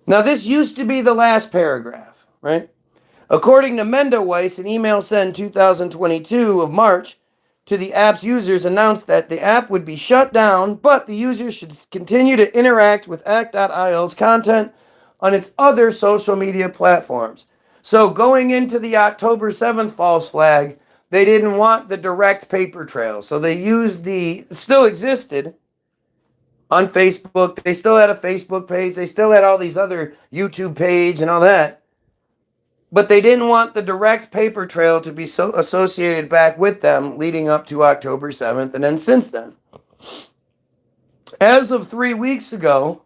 Now, this used to be the last paragraph, right? According to Mendel Weiss, an email sent in 2022 of March to the app's users announced that the app would be shut down, but the users should continue to interact with Act.io's content on its other social media platforms. So going into the October 7th false flag, they didn't want the direct paper trail. So they used still existed on Facebook. They still had a Facebook page. They still had all these other YouTube page and all that. But they didn't want the direct paper trail to be so associated back with them leading up to October 7th and then since then. As of 2 weeks ago,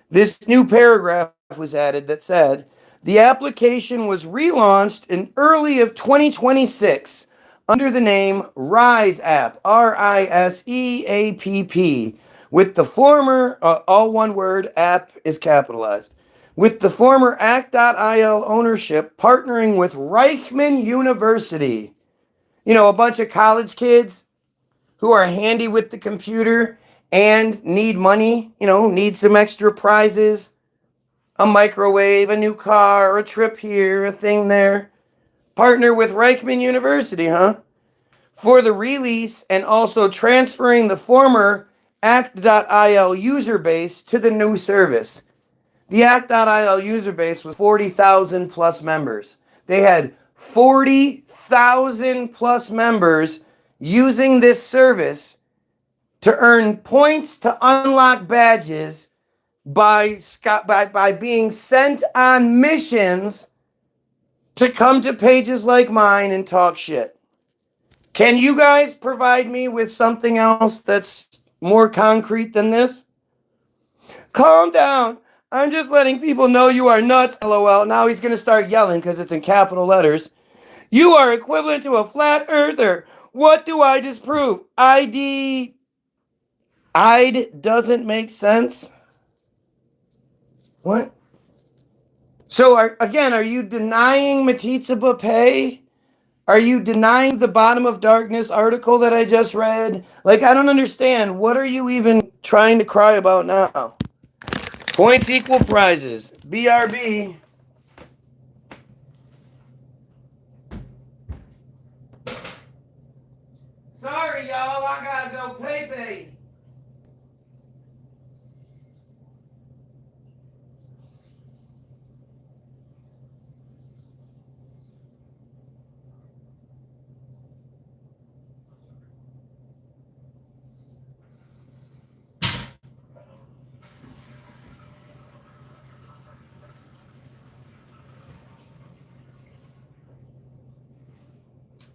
this new paragraph was added that said, the application was relaunched in early of 2026 under the name Rise App, RISEAPP, with the former, all one word, app is capitalized, with the former Act.io ownership partnering with Reichman University. A bunch of college kids who are handy with the computer and need money, need some extra prizes, a microwave, a new car, a trip here, a thing there, partner with Reichman University, huh? For the release and also transferring the former Act.il user base to the new service. The Act.il user base was 40,000 plus members. They had 40,000 plus members using this service to earn points to unlock badges by being sent on missions to come to pages like mine and talk shit. Can you guys provide me with something else that's more concrete than this? Calm down. I'm just letting people know you are nuts, LOL. Now he's going to start yelling because it's in capital letters. You are equivalent to a flat earther. What do I disprove? I'd doesn't make sense. What? So, are you denying Matitsa Pay? Are you denying the Bottom of Darkness article that I just read? Like, I don't understand. What are you even trying to cry about now? Points equal prizes. BRB. Sorry, y'all. I gotta go pay.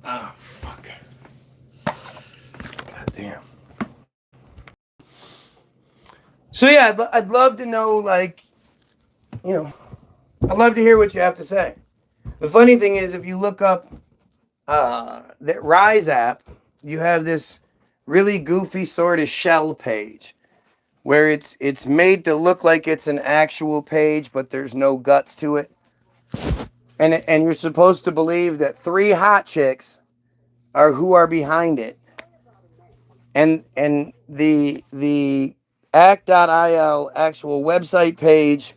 Oh, fuck. God damn. So, yeah, I'd love to know, I'd love to hear what you have to say. The funny thing is, if you look up that Rise app, you have this really goofy sort of shell page where it's made to look like it's an actual page, but there's no guts to it. And you're supposed to believe that 3 hot chicks are who are behind it. And the Act.il actual website page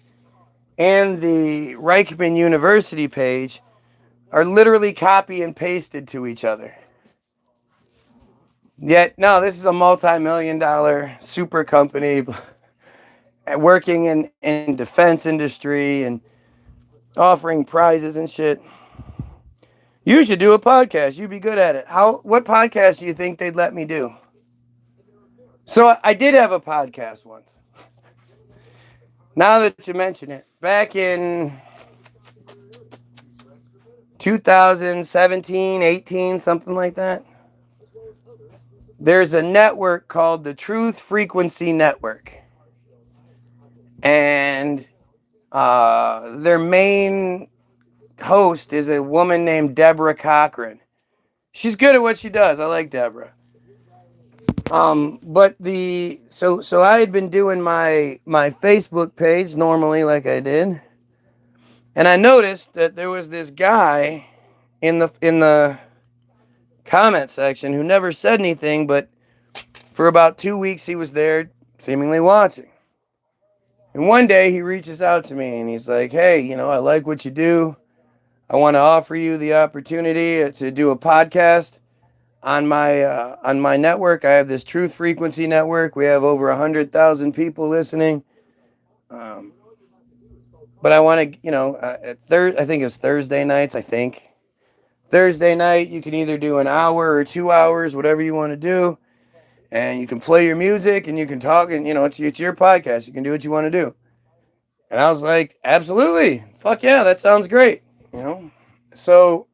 and the Reichman University page are literally copy and pasted to each other. Yet, no, this is a multi-million-dollar super company working in defense industry and offering prizes and shit. You should do a podcast. You'd be good at it. What podcast do you think they'd let me do? So I did have a podcast once. Now that you mention it, back in 2017, 18, something like that, there's a network called the Truth Frequency Network. And their main host is a woman named Deborah Cochran. She's good at what she does. I like Deborah. But so I had been doing my Facebook page normally like I did. And I noticed that there was this guy in the comment section who never said anything, but for about 2 weeks he was there seemingly watching. And one day he reaches out to me and he's like, hey, I like what you do. I want to offer you the opportunity to do a podcast on my network. I have this Truth Frequency Network. We have over 100,000 people listening. But I want to, I think it was Thursday nights, Thursday night, you can either do an hour or 2 hours, whatever you want to do. And you can play your music and you can talk and, it's your podcast. You can do what you want to do. And I was like, absolutely. Fuck yeah, that sounds great. So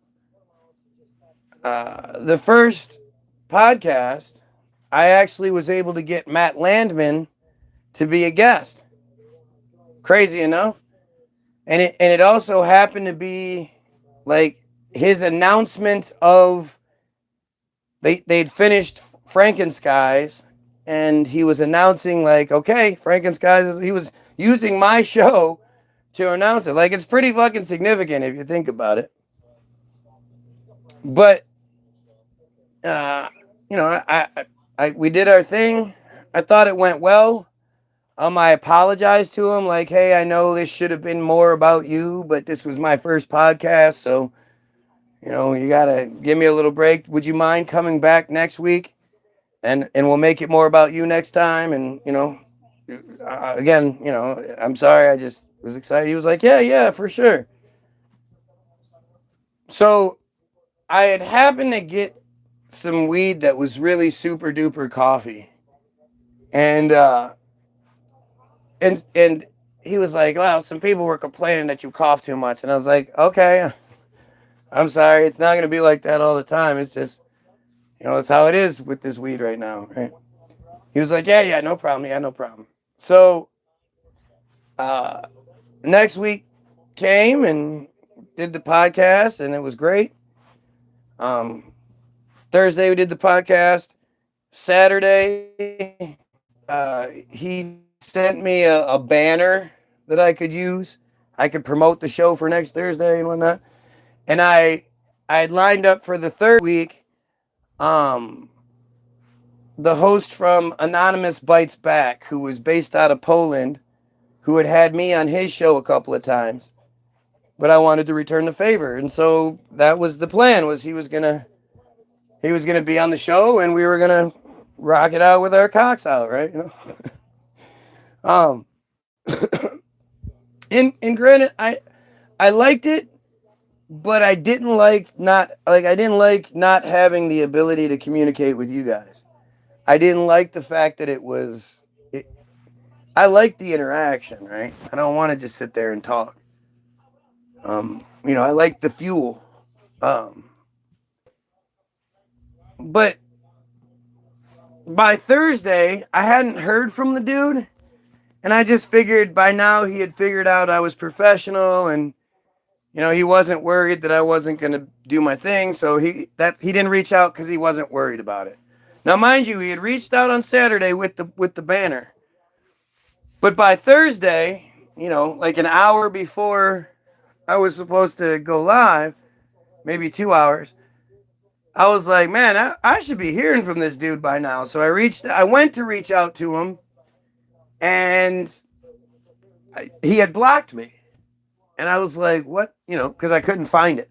the first podcast, I actually was able to get Matt Landman to be a guest. Crazy enough. And it also happened to be like his announcement of they'd finished Frankenskies, and he was announcing like, okay, Frankenskies, he was using my show to announce it. Like, it's pretty fucking significant if you think about it. But we did our thing. I thought it went well. I apologized to him, like, hey, I know this should have been more about you, but this was my first podcast, so, you gotta give me a little break. Would you mind coming back next week? And we'll make it more about you next time. And, again, I'm sorry, I just was excited. He was like, yeah, for sure. So I had happened to get some weed that was really super duper coffee. And he was like, well, some people were complaining that you cough too much. And I was like, okay, I'm sorry. It's not going to be like that all the time. It's just, it's how it is with this weed right now. Right. He was like, yeah, no problem. Yeah, no problem. So, next week came and did the podcast, and it was great. Thursday we did the podcast. Saturday, he sent me a banner that I could use. I could promote the show for next Thursday and whatnot. And I had lined up for the third week, the host from Anonymous Bites Back, who was based out of Poland, who had me on his show a couple of times, but I wanted to return the favor. And so that was the plan, was he was gonna be on the show, and we were gonna rock it out with our cocks out, right? And granted, I liked it, but I didn't like not having the ability to communicate with you guys. I didn't like the fact that I like the interaction, right? I don't want to just sit there and talk. I like the fuel. But by Thursday, I hadn't heard from the dude, and I just figured by now he had figured out I was professional, and he wasn't worried that I wasn't going to do my thing, so he didn't reach out because he wasn't worried about it. Now, mind you, he had reached out on Saturday with the banner. But by Thursday, like an hour before I was supposed to go live, maybe 2 hours, I was like, man, I should be hearing from this dude by now. So I went to reach out to him, and he had blocked me. And I was like, what? Because I couldn't find it.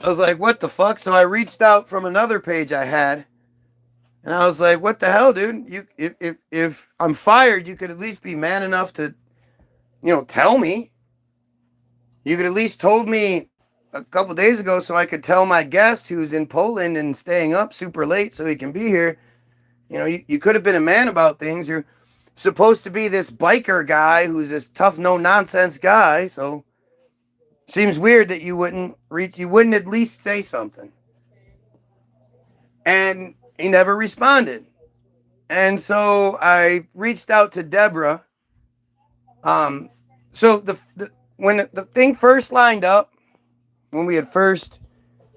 I was like, what the fuck? So I reached out from another page I had, and I was like, what the hell, dude? If I'm fired, you could at least be man enough to, tell me. You could at least told me a couple days ago so I could tell my guest who's in Poland and staying up super late so he can be here. You could have been a man about things. You're supposed to be this biker guy who's this tough, no-nonsense guy, so seems weird that you wouldn't at least say something. And he never responded. And so I reached out to Deborah. So when the thing first lined up, when we had first,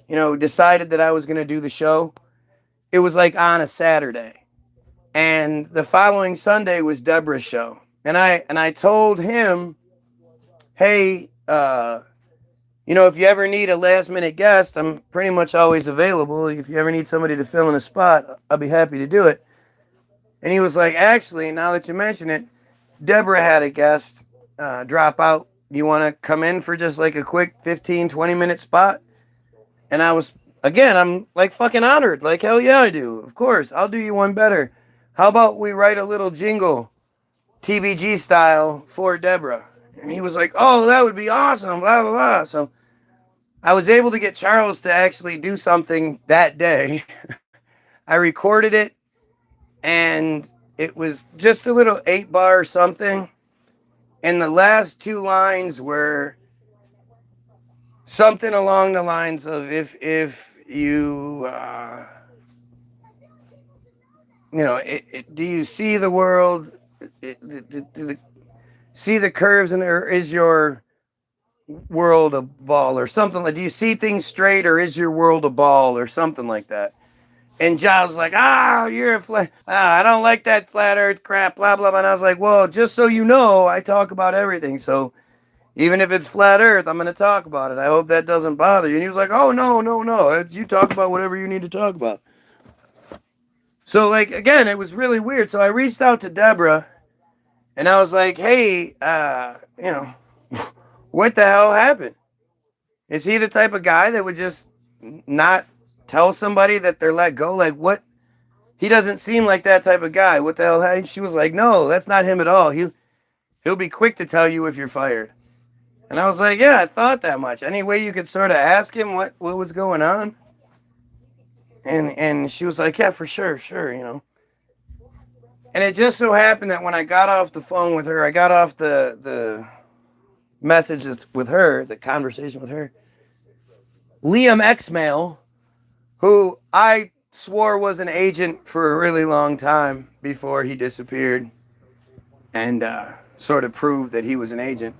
decided that I was going to do the show, it was like on a Saturday. And the following Sunday was Deborah's show. And I told him, hey, if you ever need a last minute guest, I'm pretty much always available. If you ever need somebody to fill in a spot, I'll be happy to do it. And he was like, actually, now that you mention it, Deborah had a guest drop out. You want to come in for just like a quick 15, 20-minute spot? And I'm like fucking honored. Like, hell yeah, I do. Of course, I'll do you one better. How about we write a little jingle, TBG style, for Deborah? And he was like, oh, that would be awesome, blah, blah, blah. So I was able to get Charles to actually do something that day. I recorded it, and it was just a little 8-bar something. And the last 2 lines were something along the lines of, if you, do you see the world, see the curves, and or is your world a ball, or something like, do you see things straight, or is your world a ball, or something like that? And Giles was like, you're a flat, I don't like that flat earth crap, blah, blah, blah. And I was like, well, just so you know, I talk about everything. So even if it's flat earth, I'm going to talk about it. I hope that doesn't bother you. And he was like, oh, no. You talk about whatever you need to talk about. So, like, again, it was really weird. So I reached out to Deborah, and I was like, hey, what the hell happened? Is he the type of guy that would just not tell somebody that they're let go? Like, what? He doesn't seem like that type of guy. What the hell? She was like, no, that's not him at all. He'll be quick to tell you if you're fired. And I was like, yeah, I thought that much. Any way you could sort of ask him what was going on? And she was like, yeah, for sure, And it just so happened that when I got off the phone with her, I got off the messages with her, the conversation with her, Liam Xmail, who I swore was an agent for a really long time before he disappeared and sort of proved that he was an agent.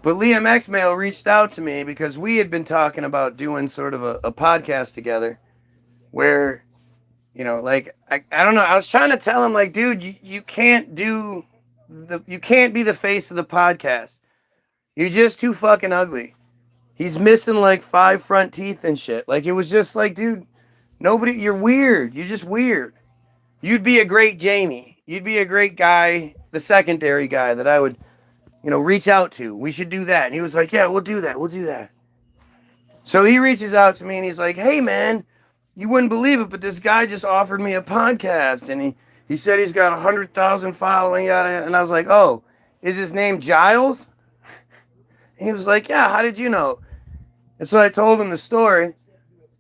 But Liam Xmail reached out to me because we had been talking about doing sort of a podcast together where, like, I don't know. I was trying to tell him, like, dude, you can't be the face of the podcast. You're just too fucking ugly. He's missing like 5 front teeth and shit. Like, it was just like, dude, you're weird. You're just weird. You'd be a great Jamie. You'd be a great guy, the secondary guy that I would, reach out to. We should do that. And he was like, yeah, we'll do that. So he reaches out to me and he's like, hey, man, you wouldn't believe it, but this guy just offered me a podcast. And he said he's got 100,000 following. And I was like, oh, is his name Giles? And he was like, yeah, how did you know? And so I told him the story.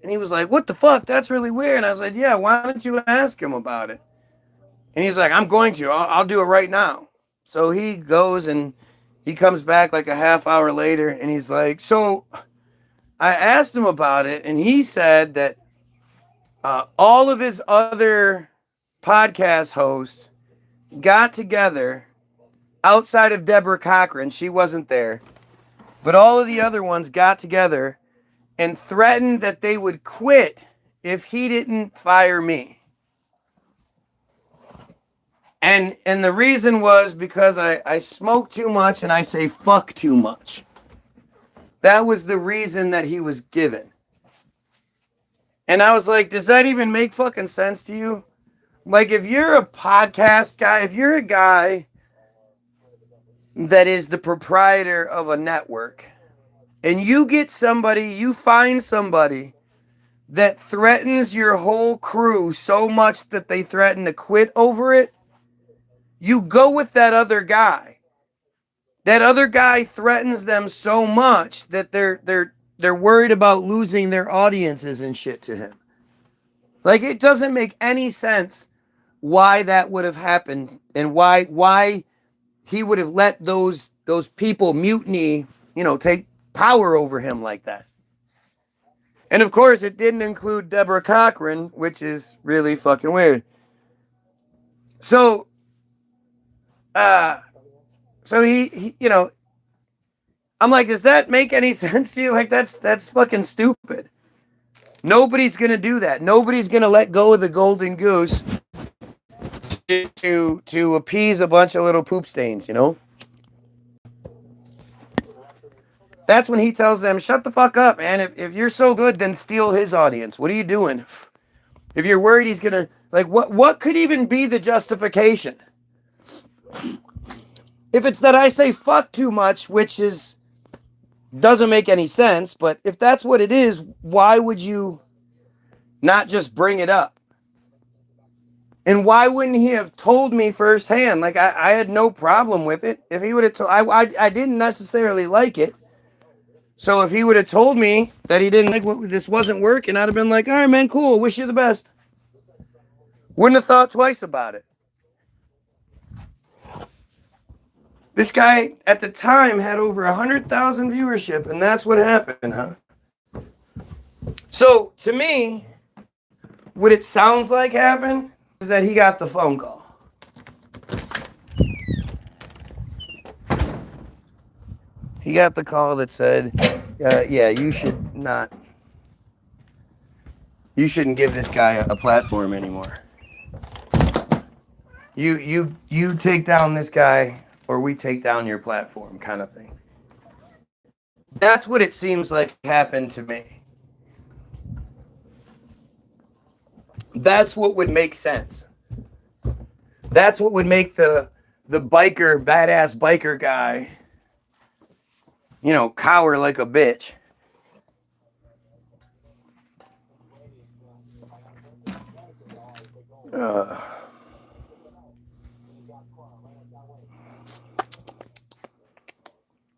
And he was like, what the fuck? That's really weird. And I was like, yeah, why don't you ask him about it? And he's like, I'm going to. I'll do it right now. So he goes and he comes back like a half hour later. And he's like, so I asked him about it. And he said that all of his other podcast hosts got together outside of Deborah Cochran. She wasn't there. But all of the other ones got together and threatened that they would quit if he didn't fire me. And the reason was because I smoke too much and I say fuck too much. That was the reason that he was given. And I was like, does that even make fucking sense to you? Like, if you're a podcast guy, if you're a guy that is the proprietor of a network, and you find somebody that threatens your whole crew so much that they threaten to quit over it, you go with that other guy. That other guy threatens them so much that they're worried about losing their audiences and shit to him. Like, it doesn't make any sense why that would have happened and why he would have let those people mutiny, take power over him like that. And of course, it didn't include Deborah Cochran, which is really fucking weird. So he I'm like, does that make any sense to you? Like, that's fucking stupid. Nobody's gonna do that. Nobody's gonna let go of the golden goose to appease a bunch of little poop stains, That's when he tells them, shut the fuck up, man. If you're so good, then steal his audience. What are you doing? If you're worried he's gonna, like, what could even be the justification? If it's that I say fuck too much, which doesn't make any sense, but if that's what it is, why would you not just bring it up? And why wouldn't he have told me firsthand? Like, I had no problem with it. If he would have told, I didn't necessarily like it. So if he would have told me that he didn't like this wasn't working, I'd have been like, all right, man, cool. Wish you the best. Wouldn't have thought twice about it. This guy at the time had over 100,000 viewership, and that's what happened, huh? So to me, what it sounds like happened is that he got the phone call. He got the call that said, yeah, you shouldn't give this guy a platform anymore. You take down this guy or we take down your platform, kind of thing. That's what it seems like happened to me. That's what would make sense. That's what would make the biker, badass biker guy, cower like a bitch.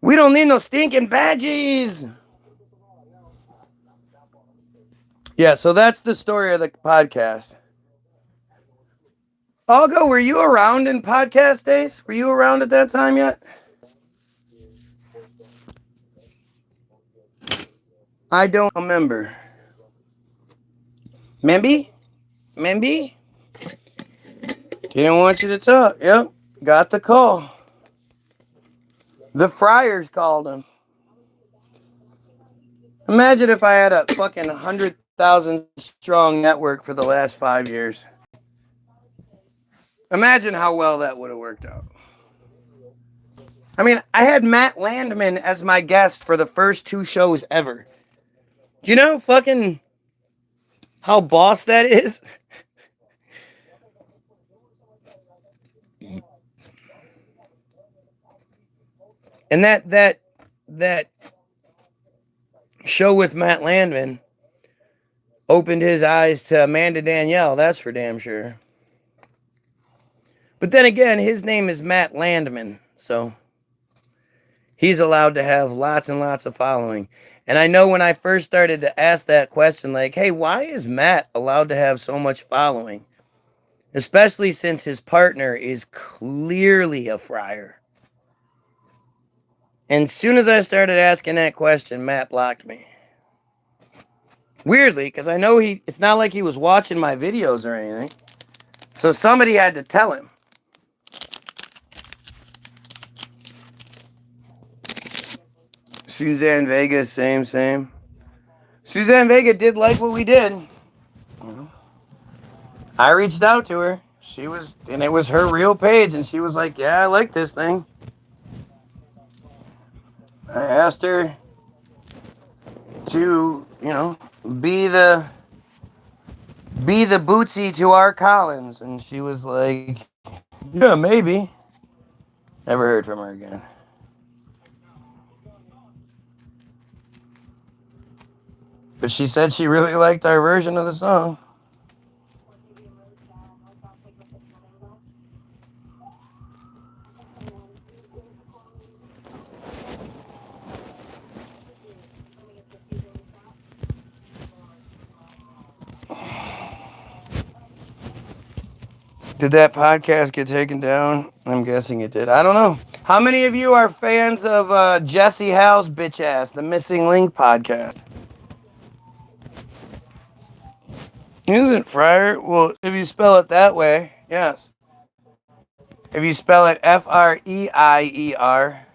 We don't need no stinking badges. Yeah, so that's the story of the podcast. Olga, were you around in podcast days? Were you around at that time yet? I don't remember. Memby? Didn't want you to talk. Yep, got the call. The Friars called him. Imagine if I had a fucking 100,000 strong network for the last 5 years. Imagine how well that would have worked out. I mean, I had Matt Landman as my guest for the first 2 shows ever. Do you know fucking how boss that is? And that show with Matt Landman opened his eyes to Amanda Danielle, that's for damn sure. But then again, his name is Matt Landman, so he's allowed to have lots and lots of following. And I know when I first started to ask that question, like, hey, why is Matt allowed to have so much following? Especially since his partner is clearly a friar. And as soon as I started asking that question, Matt blocked me. Weirdly, because I know it's not like he was watching my videos or anything. So somebody had to tell him. Suzanne Vega, same. Suzanne Vega did like what we did. I reached out to her. And it was her real page, and she was like, yeah, I like this thing. I asked her to, be the Bootsy to our Collins, and she was like, yeah, maybe. Never heard from her again. But she said she really liked our version of the song. Did that podcast get taken down? I'm guessing it did. I don't know. How many of you are fans of Jesse Howe's bitch ass, the Missing Link podcast? Isn't Friar? Well, if you spell it that way, yes. If you spell it F-R-E-I-E-R,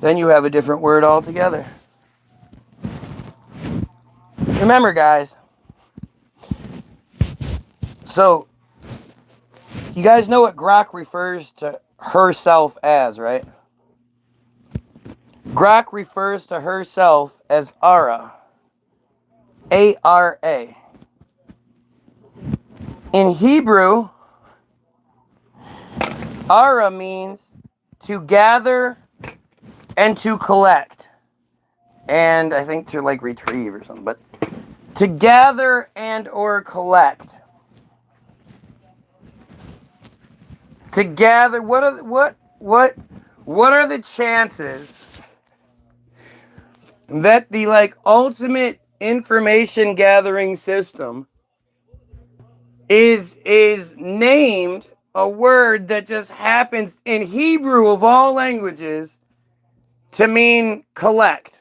then you have a different word altogether. Remember, guys. So, you guys know what Grok refers to herself as, right? Grok refers to herself as Ara. A-R-A. In Hebrew, Ara means to gather and to collect. And I think to like retrieve or something, but to gather and or collect. To gather, what are the chances that the like ultimate information gathering system is named a word that just happens in Hebrew of all languages to mean collect?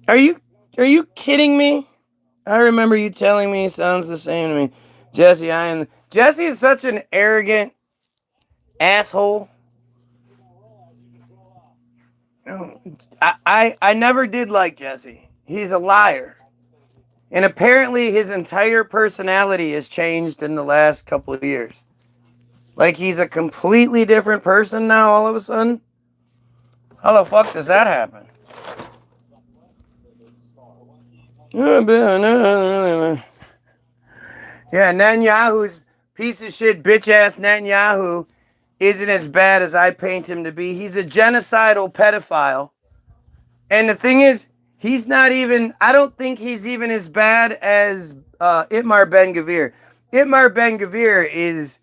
Are you kidding me? I remember you telling me it sounds the same to me. Jesse is such an arrogant asshole. I never did like Jesse. He's a liar. And apparently his entire personality has changed in the last couple of years. Like he's a completely different person now all of a sudden. How the fuck does that happen? Yeah, Netanyahu's piece of shit, bitch ass Netanyahu isn't as bad as I paint him to be. He's a genocidal pedophile. And the thing is, he's not even, I don't think he's even as bad as Itmar Ben-Gvir. Itmar Ben-Gvir is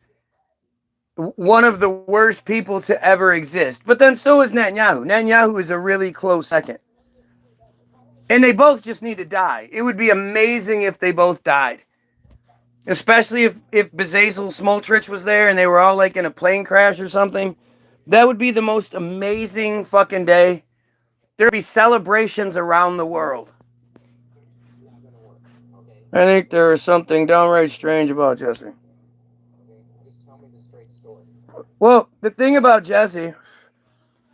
one of the worst people to ever exist. But then so is Netanyahu. Netanyahu is a really close second. And they both just need to die. It would be amazing if they both died. Especially if Bezalel Smotrich was there and they were all like in a plane crash or something. That would be the most amazing fucking day. There'd be celebrations around the world. I think there is something downright strange about Jesse. Well, the thing about Jesse,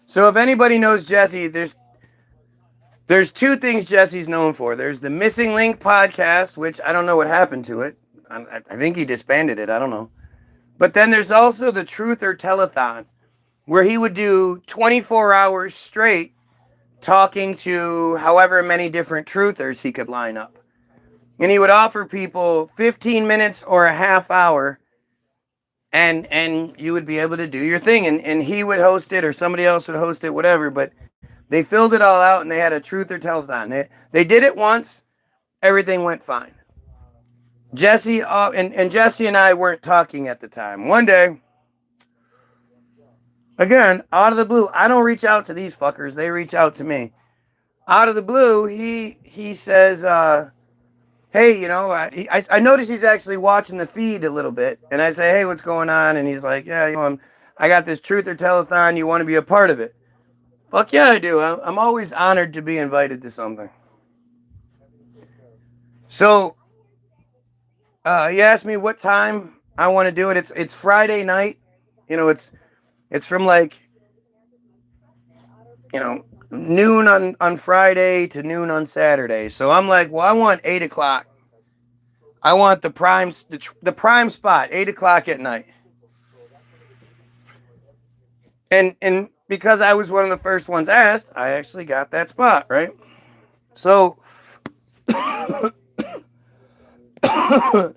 so if anybody knows Jesse, there's two things Jesse's known for. There's the Missing Link podcast, which I don't know what happened to it. I think he disbanded it. I don't know. But then there's also the Truth or Telethon, where he would do 24 hours straight talking to however many different truthers he could line up. And he would offer people 15 minutes or a half hour, and you would be able to do your thing. And he would host it or somebody else would host it, whatever. But they filled it all out and they had a Truth or Telethon. They did it once. Everything went fine. Jesse and Jesse and I weren't talking at the time. One day, again, out of the blue, I don't reach out to these fuckers. They reach out to me. Out of the blue, he says, hey, you know, I notice he's actually watching the feed a little bit. And I say, hey, what's going on? And he's like, yeah, you know, I got this Truth or Telethon. You want to be a part of it? Fuck yeah, I do. I'm always honored to be invited to something. So, he asked me what time I want to do it. It's Friday night. You know, it's from like, you know, noon on Friday to noon on Saturday. So I'm like, well, I want 8 o'clock. I want the prime spot, 8 o'clock at night. And because I was one of the first ones asked, I actually got that spot, right? So,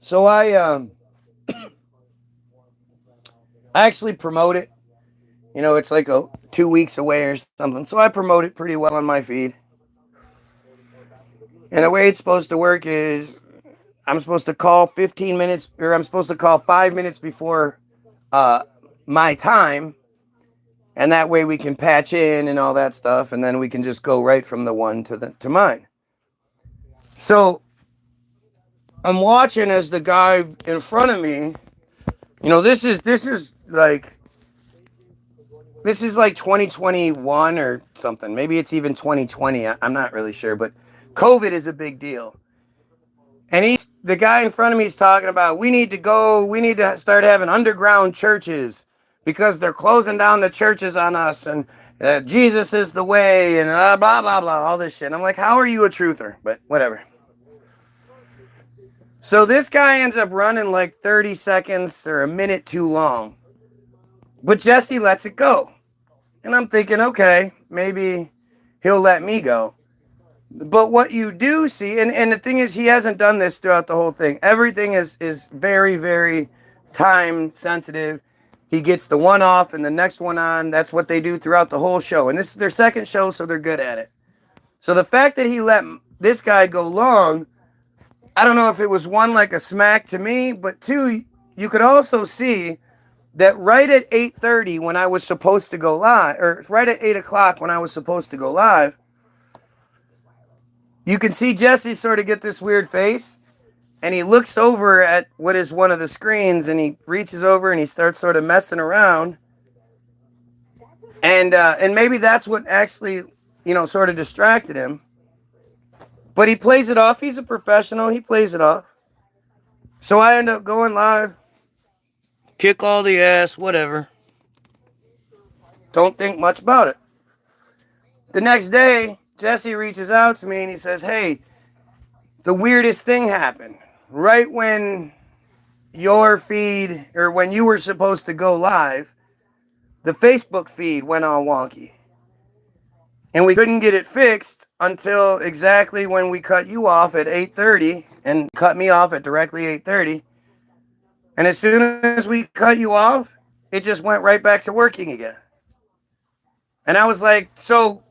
so I actually promote it. You know, it's like 2 weeks away or something. So I promote it pretty well on my feed. And the way it's supposed to work is I'm supposed to call 15 minutes, or I'm supposed to call 5 minutes before my time. And that way we can patch in and all that stuff. And then we can just go right from the one to mine. So I'm watching as the guy in front of me, you know, this is like 2021 or something. Maybe it's even 2020. I'm not really sure, but COVID is a big deal. And the guy in front of me is talking about, we need to start having underground churches because they're closing down the churches on us, and Jesus is the way, and blah, blah, blah, all this shit. And I'm like, how are you a truther? But whatever. So this guy ends up running like 30 seconds or a minute too long. But Jesse lets it go. And I'm thinking, okay, maybe he'll let me go. But what you do see, and the thing is, he hasn't done this throughout the whole thing. Everything is very, very time sensitive. He gets the one off and the next one on. That's what they do throughout the whole show. And this is their second show, so they're good at it. So the fact that he let this guy go long, I don't know if it was one, like a smack to me, but two, you could also see that right at 8:30 when I was supposed to go live, or right at 8 o'clock when I was supposed to go live, you can see Jesse sort of get this weird face, and he looks over at what is one of the screens, and he reaches over and he starts sort of messing around. And maybe that's what actually, you know, sort of distracted him. But he plays it off. He's a professional. He plays it off. So I end up going live. Kick all the ass, whatever. Don't think much about it. The next day, Jesse reaches out to me and he says, hey, the weirdest thing happened. Right when your feed, or when you were supposed to go live, the Facebook feed went all wonky. And we couldn't get it fixed until exactly when we cut you off at 8:30 and cut me off at directly 8:30. And as soon as we cut you off, it just went right back to working again. And I was like, so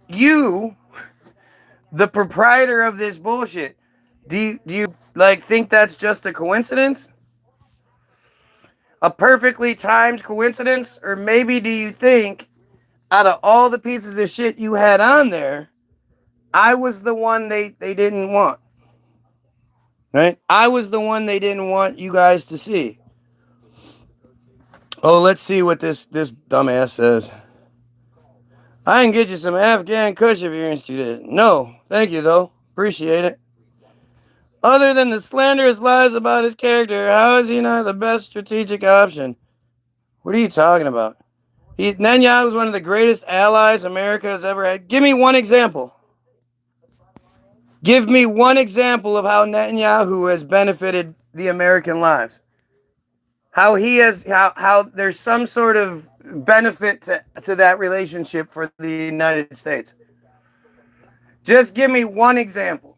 you, the proprietor of this bullshit, do you like think that's just a coincidence? A perfectly timed coincidence? Or maybe do you think out of all the pieces of shit you had on there, I was the one they didn't want? Right? I was the one they didn't want you guys to see. Oh, let's see what this dumbass says. I can get you some Afghan Kush if you're interested. No, thank you though. Appreciate it. Other than the slanderous lies about his character, how is he not the best strategic option? What are you talking about? Netanyahu is one of the greatest allies America has ever had. Give me one example. Give me one example of how Netanyahu has benefited the American lives. How he has, how there's some sort of benefit to that relationship for the United States. Just give me one example.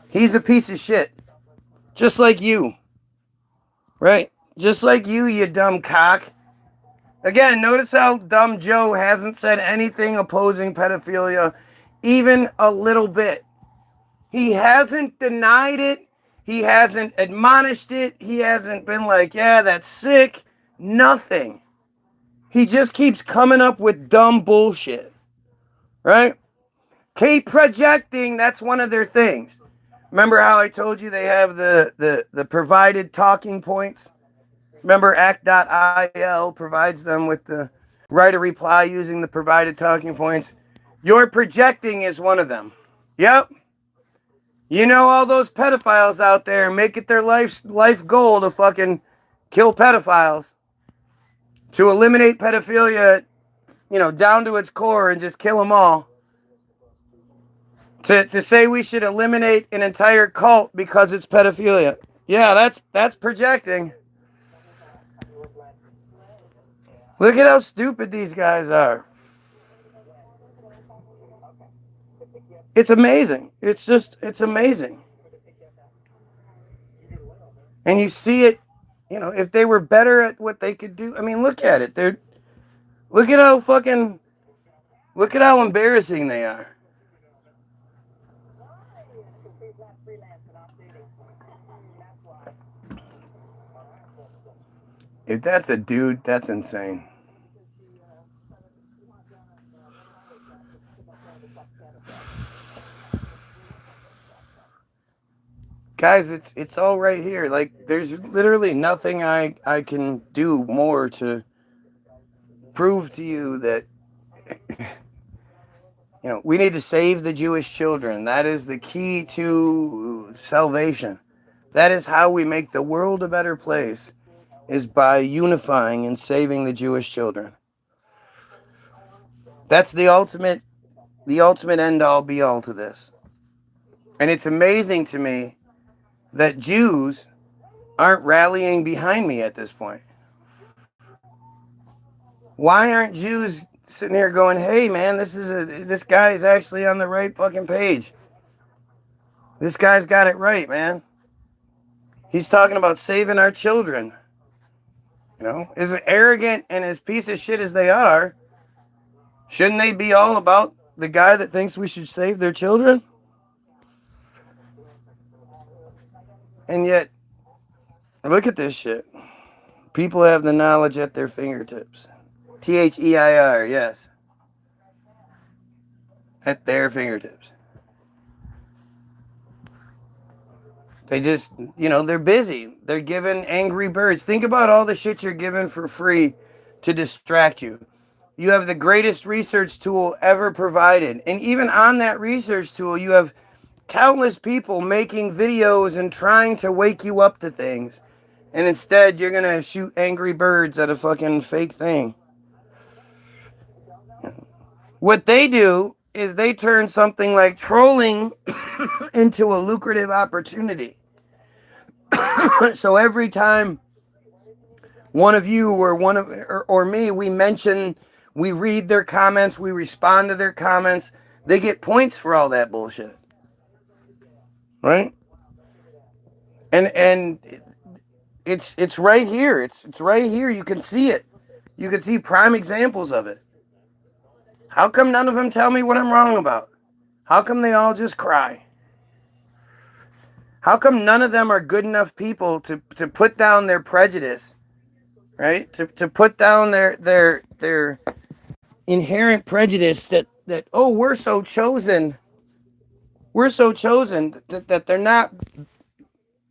He's a piece of shit. Just like you. Right? Just like you dumb cock. Again, notice how dumb Joe hasn't said anything opposing pedophilia, even a little bit. He hasn't denied it. He hasn't admonished it. He hasn't been like, yeah, that's sick. Nothing. He just keeps coming up with dumb bullshit. Right? Keep projecting, that's one of their things. Remember how I told you they have the provided talking points? Remember act.il provides them with the write a reply using the provided talking points? Your projecting is one of them. Yep. You know all those pedophiles out there make it their life goal to fucking kill pedophiles. To eliminate pedophilia, down to its core and just kill them all. To say we should eliminate an entire cult because it's pedophilia. Yeah, that's projecting. Look at how stupid these guys are. It's amazing. It's amazing. And you see it, if they were better at what they could do. I mean, look at it. Look at how embarrassing they are. If that's a dude, that's insane. Guys, it's all right here. Like, there's literally nothing I can do more to prove to you that we need to save the Jewish children. That is the key to salvation. That is how we make the world a better place, is by unifying and saving the Jewish children. That's the ultimate end all be all to this. And it's amazing to me that Jews aren't rallying behind me at this point. Why aren't Jews sitting here going, hey man, this guy is actually on the right fucking page. This guy's got it right, man. He's talking about saving our children. As arrogant and as piece of shit as they are, shouldn't they be all about the guy that thinks we should save their children? And yet, look at this shit. People have the knowledge at their fingertips. Their, yes. At their fingertips. They just, they're busy. They're giving Angry Birds. Think about all the shit you're given for free to distract you. You have the greatest research tool ever provided. And even on that research tool, you have countless people making videos and trying to wake you up to things. And instead, you're going to shoot Angry Birds at a fucking fake thing. What they do is they turn something like trolling into a lucrative opportunity. So every time one of you or me, we mention, we read their comments, we respond to their comments, they get points for all that bullshit. Right? And it's right here. It's right here. You can see it. You can see prime examples of it. How come none of them tell me what I'm wrong about? How come they all just cry? How come none of them are good enough people to put down their prejudice, right? To put down their inherent prejudice that oh, we're so chosen that they're not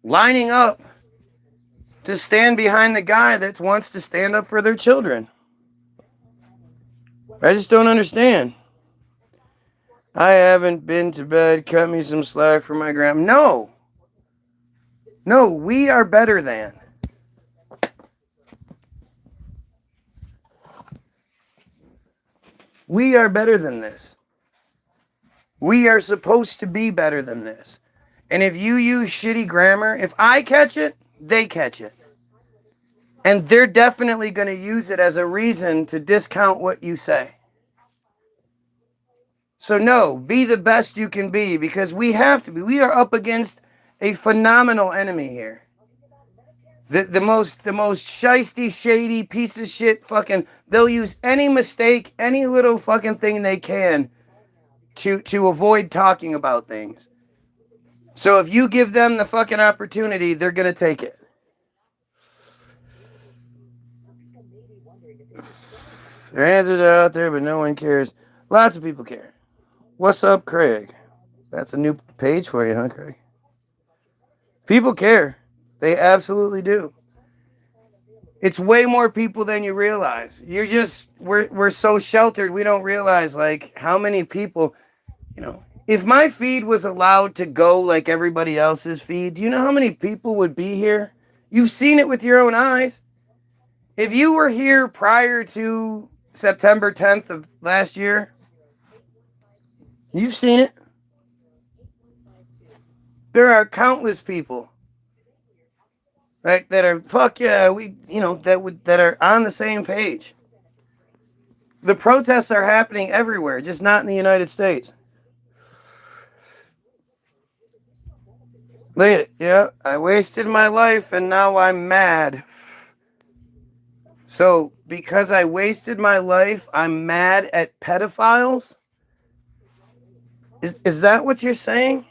lining up to stand behind the guy that wants to stand up for their children. I just don't understand. I haven't been to bed. Cut me some slack for my grandma. No, we are better than. We are better than this. We are supposed to be better than this. And if you use shitty grammar, if I catch it, they catch it. And they're definitely going to use it as a reason to discount what you say. So no, be the best you can be, because we have to be. We are up against a phenomenal enemy here. The most shisty, shady piece of shit fucking, they'll use any mistake, any little fucking thing they can to avoid talking about things. So if you give them the fucking opportunity, they're going to take it. Their answers are out there, but no one cares. Lots of people care. What's up, Craig? That's a new page for you, huh, Craig? People care. They absolutely do. It's way more people than you realize. We're so sheltered, we don't realize like how many people, if my feed was allowed to go like everybody else's feed, do you know how many people would be here? You've seen it with your own eyes. If you were here prior to September 10th of last year, you've seen it. There are countless people that are fuck yeah, that are on the same page. The protests are happening everywhere, just not in the United States. Look at it. Yeah, I wasted my life and now I'm mad. So, because I wasted my life, I'm mad at pedophiles? Is that what you're saying?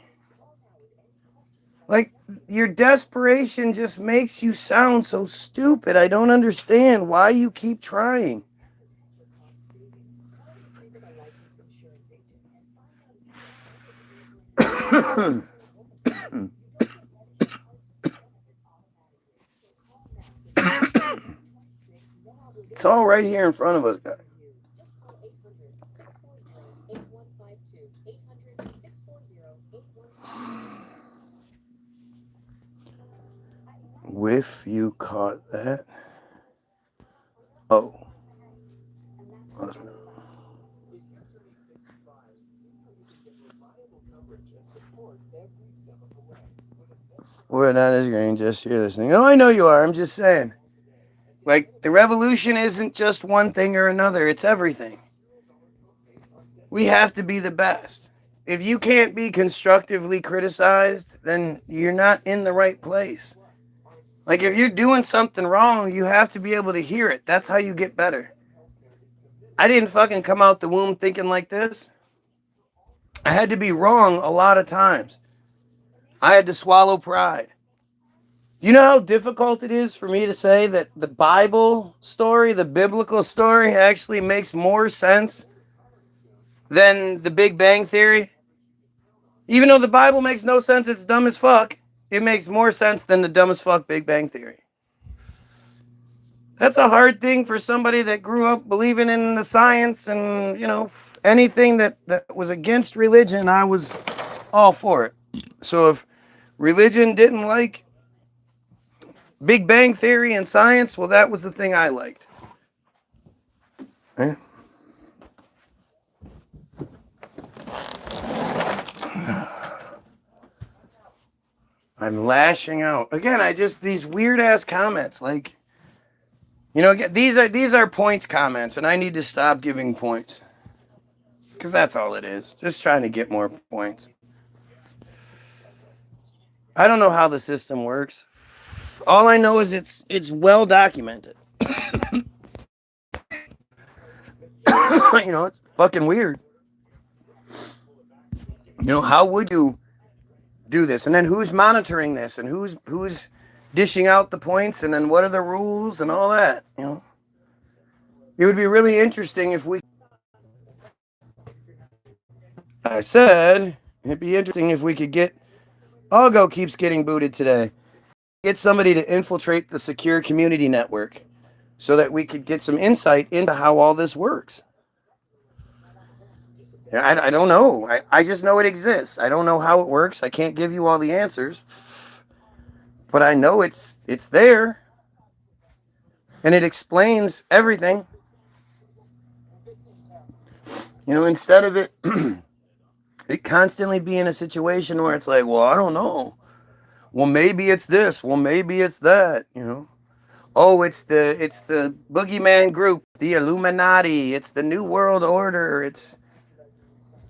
Like, your desperation just makes you sound so stupid. I don't understand why you keep trying. It's all right here in front of us, guys. If you caught that. Oh. We're not as green, just you're listening. No, I know you are. I'm just saying. Like, the revolution isn't just one thing or another. It's everything. We have to be the best. If you can't be constructively criticized, then you're not in the right place. Like, if you're doing something wrong, you have to be able to hear it. That's how you get better. I didn't fucking come out the womb thinking like this. I had to be wrong a lot of times. I had to swallow pride. You know how difficult it is for me to say that the Bible story, the biblical story, actually makes more sense than the Big Bang Theory? Even though the Bible makes no sense, it's dumb as fuck, it makes more sense than the dumb as fuck Big Bang Theory. That's a hard thing for somebody that grew up believing in the science and, anything that was against religion, I was all for it. So if religion didn't like Big Bang Theory and science, well, that was the thing I liked. Eh? I'm lashing out. Again, these weird ass comments, like, you know, these are points comments, and I need to stop giving points. Because that's all it is. Just trying to get more points. I don't know how the system works. All I know is it's well documented. You know, it's fucking weird. You know, how would you do this? And then who's monitoring this? And who's dishing out the points? And then what are the rules and all that? You know, it would be really interesting if we. I said it'd be interesting if we could get. Algo keeps getting booted today. Get somebody to infiltrate the secure community network so that we could get some insight into how all this works. I don't know. I just know it exists. I don't know how it works. I can't give you all the answers. But I know it's there. And it explains everything. You know, instead of it constantly being in a situation where it's like, well, I don't know. Well, maybe it's this. Well, maybe it's that, you know. Oh, it's the boogeyman group, the Illuminati. It's the New World Order. It's,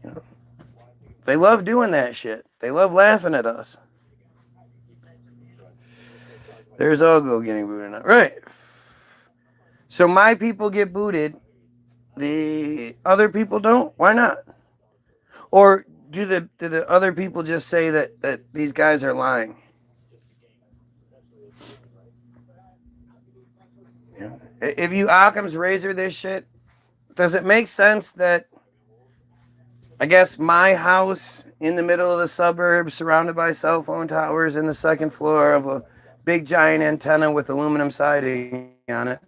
you know, they love doing that shit. They love laughing at us. There's Ogo getting booted out. Right. So my people get booted. The other people don't? Why not? Or do the other people just say that these guys are lying? Yeah. If you Occam's razor this shit, does it make sense that, I guess, my house in the middle of the suburbs, surrounded by cell phone towers, in the second floor of a big giant antenna with aluminum siding on it,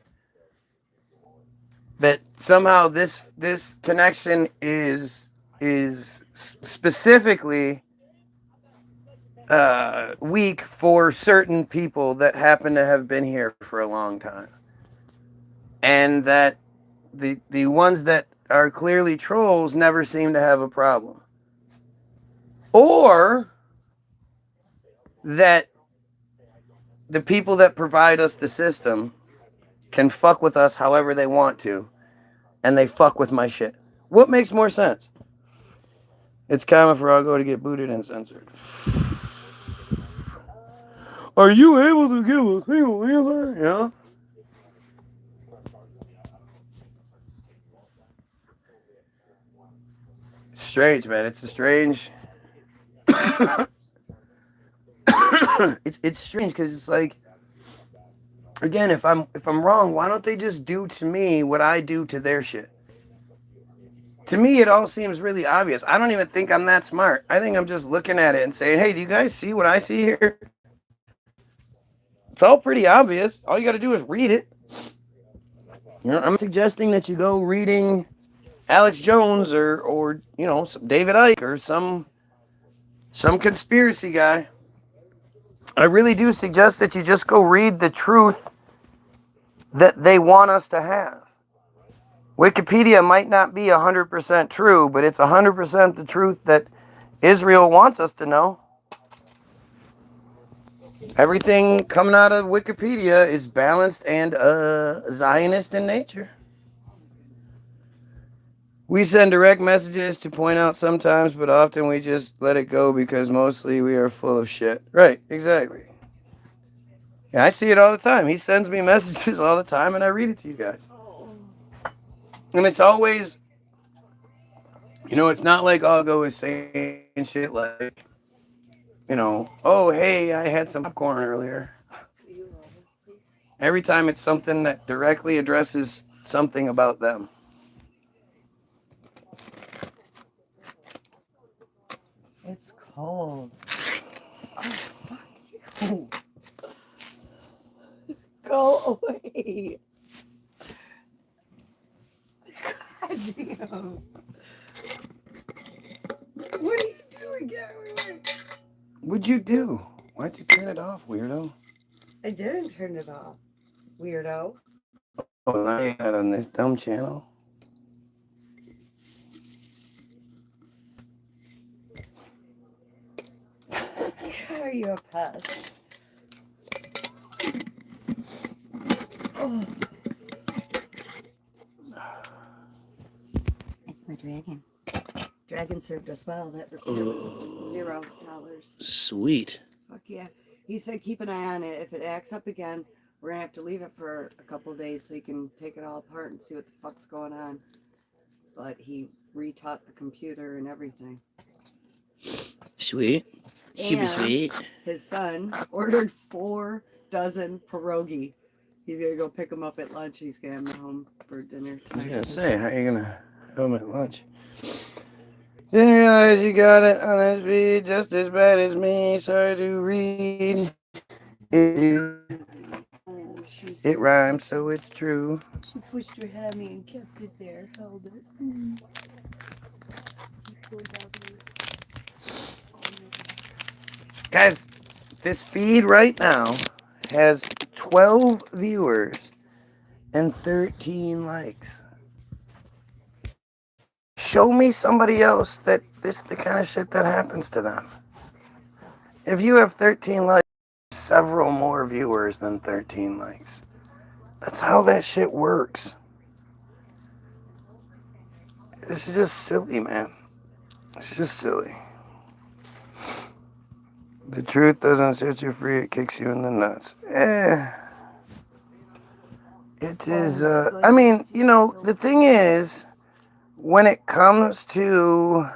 that somehow this connection is specifically weak for certain people that happen to have been here for a long time, and that the ones that are clearly trolls never seem to have a problem, or that the people that provide us the system can fuck with us however they want to, and they fuck with my shit. What makes more sense? It's common for Algo to get booted and censored. Are you able to give a single answer? Yeah. Strange, man. It's a strange. it's strange because it's like, again, if I'm wrong, why don't they just do to me what I do to their shit? To me, it all seems really obvious. I don't even think I'm that smart. I think I'm just looking at it and saying, hey, do you guys see what I see here? It's all pretty obvious. All you got to do is read it. You know, I'm suggesting that you go reading Alex Jones or you know, some David Icke or some conspiracy guy. I really do suggest that you just go read the truth that they want us to have. Wikipedia might not be 100% true, but it's 100% the truth that Israel wants us to know. Everything coming out of Wikipedia is balanced and Zionist in nature. We send direct messages to point out sometimes, but often we just let it go because mostly we are full of shit. Right, exactly. Yeah, I see it all the time. He sends me messages all the time, and I read it to you guys. And it's always, you know, it's not like Algo is saying shit like, you know, oh, hey, I had some popcorn earlier. Every time it's something that directly addresses something about them. It's cold. Oh, fuck you. Go away. God damn. What are you doing, Gary? What'd you do? Why'd you turn it off, weirdo? I didn't turn it off, weirdo. Oh, I had on this dumb channel. God, are you a pest. Oh. It's my dragon. Dragon served us well. That repair was $0. Sweet. Fuck yeah. He said keep an eye on it. If it acts up again, we're gonna have to leave it for a couple of days so he can take it all apart and see what the fuck's going on. But he retaught the computer and everything. Sweet. Super And sweet. his son ordered 4 dozen pierogi. He's gonna go pick them up at lunch. He's gonna have them home for dinner I was tonight. gonna say, how are you gonna have them at lunch? Didn't realize you got it on that speed just as bad as me. Sorry to read. It rhymes, so it's true. She pushed her head on me and kept it there, held it. Guys, this feed right now has 12 viewers and 13 likes. Show me somebody else that this the kind of shit that happens to them. If you have 13 likes, several more viewers than 13 likes. That's how that shit works. This is just silly, man. It's just silly. The truth doesn't set you free, it kicks you in the nuts. It is, I mean, you know, the thing is, when it comes to,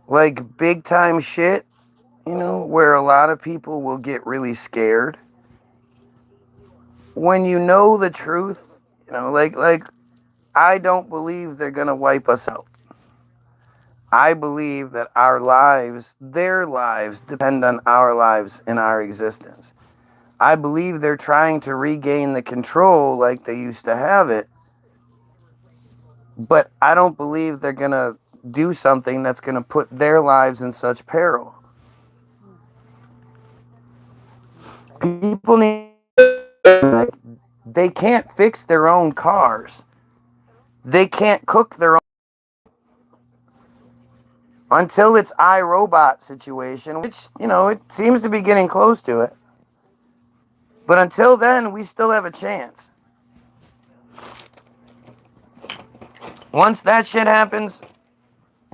like, big time shit, you know, where a lot of people will get really scared, when you know the truth, you know, like, I don't believe they're gonna wipe us out. I believe that our lives, their lives, depend on our lives and our existence. I believe they're trying to regain the control like they used to have it. But I don't believe they're going to do something that's going to put their lives in such peril. People need, like, they can't fix their own cars. They can't cook their own. Until it's iRobot situation, which, you know, it seems to be getting close to it. But until then, we still have a chance. Once that shit happens,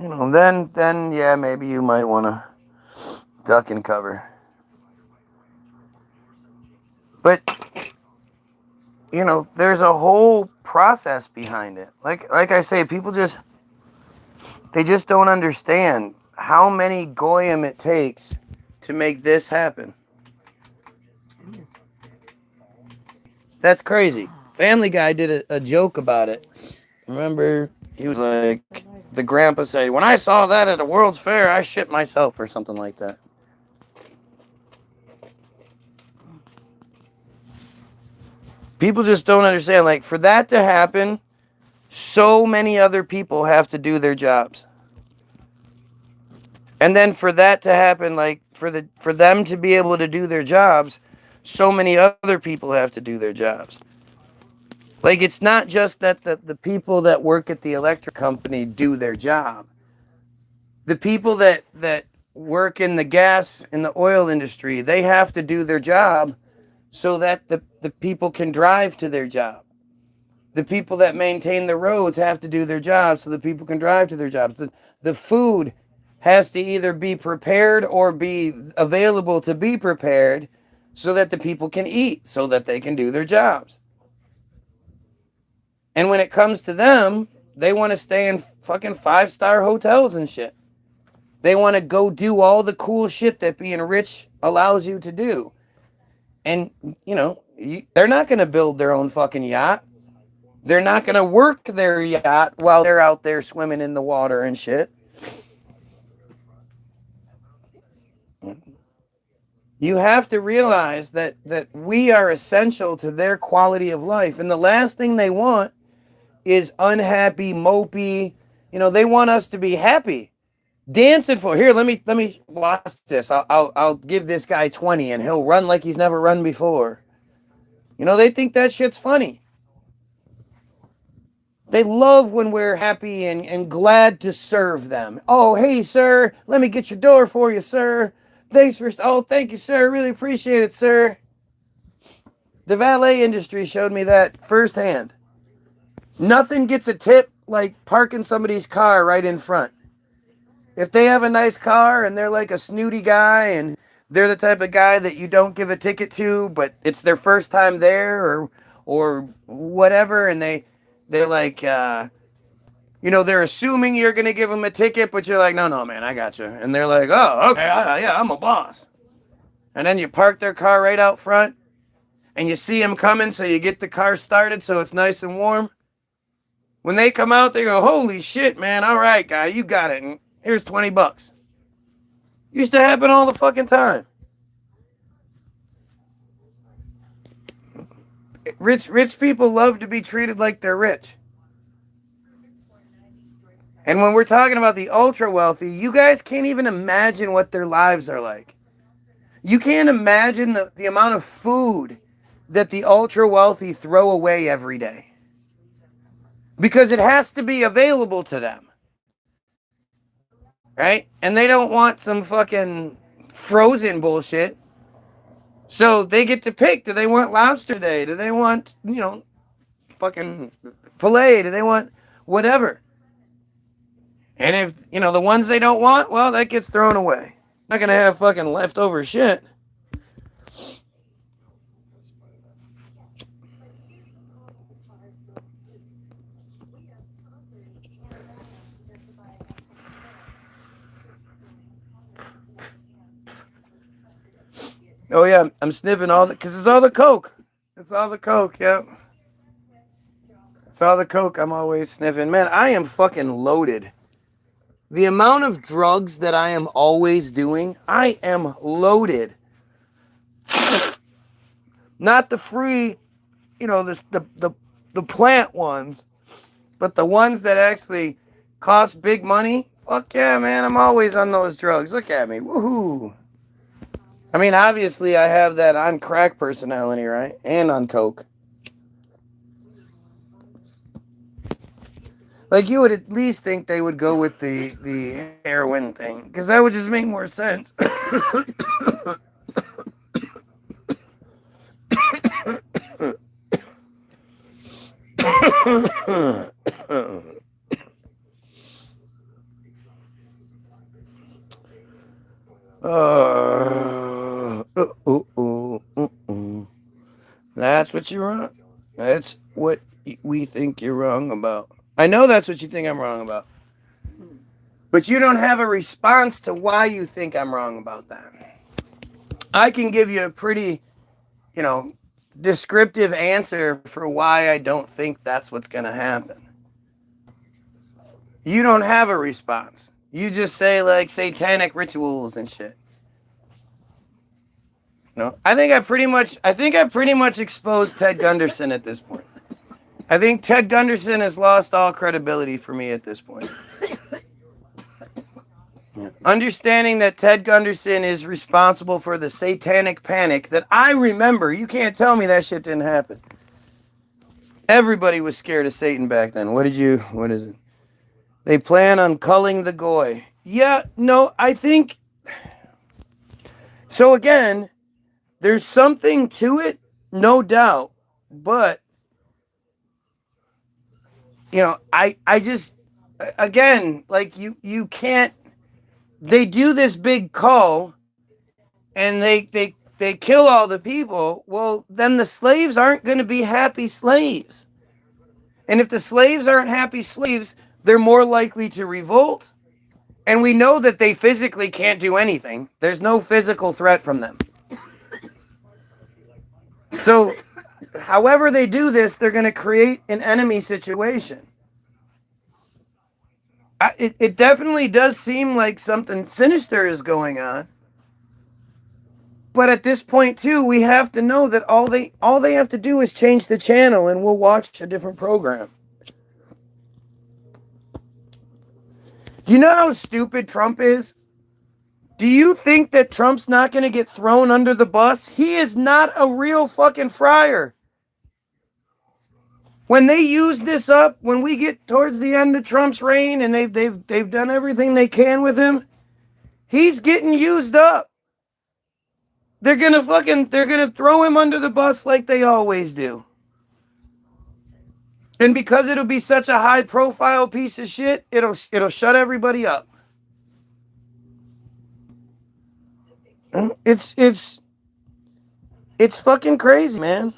you know, then yeah, maybe you might want to duck and cover. But, you know, there's a whole process behind it. Like I say, people just... They just don't understand how many goyim it takes to make this happen. That's crazy. Family Guy did a joke about it. Remember, he was like, the grandpa said, when I saw that at the World's Fair, I shit myself or something like that. People just don't understand. Like, for that to happen, so many other people have to do their jobs. And then for that to happen, like for them to be able to do their jobs, so many other people have to do their jobs. Like, it's not just that the people that work at the electric company do their job. The people that work in the gas and the oil industry, they have to do their job so that the people can drive to their job. The people that maintain the roads have to do their job so the people can drive to their jobs. The food has to either be prepared or be available to be prepared so that the people can eat, so that they can do their jobs. And when it comes to them, they want to stay in fucking 5-star hotels and shit. They want to go do all the cool shit that being rich allows you to do. And, you know, they're not going to build their own fucking yacht. They're not going to work their yacht while they're out there swimming in the water and shit. You have to realize that we are essential to their quality of life. And the last thing they want is unhappy, mopey. You know, they want us to be happy. Dancing for, here, let me watch this. I'll give this guy 20 and he'll run like he's never run before. You know, they think that shit's funny. They love when we're happy and glad to serve them. Oh, hey, sir, let me get your door for you, sir. Thanks for, oh, thank you, sir. Really appreciate it, sir. The valet industry showed me that firsthand. Nothing gets a tip like parking somebody's car right in front. If they have a nice car and they're like a snooty guy and they're the type of guy that you don't give a ticket to, but it's their first time there or whatever, and they're like, they're assuming you're going to give them a ticket, but you're like, no, man, I got you. And they're like, oh, okay, yeah, I'm a boss. And then you park their car right out front, and you see them coming, so you get the car started so it's nice and warm. When they come out, they go, holy shit, man, all right, guy, you got it, and here's $20. Used to happen all the fucking time. Rich people love to be treated like they're rich. And when we're talking about the ultra wealthy, you guys can't even imagine what their lives are like. You can't imagine the amount of food that the ultra wealthy throw away every day. Because it has to be available to them. Right? And they don't want some fucking frozen bullshit. So they get to pick. Do they want lobster today? Do they want, fucking filet? Do they want whatever? And if, the ones they don't want, well, that gets thrown away. Not going to have fucking leftover shit. Oh, yeah, I'm sniffing because it's all the coke. It's all the coke, yep. It's all the coke I'm always sniffing. Man, I am fucking loaded. The amount of drugs that I am always doing, I am loaded. Not the free, the plant ones, but the ones that actually cost big money. Fuck yeah, man, I'm always on those drugs. Look at me, woohoo. I mean, obviously I have that on crack personality, right? And on coke. Like, you would at least think they would go with the heroin thing, because that would just make more sense. That's what you're wrong. That's what we think you're wrong about. I know that's what you think I'm wrong about. But you don't have a response to why you think I'm wrong about that. I can give you a pretty, descriptive answer for why I don't think that's what's going to happen. You don't have a response. You just say, like, satanic rituals and shit. I think I pretty much exposed Ted Gunderson at this point. I think Ted Gunderson has lost all credibility for me at this point. Understanding that Ted Gunderson is responsible for the satanic panic that I remember. You can't tell me that shit didn't happen. Everybody was scared of Satan back then. What is it? They plan on culling the goy. Yeah, no, I think... So again, there's something to it, no doubt. But, I just... Again, like, you can't... They do this big cull, and they kill all the people. Well, then the slaves aren't going to be happy slaves. And if the slaves aren't happy slaves, they're more likely to revolt. And we know that they physically can't do anything. There's no physical threat from them. So, however they do this, they're going to create an enemy situation. It definitely does seem like something sinister is going on. But at this point, too, we have to know that all they have to do is change the channel and we'll watch a different program. Do you know how stupid Trump is? Do you think that Trump's not going to get thrown under the bus? He is not a real fucking friar. When they use this up, when we get towards the end of Trump's reign and they've done everything they can with him, he's getting used up. They're gonna throw him under the bus like they always do. And because it'll be such a high profile piece of shit, it'll shut everybody up. It's fucking crazy, man.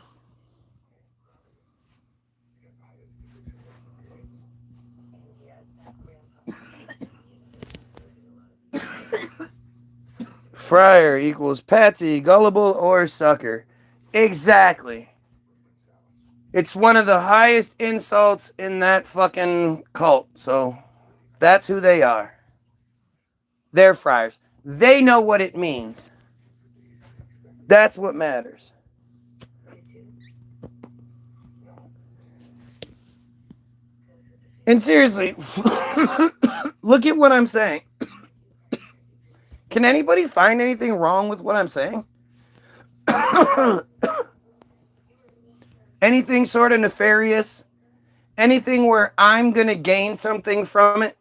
Friar equals patsy, gullible, or sucker. Exactly. It's one of the highest insults in that fucking cult. So that's who they are. They're friars. They know what it means. That's what matters. And seriously, look at what I'm saying. Can anybody find anything wrong with what I'm saying? Anything sort of nefarious? Anything where I'm going to gain something from it?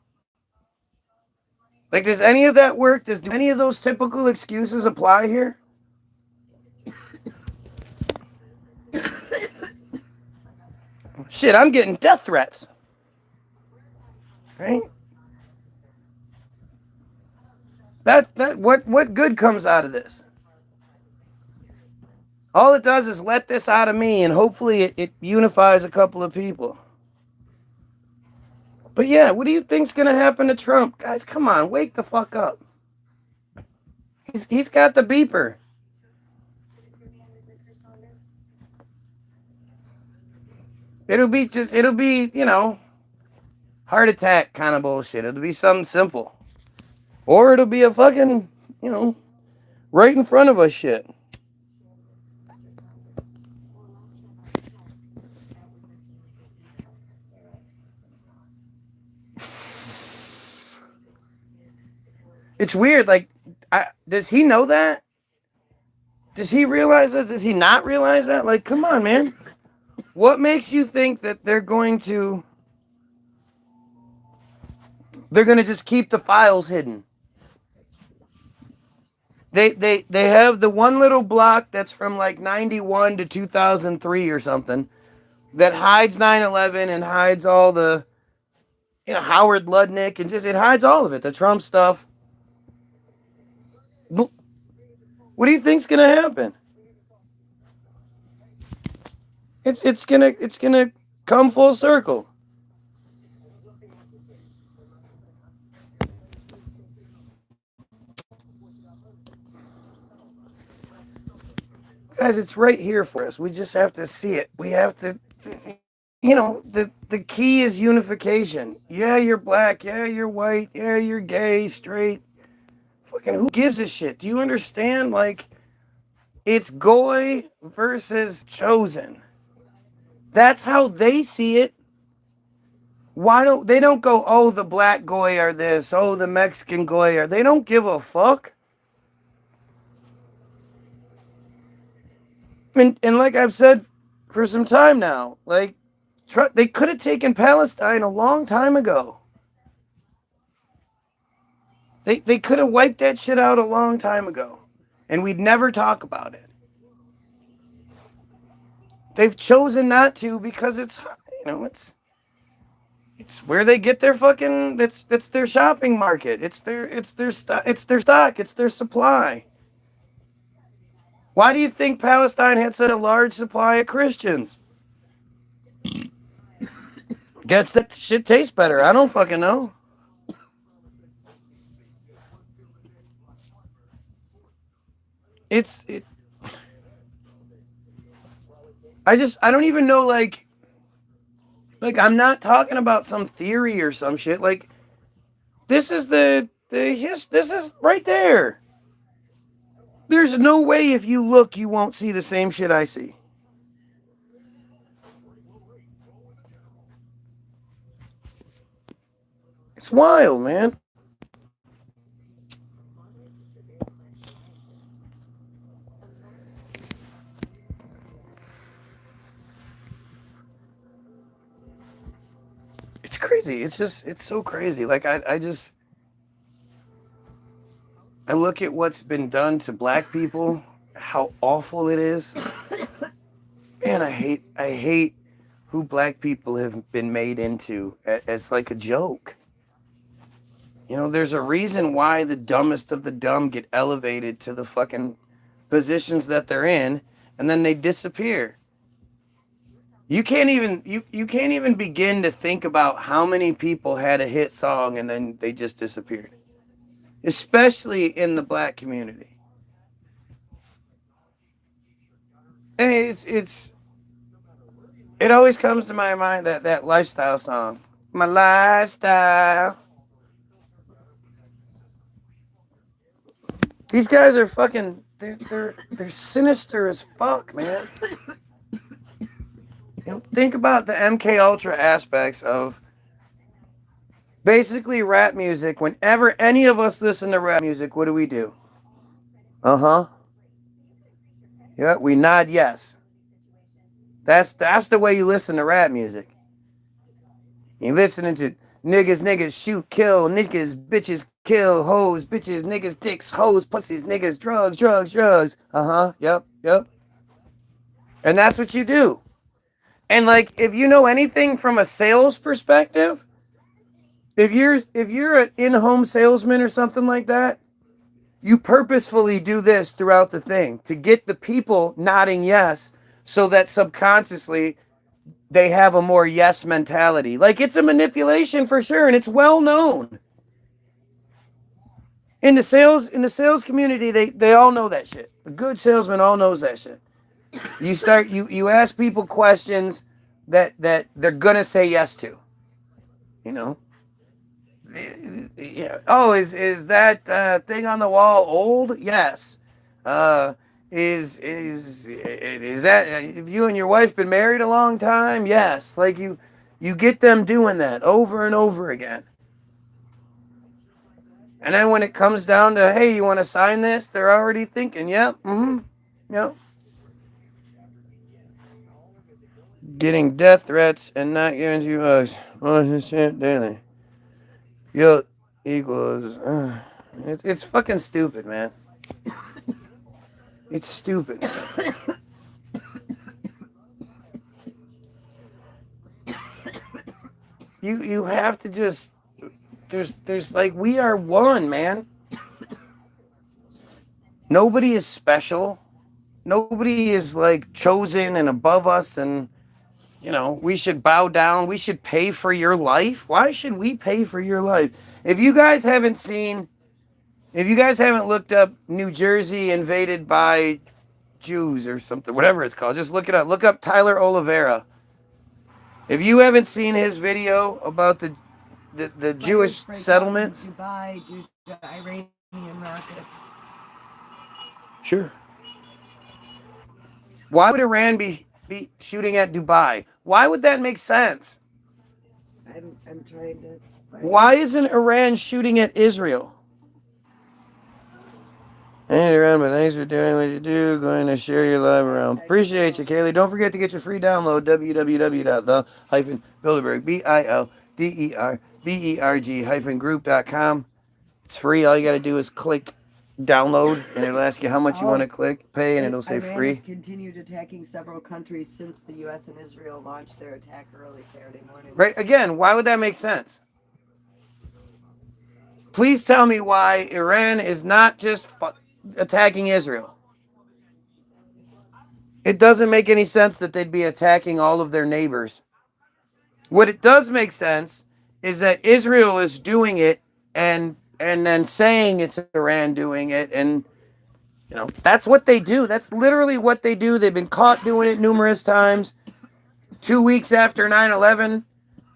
Like, does any of that work? Do any of those typical excuses apply here? Shit, I'm getting death threats. Right? What good comes out of this? All it does is let this out of me, and hopefully it unifies a couple of people. But yeah, what do you think's gonna happen to Trump? Guys, come on, wake the fuck up. He's got the beeper. It'll be, you know, heart attack kind of bullshit. It'll be something simple. Or it'll be a fucking, you know, right in front of us shit. It's weird. Like, does he know that? Does he realize that? Does he not realize that? Like, come on, man. What makes you think that they're going to just keep the files hidden? They have the one little block that's from like 91 to 2003 or something that hides 9/11 and hides all the, you know, Howard Ludnick, and just, it hides all of it, the Trump stuff. What do you think's gonna happen? It's gonna come full circle. Guys, it's right here for us. We just have to see it. We have to, you know, the key is unification. Yeah, you're black. Yeah, you're white. Yeah, you're gay, straight. Fucking who gives a shit? Do you understand? Like, it's Goy versus Chosen. That's how they see it. They don't go, oh, the black Goy are this, oh, the Mexican Goy are. They don't give a fuck. And like I've said for some time now, like, they could have taken Palestine a long time ago. They could have wiped that shit out a long time ago, and we'd never talk about it. They've chosen not to because it's, you know, it's where they get their fucking, that's their shopping market. It's their stock, it's their supply. Why do you think Palestine had such a large supply of Christians? Guess that shit tastes better. I don't fucking know. I don't even know, like I'm not talking about some theory or some shit. Like, this is this is right there. There's no way if you look, you won't see the same shit I see. It's wild, man. crazy. It's so crazy. Like I look at what's been done to black people, how awful it is. Man, I hate who black people have been made into as like a joke. You know, there's a reason why the dumbest of the dumb get elevated to the fucking positions that they're in, and then they disappear. You can't even begin to think about how many people had a hit song and then they just disappeared. Especially in the black community. And it always comes to my mind that lifestyle song. My lifestyle. These guys are fucking they're sinister as fuck, man. You know, think about the MK Ultra aspects of basically rap music. Whenever any of us listen to rap music, what do? Uh-huh. Yeah, we nod yes. That's the way you listen to rap music. You listening to niggas, shoot, kill, niggas, bitches, kill, hoes, bitches, niggas, dicks, hoes, pussies, niggas, drugs. Uh-huh, yep. And that's what you do. And like, if you know anything from a sales perspective, if you're an in-home salesman or something like that, you purposefully do this throughout the thing to get the people nodding yes, so that subconsciously they have a more yes mentality. Like, it's a manipulation for sure, and it's well known. In the sales community, they all know that shit. A good salesman all knows that shit. You ask people questions that they're gonna say yes to. You know? Yeah. Oh, is that thing on the wall old? Yes. Is that if you and your wife been married a long time? Yes. Like you get them doing that over and over again. And then when it comes down to, hey, you want to sign this? They're already thinking, yep, yep. Getting death threats and not giving you bucks. Daily. Yo equals. It's fucking stupid, man. It's stupid. You have to just. There's like, we are one, man. Nobody is special. Nobody is like chosen and above us, and you know, we should bow down. We should pay for your life. Why should we pay for your life? If you guys haven't looked up New Jersey invaded by Jews or something, whatever it's called, just look it up. Look up Tyler Oliveira. If you haven't seen his video about the Jewish settlements, Dubai due to Iranian rockets. Sure. Why would Iran be shooting at Dubai? Why would that make sense? I'm trying to. Why isn't Iran shooting at Israel? Hey, Iran, but thanks for doing what you do. Going to share your live around. Appreciate you, Kaylee. Don't forget to get your free download. www.the-bilderberg, BILDERBERG-group.com. It's free. All you got to do is click download, and it'll ask you how much you want to click, pay, and it'll say Iran free. has continued attacking several countries since the U.S. and Israel launched their attack early Saturday morning. Right? Again, why would that make sense? Please tell me why Iran is not just attacking Israel. It doesn't make any sense that they'd be attacking all of their neighbors. What it does make sense is that Israel is doing it and then saying it's Iran doing it, and you know, that's what they do. That's literally what they do. They've been caught doing it numerous times. 2 weeks after 9/11,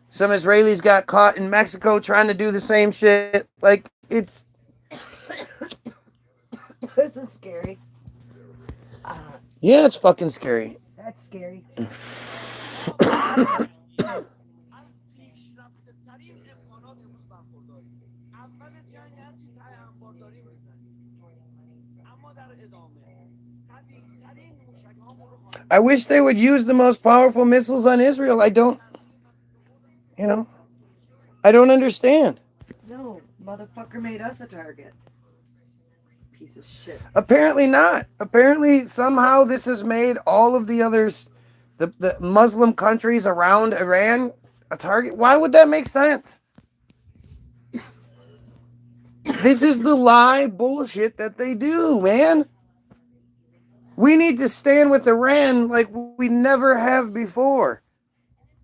some Israelis got caught in Mexico trying to do the same shit. Like, it's... This is scary. Yeah, it's fucking scary. That's scary. I wish they would use the most powerful missiles on Israel. I don't, you know. I don't understand. No, motherfucker made us a target. Piece of shit. Apparently not. Apparently somehow this has made all of the others, the Muslim countries around Iran, a target. Why would that make sense? This is the lie bullshit that they do, man. We need to stand with Iran like we never have before.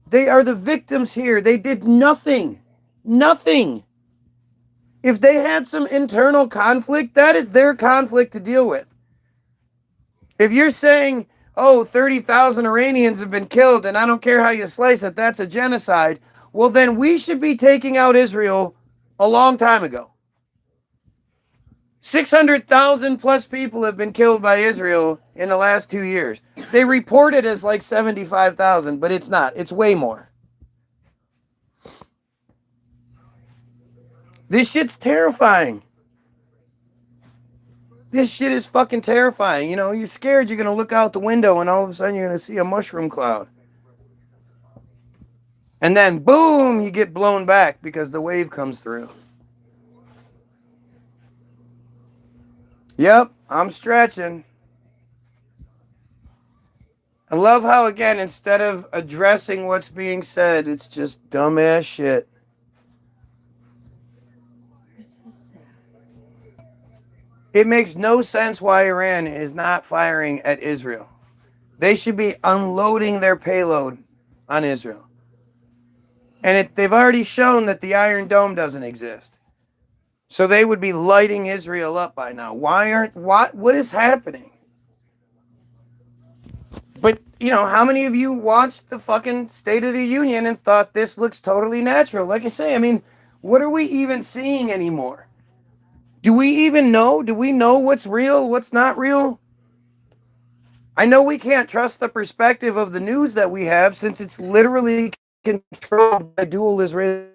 They are the victims here. They did nothing. Nothing. If they had some internal conflict, that is their conflict to deal with. If you're saying, oh, 30,000 Iranians have been killed, and I don't care how you slice it, that's a genocide, well, then we should be taking out Israel a long time ago. 600,000 plus people have been killed by Israel in the last 2 years. They report it as like 75,000, but it's not. It's way more. This shit's terrifying. This shit is fucking terrifying. You know, you're scared you're going to look out the window and all of a sudden you're going to see a mushroom cloud. And then, boom, you get blown back because the wave comes through. Yep, I'm stretching. I love how, again, instead of addressing what's being said, it's just dumbass shit. It makes no sense why Iran is not firing at Israel. They should be unloading their payload on Israel. And they've already shown that the Iron Dome doesn't exist. So they would be lighting Israel up by now. What is happening? But, you know, how many of you watched the fucking State of the Union and thought this looks totally natural? Like I say, I mean, what are we even seeing anymore? Do we even know? Do we know what's real, what's not real? I know we can't trust the perspective of the news that we have since it's literally controlled by dual Israelis.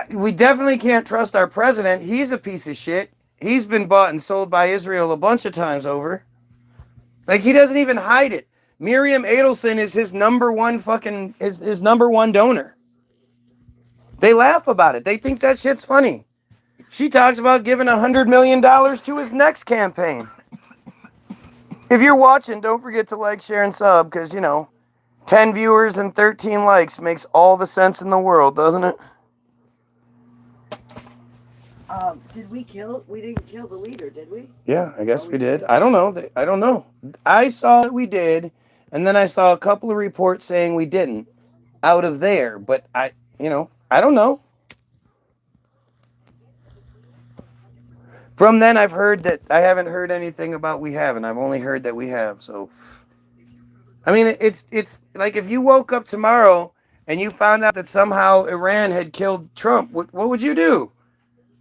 We definitely can't trust our president. He's a piece of shit. He's been bought and sold by Israel a bunch of times over. Like, he doesn't even hide it. Miriam Adelson is his number one his number one donor. They laugh about it. They think that shit's funny. She talks about giving $100 million to his next campaign. If you're watching, don't forget to like, share, and sub, because, you know, 10 viewers and 13 likes makes all the sense in the world, doesn't it? We didn't kill the leader, did we? Yeah, I guess we did. I don't know. I don't know. I saw that we did, and then I saw a couple of reports saying we didn't out of there, but I don't know. From then, I've heard that I haven't heard anything about we haven't. I've only heard that we have. So, I mean, it's like if you woke up tomorrow and you found out that somehow Iran had killed Trump, what would you do?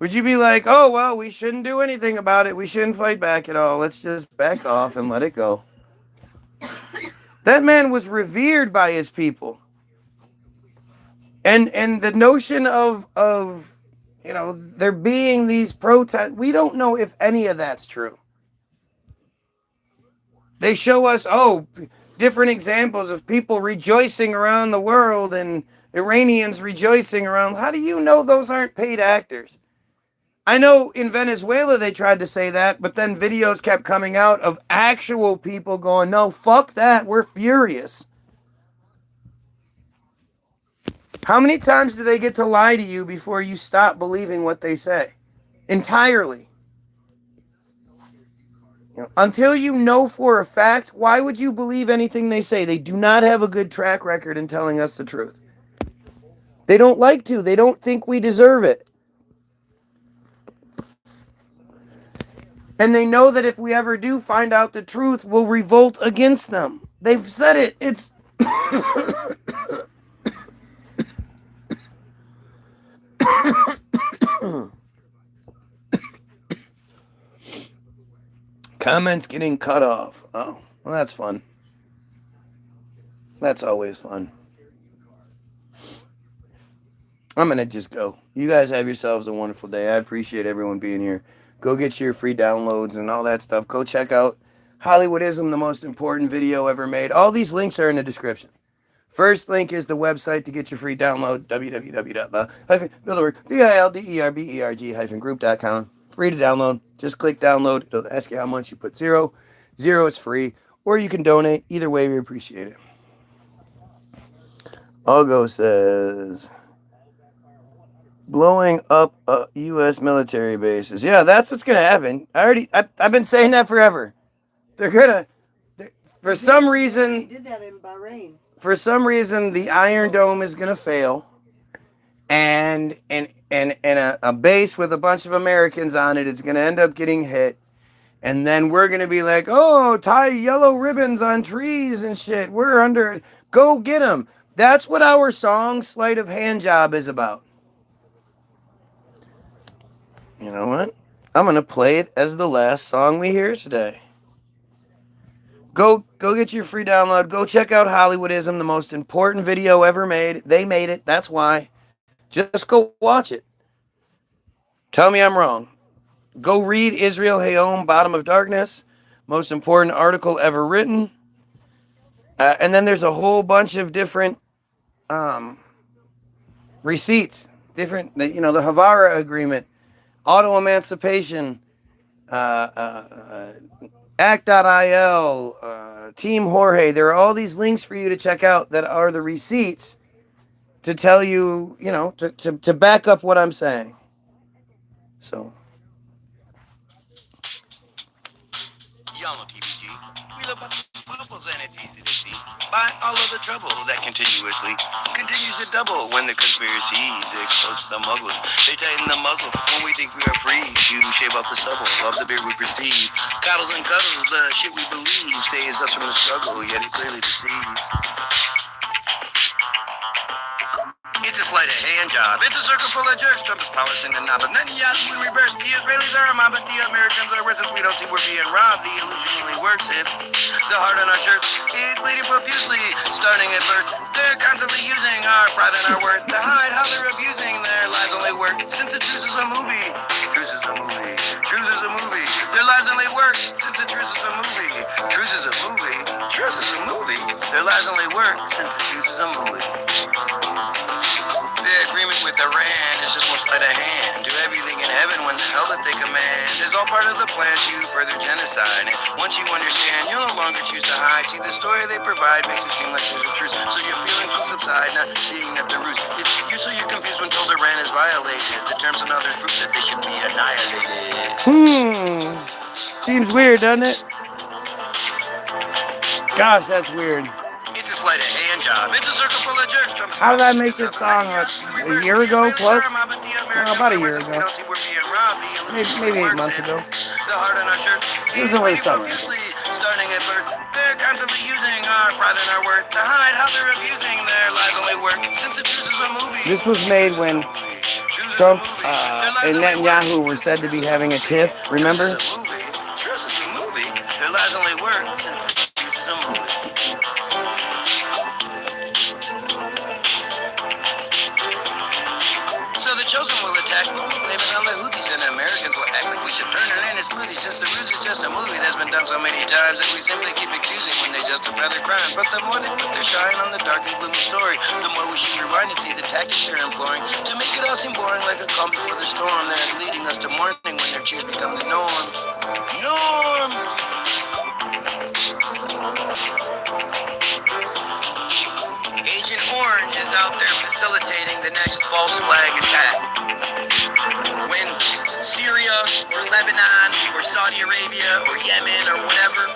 Would you be like, oh, well, we shouldn't do anything about it. We shouldn't fight back at all. Let's just back off and let it go. That man was revered by his people. And the notion of there being these protests, we don't know if any of that's true. They show us, different examples of people rejoicing around the world and Iranians rejoicing around. How do you know those aren't paid actors? I know in Venezuela they tried to say that, but then videos kept coming out of actual people going, no, fuck that, we're furious. How many times do they get to lie to you before you stop believing what they say? Entirely. Until you know for a fact, why would you believe anything they say? They do not have a good track record in telling us the truth. They don't like to. They don't think we deserve it. And they know that if we ever do find out the truth, we'll revolt against them. They've said it. It's... Comments getting cut off. Oh, well, that's fun. That's always fun. I'm going to just go. You guys have yourselves a wonderful day. I appreciate everyone being here. Go get your free downloads and all that stuff. Go check out Hollywoodism, the most important video ever made. All these links are in the description. First link is the website to get your free download, www.bilderberg-group.com. Free to download. Just click download. It'll ask you how much. You put zero. Zero, it's free. Or you can donate. Either way, we appreciate it. Algo says, blowing up U.S. military bases. Yeah, that's what's going to happen. I've been saying that forever. They're going to, for some He reason, did that in Bahrain. for some reason, the Iron Dome is going to fail, and a base with a bunch of Americans on it is going to end up getting hit, and then we're going to be like, oh, tie yellow ribbons on trees and shit. We're under, go get them. That's what our song, Sleight of Hand Job, is about. You know what? I'm going to play it as the last song we hear today. Go get your free download. Go check out Hollywoodism, the most important video ever made. They made it. That's why. Just go watch it. Tell me I'm wrong. Go read Israel Hayom, Bottom of Darkness. Most important article ever written. And then there's a whole bunch of different receipts. Different, the Havara Agreement, auto emancipation, Act.il, Team Jorge. There are all these links for you to check out that are the receipts to tell you, to back up what I'm saying. So. Y'all know TBG. We love bubbles and it's easy to see. By all of the trouble that continuously continues to double when the conspiracy is exposed to the muggles. They tighten the muzzle when we think we are free to shave off the stubble of the beard we perceive. Coddles and cuddles, the shit we believe saves us from the struggle, yet it clearly deceives. It's a sleight of hand job. It's a circle full of jerks. Trump is polishing the knob. And then Netanyahu in reverse. The Israelis are a mob, but the Americans are worse since we don't see we're being robbed. The illusion only works if the heart on our shirts is bleeding profusely, starting at birth. They're constantly using our pride and our worth to hide how they're abusing their lives only work. Since the truth is a movie. Truth is a movie. Truth is a movie. Their lives only work. Since the truth is a movie. Truth is a movie. Truth is a movie. Their lives only work. Since the truth is a movie. The agreement with Iran is just more sleight of hand. Do everything in heaven when the hell that they command is all part of the plan to further genocide. And once you understand, you'll no longer choose to hide. See, the story they provide makes it seem like there's a truth. So your feelings will subside, not seeing that the root is you. So you're confused when told Iran is violated. The terms and others prove that they should be annihilated. Seems weird, doesn't it? Gosh, that's weird. It's a sleight of hand job. It's a circle full of jerks. How did I make this song a year ago plus? About a year ago. Maybe 8 months ago. It was over the summer. Starting at birth, they're constantly using our pride and our worth to hide how they're abusing their lives only work. Since the truth is a movie. This was made when Trump and Netanyahu were said to be having a tiff, remember? Trust is a movie. Their lives only work since the truth is a movie. So the chosen will attack, but we blame it on the Houthis, and Americans will act like we should turn it in as smoothie, since the ruse is just a movie that's been done so many times that we simply keep excusing when they justify their crimes. But the more they put their shine on the dark and gloomy story, the more we should rewind and see the tactics they're employing to make it all seem boring like a calm before the storm. They're leading us to mourning when their cheers become the norm. Agent Orange is out there facilitating the next false flag attack. When Syria or Lebanon or Saudi Arabia or Yemen or whatever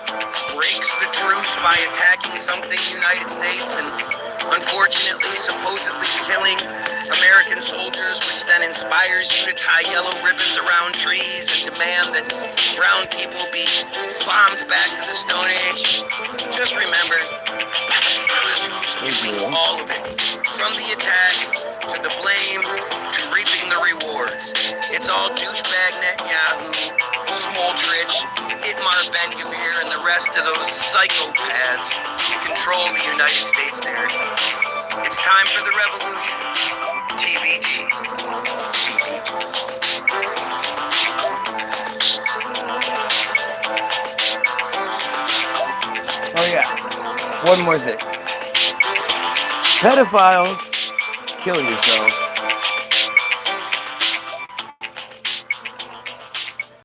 breaks the truce by attacking something United States and unfortunately supposedly killing American soldiers, which then inspires you to tie yellow ribbons around trees and demand that brown people be bombed back to the Stone Age. Just remember, it was doing all of it, from the attack to the blame to reaping the rewards. It's all douchebag Netanyahu, Smotrich, Itamar Ben-Gvir, and the rest of those psychopaths who control the United States there. It's time for the revolution. TBG. TBG. one more thing. Pedophiles, kill yourself.